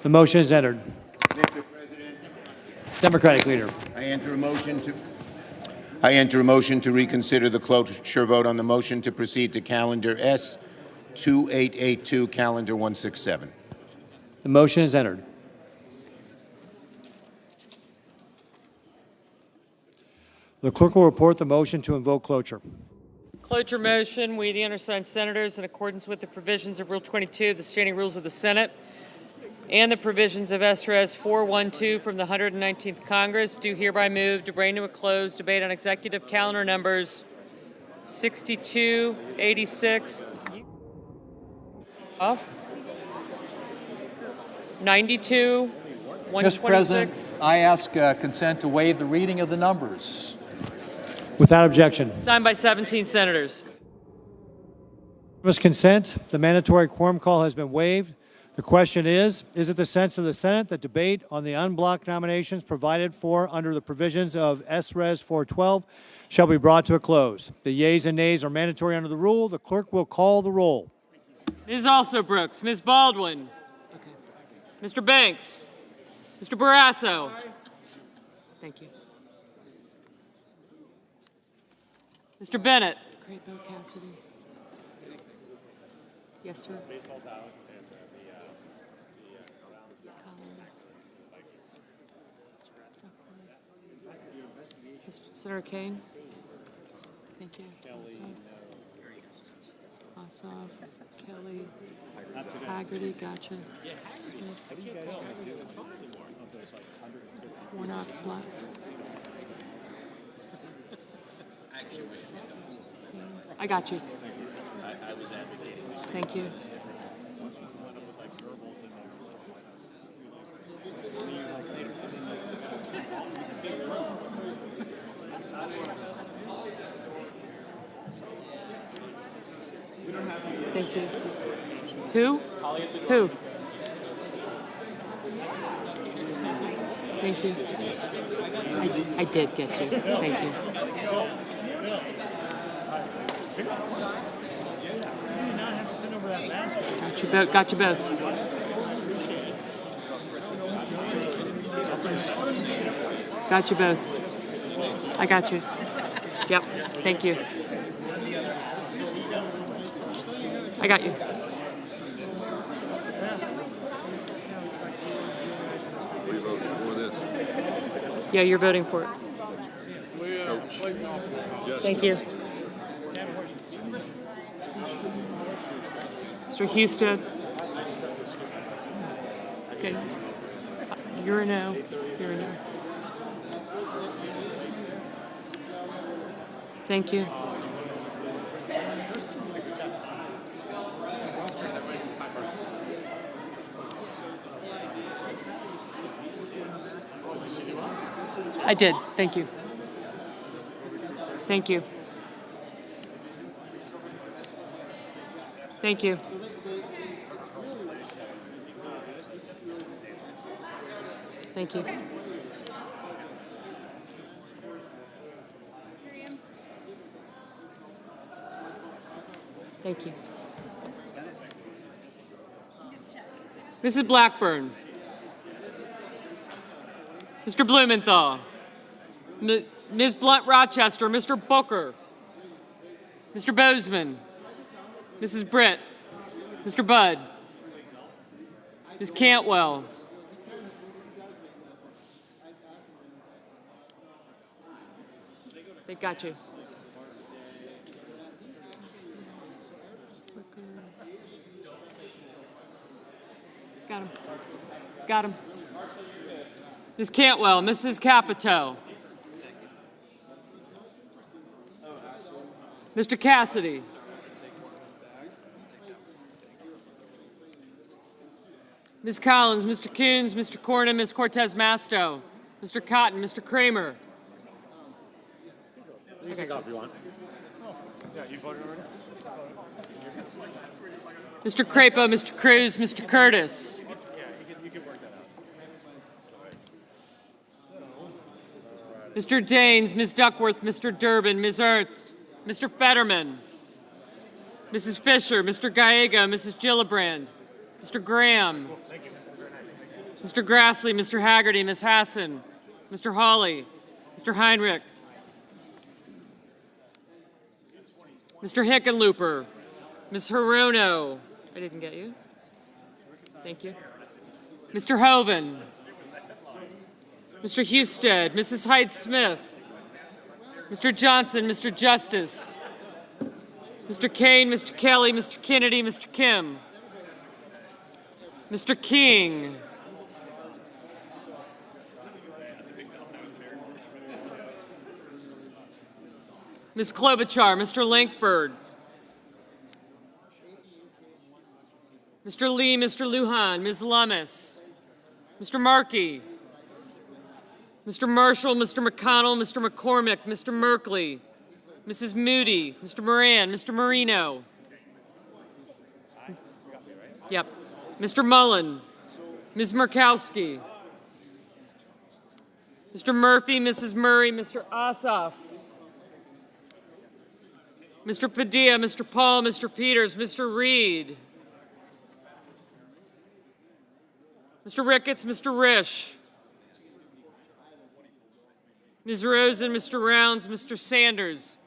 The motion is entered. Mr. President, Democratic Leader. I enter a motion to reconsider the cloture vote on the motion to proceed to calendar S2882, calendar 167. The motion is entered. The clerk will report the motion to invoke cloture. Cloture motion. We, the undersigned senators, in accordance with the provisions of Rule 22 of the Standing Rules of the Senate and the provisions of S.Res. 412 from the 119th Congress, do hereby move to bring to a close debate on executive calendar numbers 62, 86, off, 92, 126. Mr. President, I ask consent to waive the reading of the numbers. Without objection. Signed by 17 senators. With consent, the mandatory quorum call has been waived. The question is it the sense of the Senate that debate on the unblocked nominations provided for under the provisions of S.Res. 412 shall be brought to a close? The yeas and nays are mandatory under the rule. The clerk will call the roll. Ms. Alsobrooks, Ms. Baldwin, Mr. Banks, Mr. Barrasso. Thank you. Mr. Bennett. Great Bill Cassidy. Yes, sir. Senator Kane. Thank you. Ossoff, Kelly, Haggerty, gotcha. Warnock, Black. I got you. Thank you. Thank you. Who? Who? Thank you. I did get you. Thank you. Got you both. Got you both. Got you both. I got you. Yep. Thank you. I got you. Yeah, you're voting for it. Thank you. Mr. Houston. Okay. You're a no. You're a no. Thank you. I did. Thank you. Thank you. Thank you. Thank you. Thank you. Mrs. Blackburn. Mr. Blumenthal. Ms. Blunt-Rochester. Mr. Booker. Mr. Bozeman. Mrs. Britt. Mr. Budd. Ms. Cantwell. They got you. Got him. Got him. Ms. Cantwell, Mrs. Capito. Mr. Cassidy. Ms. Collins, Mr. Coons, Mr. Cornyn, Ms. Cortez Masto, Mr. Cotton, Mr. Kramer. You can take off if you want. Yeah, you voted already? Mr. Crapo, Mr. Cruz, Mr. Curtis. You can work that out. Mr. Daines, Ms. Duckworth, Mr. Durbin, Ms. Ernst, Mr. Fetterman. Mrs. Fisher, Mr. Gallego, Mrs. Gillibrand, Mr. Graham, Mr. Grassley, Mr. Haggerty, Ms. Hassan, Mr. Hawley, Mr. Heinrich, Mr. Hickenlooper, Ms. Hirono. I didn't get you. Thank you. Mr. Hoven, Mr. Husted, Mrs. Hyde-Smith, Mr. Johnson, Mr. Justice, Mr. Kane, Mr. Kelly, Mr. Kennedy, Mr. Kim, Mr. King, Ms. Klobuchar, Mr. Lankford, Mr. Lee, Mr. Lujan, Ms. Lummis, Mr. Markey, Mr. Marshall, Mr. McConnell, Mr. McCormick, Mr. Merkley, Mrs. Moody, Mr. Moran, Mr. Marino. Yep. Mr. Mullen, Ms. Murkowski, Mr. Murphy, Mrs. Murray, Mr. Ossoff, Mr. Padilla, Mr. Paul, Mr. Peters, Mr. Reed, Mr. Ricketts, Mr. Risch, Ms. Rosen, Mr. Rounds, Mr. Sanders,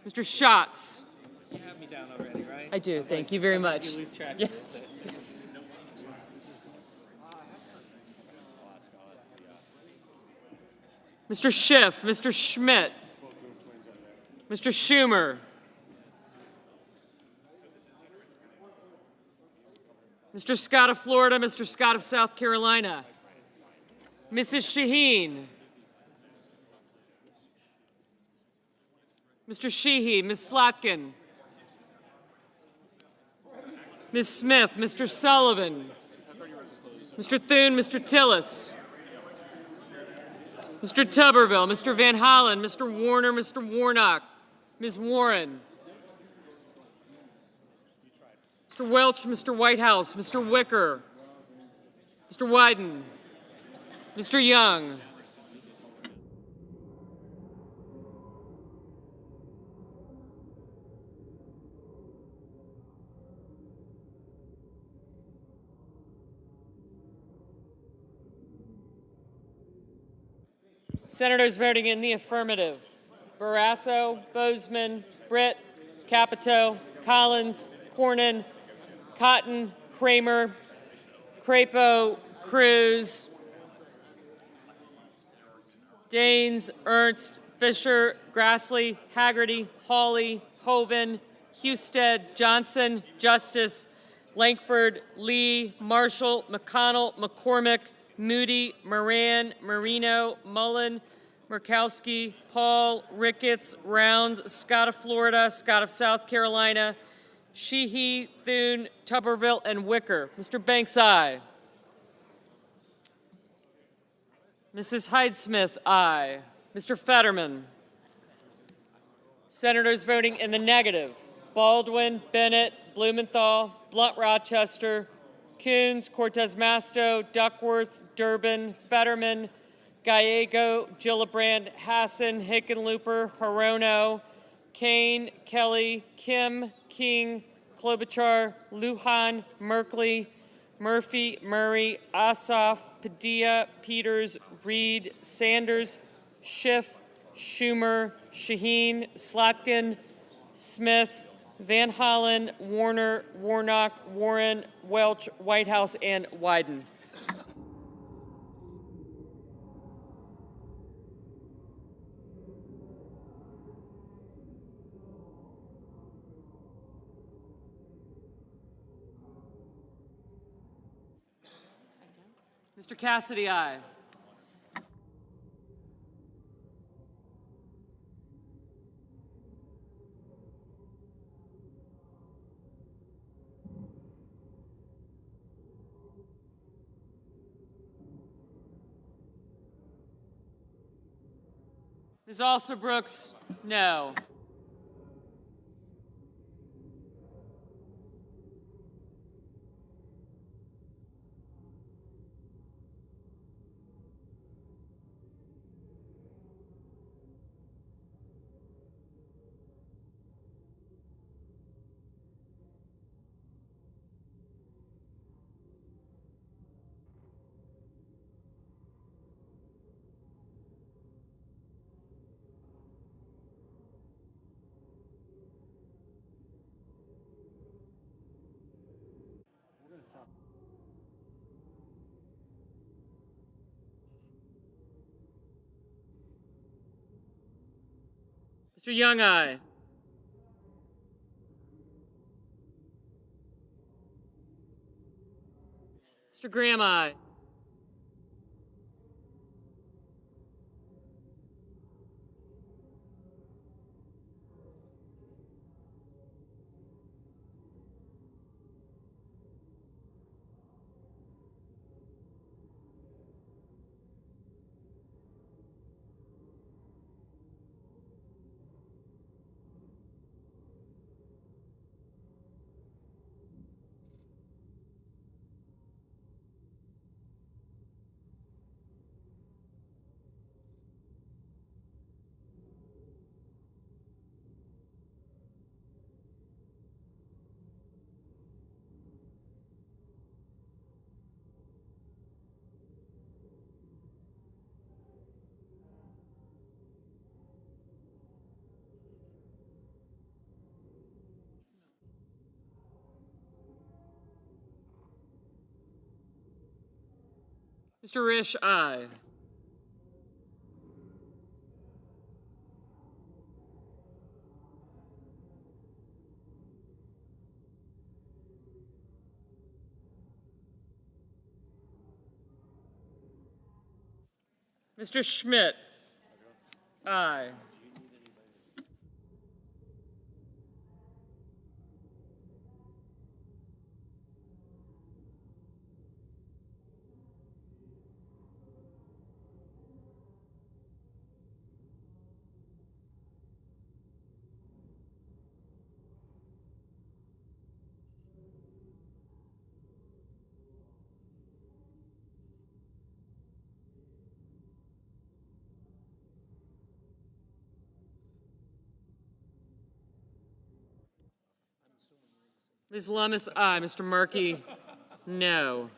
Mr. Schatz. You have me down already, right? I do. Thank you very much. You lose track. Yes. Mr. Schiff, Mr. Schmidt, Mr. Schumer, Mr. Scott of Florida, Mr. Scott of South Carolina, Mrs. Shaheen, Mr. Sheehy, Ms. Slotkin, Ms. Smith, Mr. Sullivan, Mr. Thune, Mr. Tillis, Mr. Tuberville, Mr. Van Hollen, Mr. Warner, Mr. Warnock, Ms. Warren, Mr. Welch, Mr. Whitehouse, Mr. Wicker, Mr. Wyden, Mr. Young, Senators voting in the affirmative: Barrasso, Bozeman, Britt, Capito, Collins, Cornyn, Cotton, Kramer, Crapo, Cruz, Daines, Ernst, Fisher, Grassley, Haggerty, Hawley, Hoven, Husted, Johnson, Justice, Lankford, Lee, Marshall, McConnell, McCormick, Moody, Moran, Marino, Mullen, Murkowski, Paul, Ricketts, Rounds, Scott of Florida, Scott of South Carolina, Sheehy, Thune, Tuberville, and Wicker. Mr. Banks, aye. Mrs. Hyde-Smith, aye. Mr. Fetterman. Senators voting in the negative: Baldwin, Bennett, Blumenthal, Blunt Rochester, Coons, Cortez Masto, Duckworth, Durbin, Fetterman, Gallego, Gillibrand, Hassan, Hickenlooper, Hirono, Kane, Kelly, Kim, King, Klobuchar, Lujan, Merkley, Murphy, Murray, Ossoff, Padilla, Peters, Reed, Sanders, Schiff, Schumer, Shaheen, Slotkin, Smith, Van Hollen, Warner, Warnock, Warren, Welch, Whitehouse, and Wyden. Mr. Cassidy, aye. Ms. Alston-Brooks, no. Mr. Young, aye. Mr. Graham, aye. Mr. Risch, aye. Mr. Schmidt, aye. Ms. Lummis, aye. Mr. Markey, no.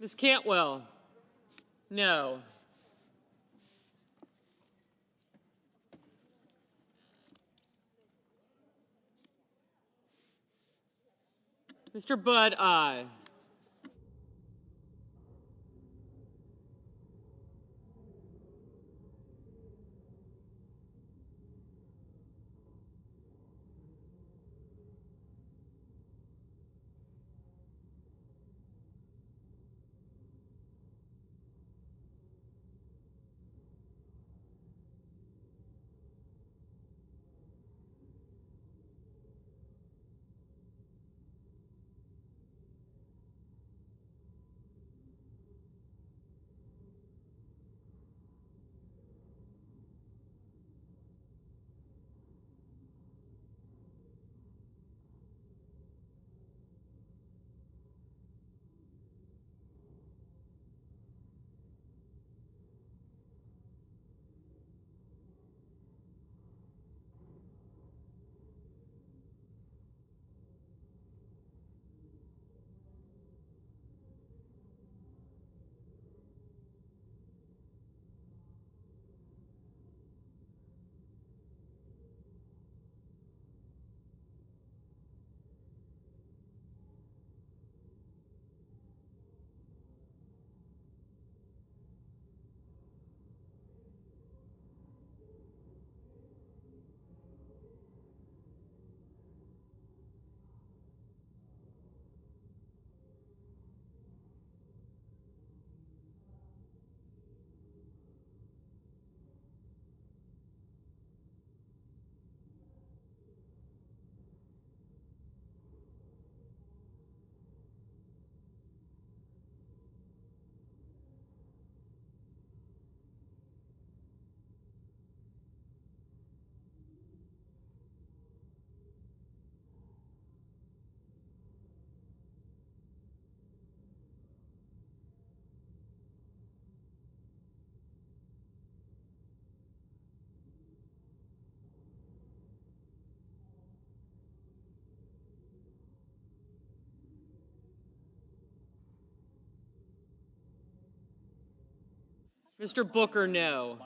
Ms. Cantwell, no. Mr. Budd, aye. Mr. Booker, no.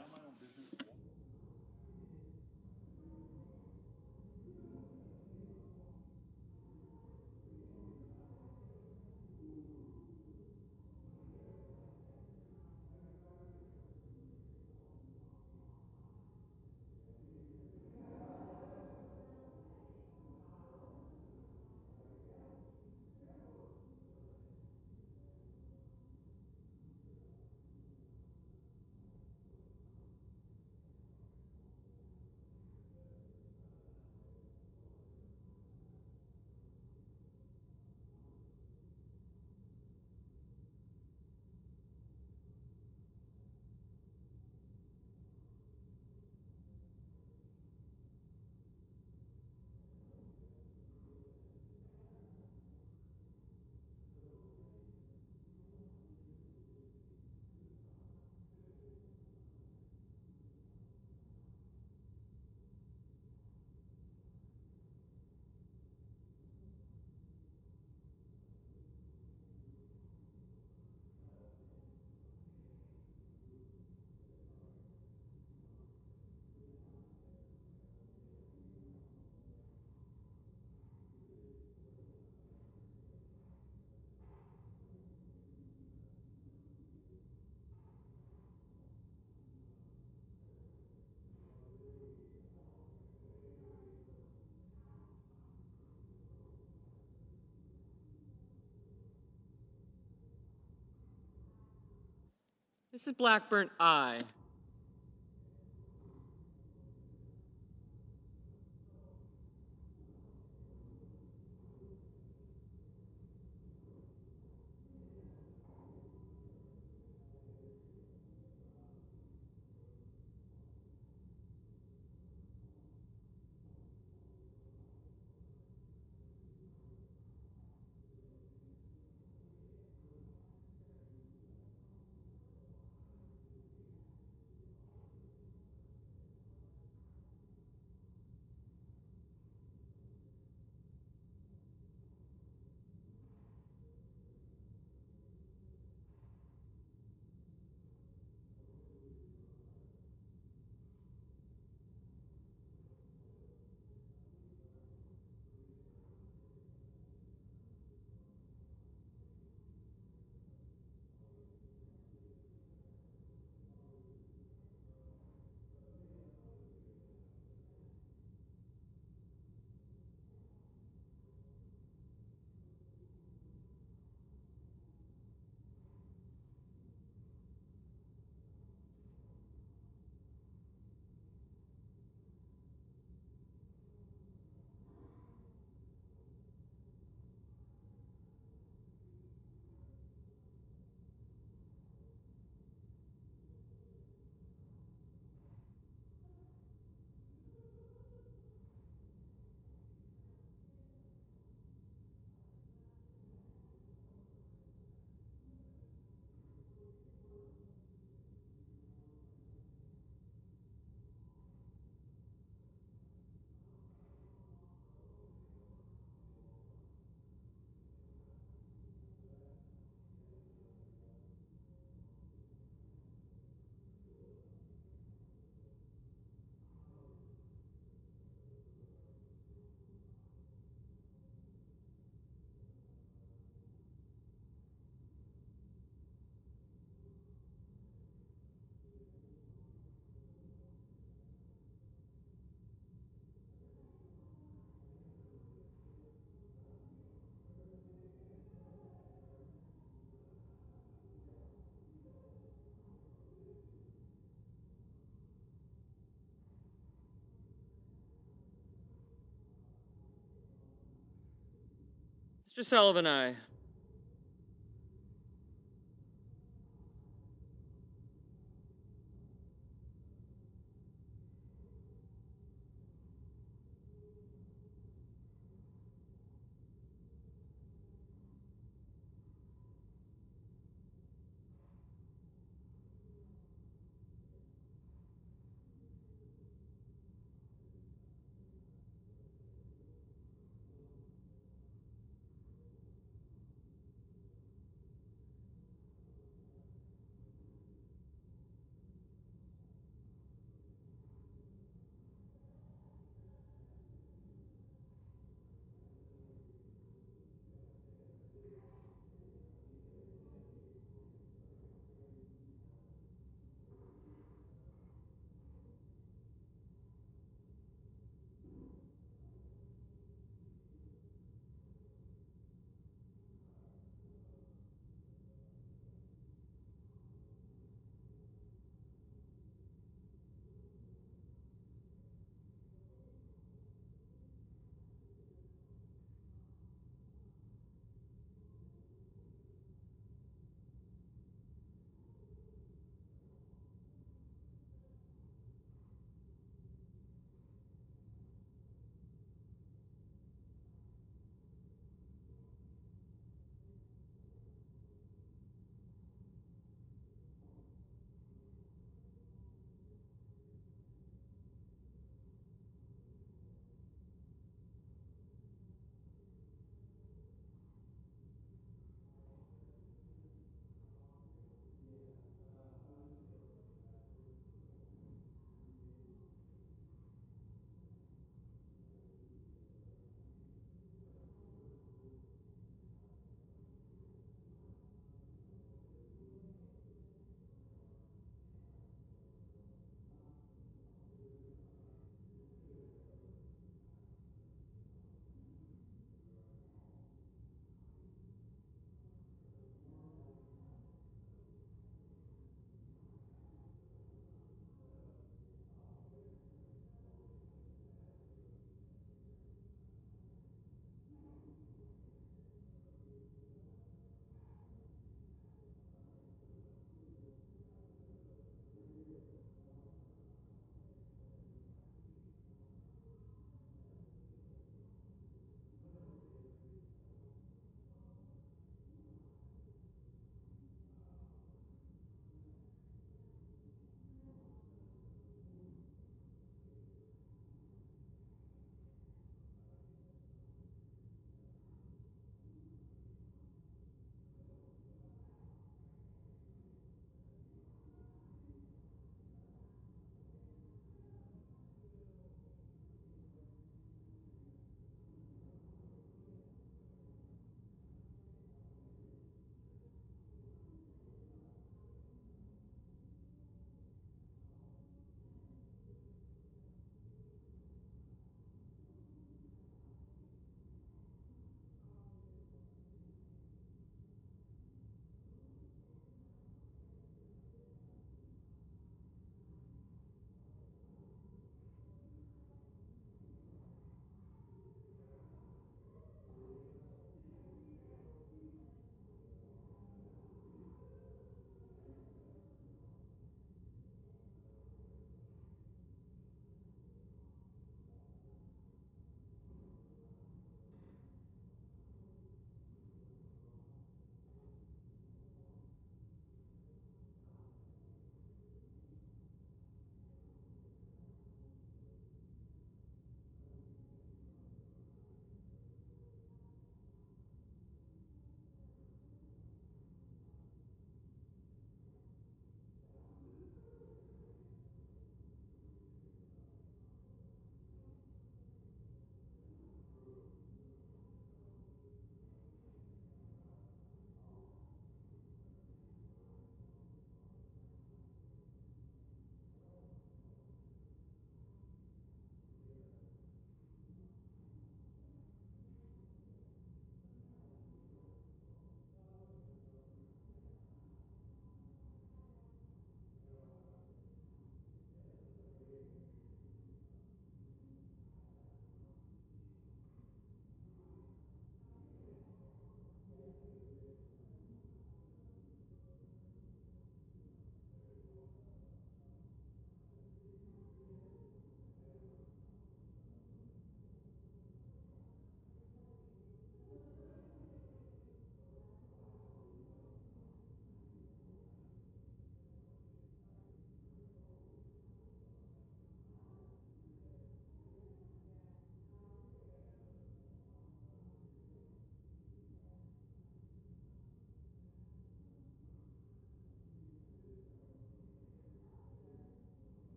Mrs. Blackburn, aye. Mr. Sullivan, aye.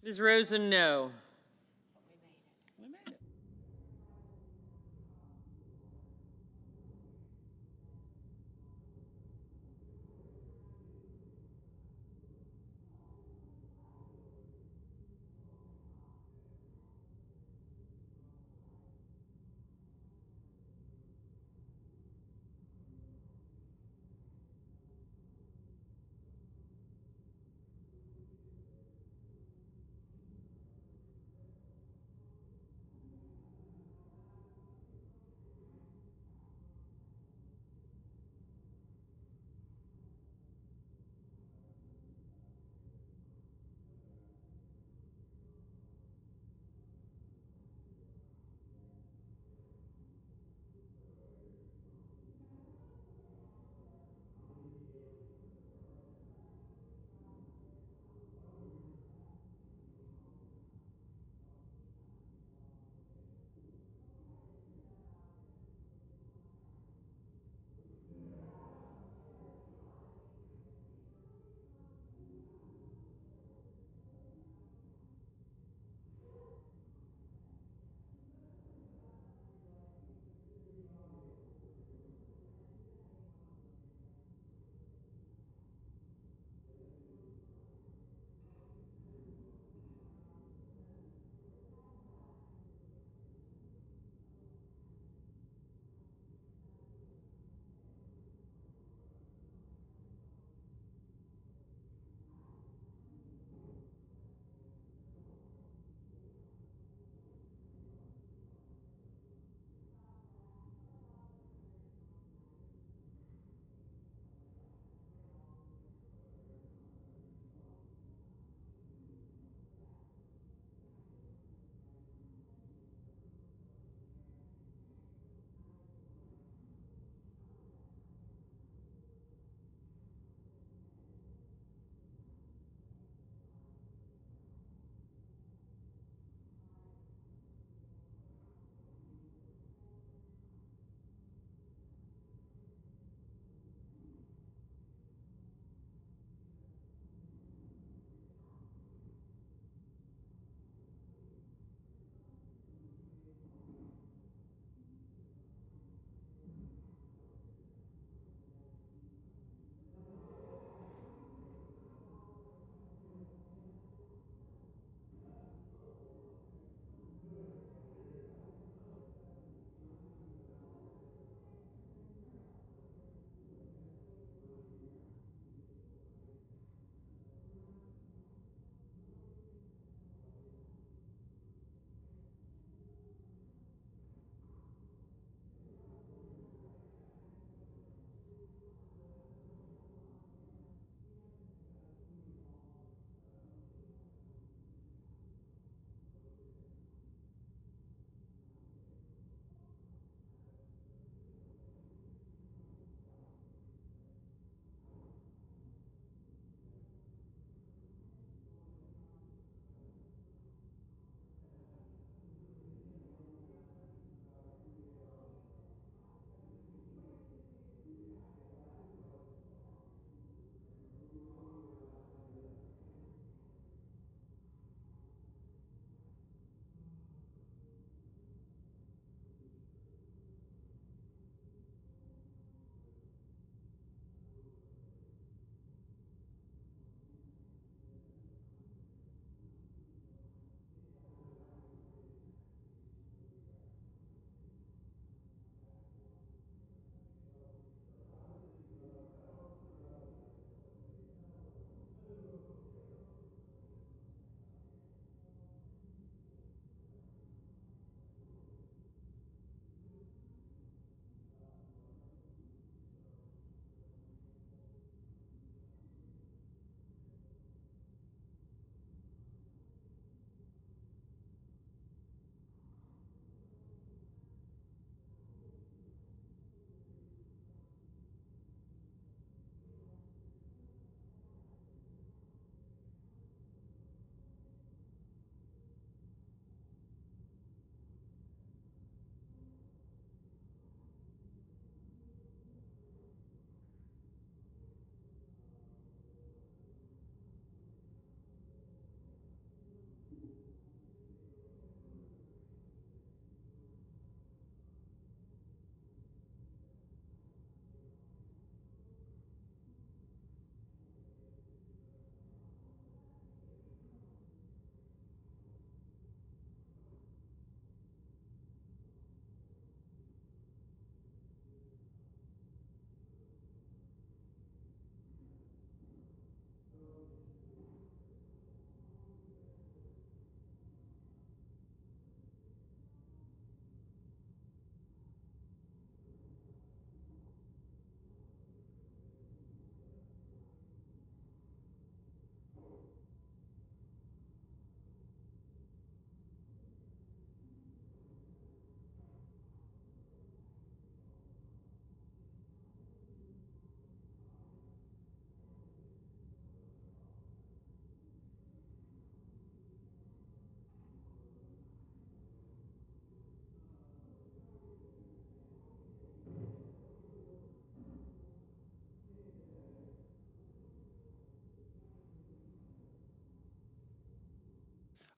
Ms. Rosen, no.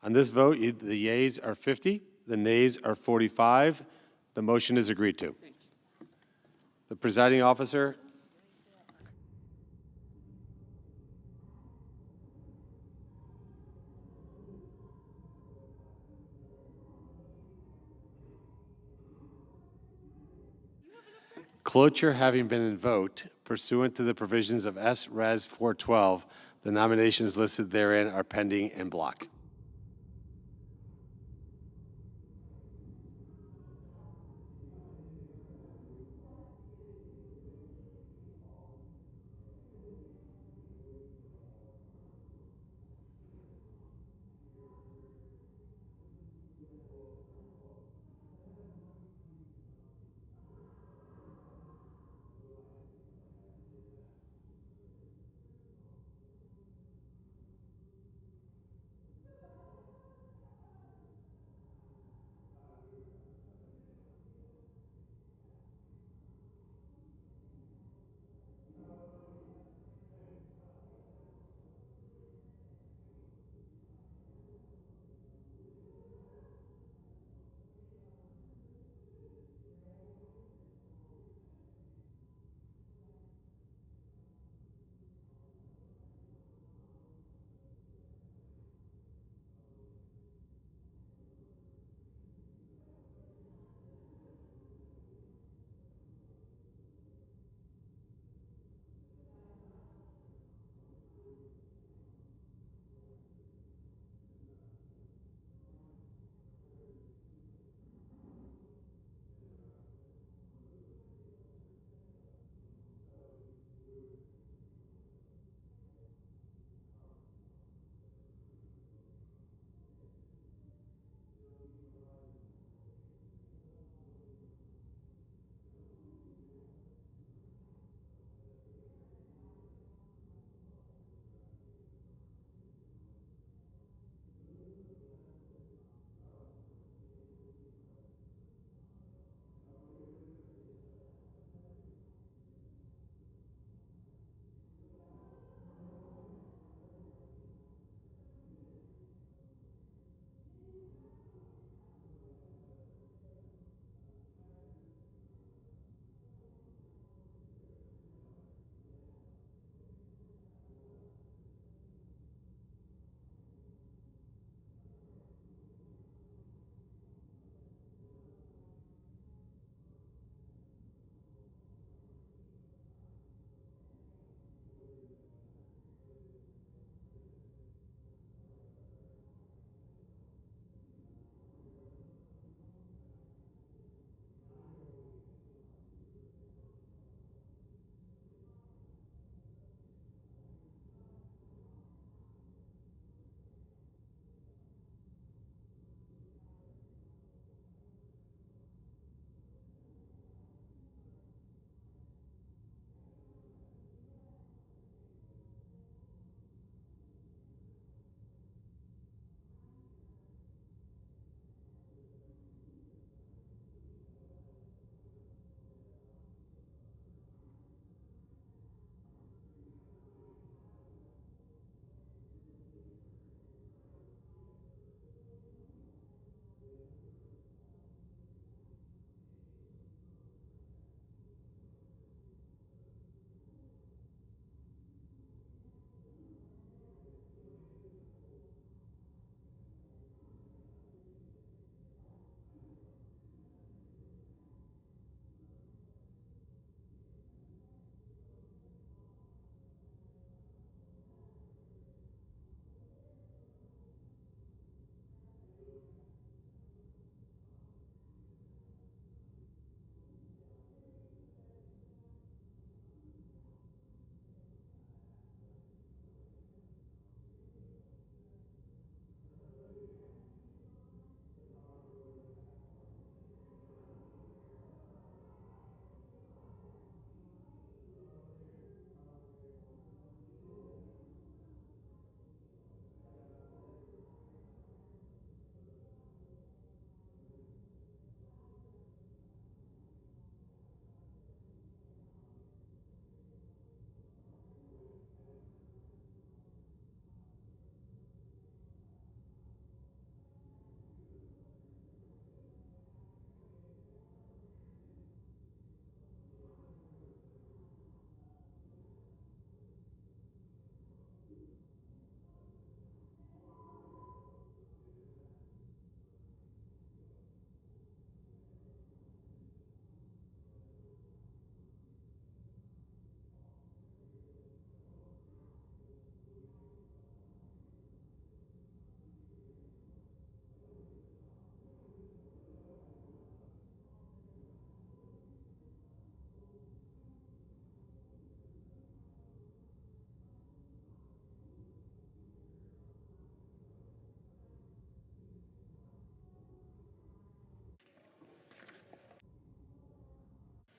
On this vote, the yeas are 50, the nays are 45. The motion is agreed to. The presiding officer. Cloture having been invoked pursuant to the provisions of S. Res. 412, the nominations listed therein are pending en bloc.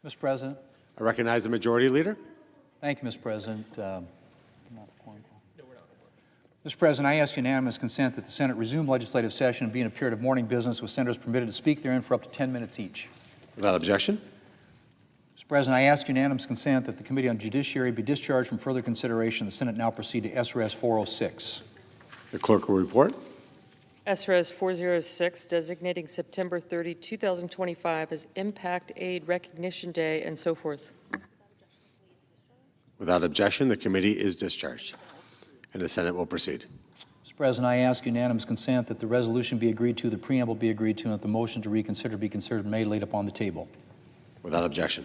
Mr. President. I recognize the Majority Leader. Thank you, Mr. President. Mr. President, I ask unanimous consent that the Senate resume legislative session and be in a period of morning business with senators permitted to speak therein for up to 10 minutes each. Without objection. Mr. President, I ask unanimous consent that the Committee on Judiciary be discharged from further consideration. The Senate now proceed to SRS 406. The clerk will report. SRS 406, designating September 30, 2025 as Impact Aid Recognition Day and so forth. Without objection, the committee is discharged, and the Senate will proceed. Mr. President, I ask unanimous consent that the resolution be agreed to, the preamble be agreed to, and that the motion to reconsider be considered and made laid upon the table. Without objection.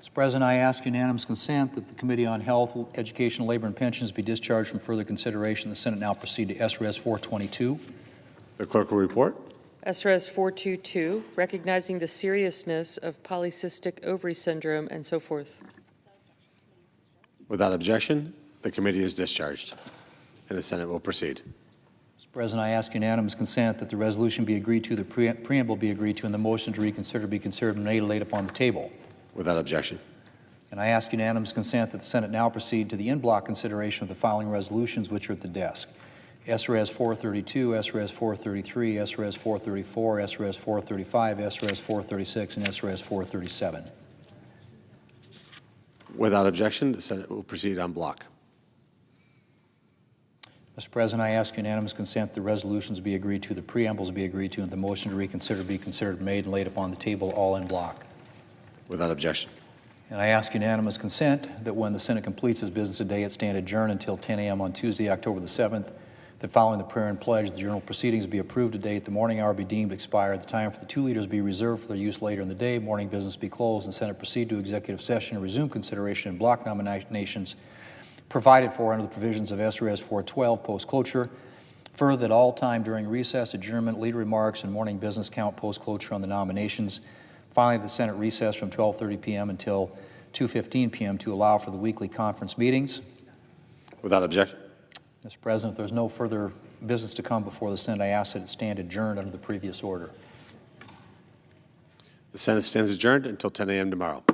Mr. President, I ask unanimous consent that the Committee on Health, Education, Labor, and Pensions be discharged from further consideration. The Senate now proceed to SRS 422. The clerk will report. SRS 422, recognizing the seriousness of polycystic ovary syndrome and so forth. Without objection, the committee is discharged, and the Senate will proceed. Mr. President, I ask unanimous consent that the resolution be agreed to, the preamble be agreed to, and the motion to reconsider be considered and made laid upon the table. Without objection. And I ask unanimous consent that the Senate now proceed to the in-block consideration of the following resolutions, which are at the desk: SRS 432, SRS 433, SRS 434, SRS 435, SRS 436, and SRS 437. Without objection, the Senate will proceed en bloc. Mr. President, I ask unanimous consent the resolutions be agreed to, the preambles be agreed to, and the motion to reconsider be considered, made, and laid upon the table, all in block. Without objection. And I ask unanimous consent that when the Senate completes its business today, it stand adjourned until 10 a.m. on Tuesday, October the 7th, that following the prayer and pledge, the journal proceedings be approved today at the morning hour be deemed expired, the time for the two leaders be reserved for their use later in the day, morning business be closed, and Senate proceed to executive session and resume consideration in block nominations provided for under the provisions of SRS 412 post-closure. Further, that all time during recess, adjournment, leader remarks, and morning business count post-closure on the nominations. Finally, the Senate recess from 12:30 p.m. until 2:15 p.m. to allow for the weekly conference meetings. Without objection. Mr. President, if there's no further business to come before the Senate, I ask that it stand adjourned under the previous order. The Senate stands adjourned until 10 a.m. tomorrow.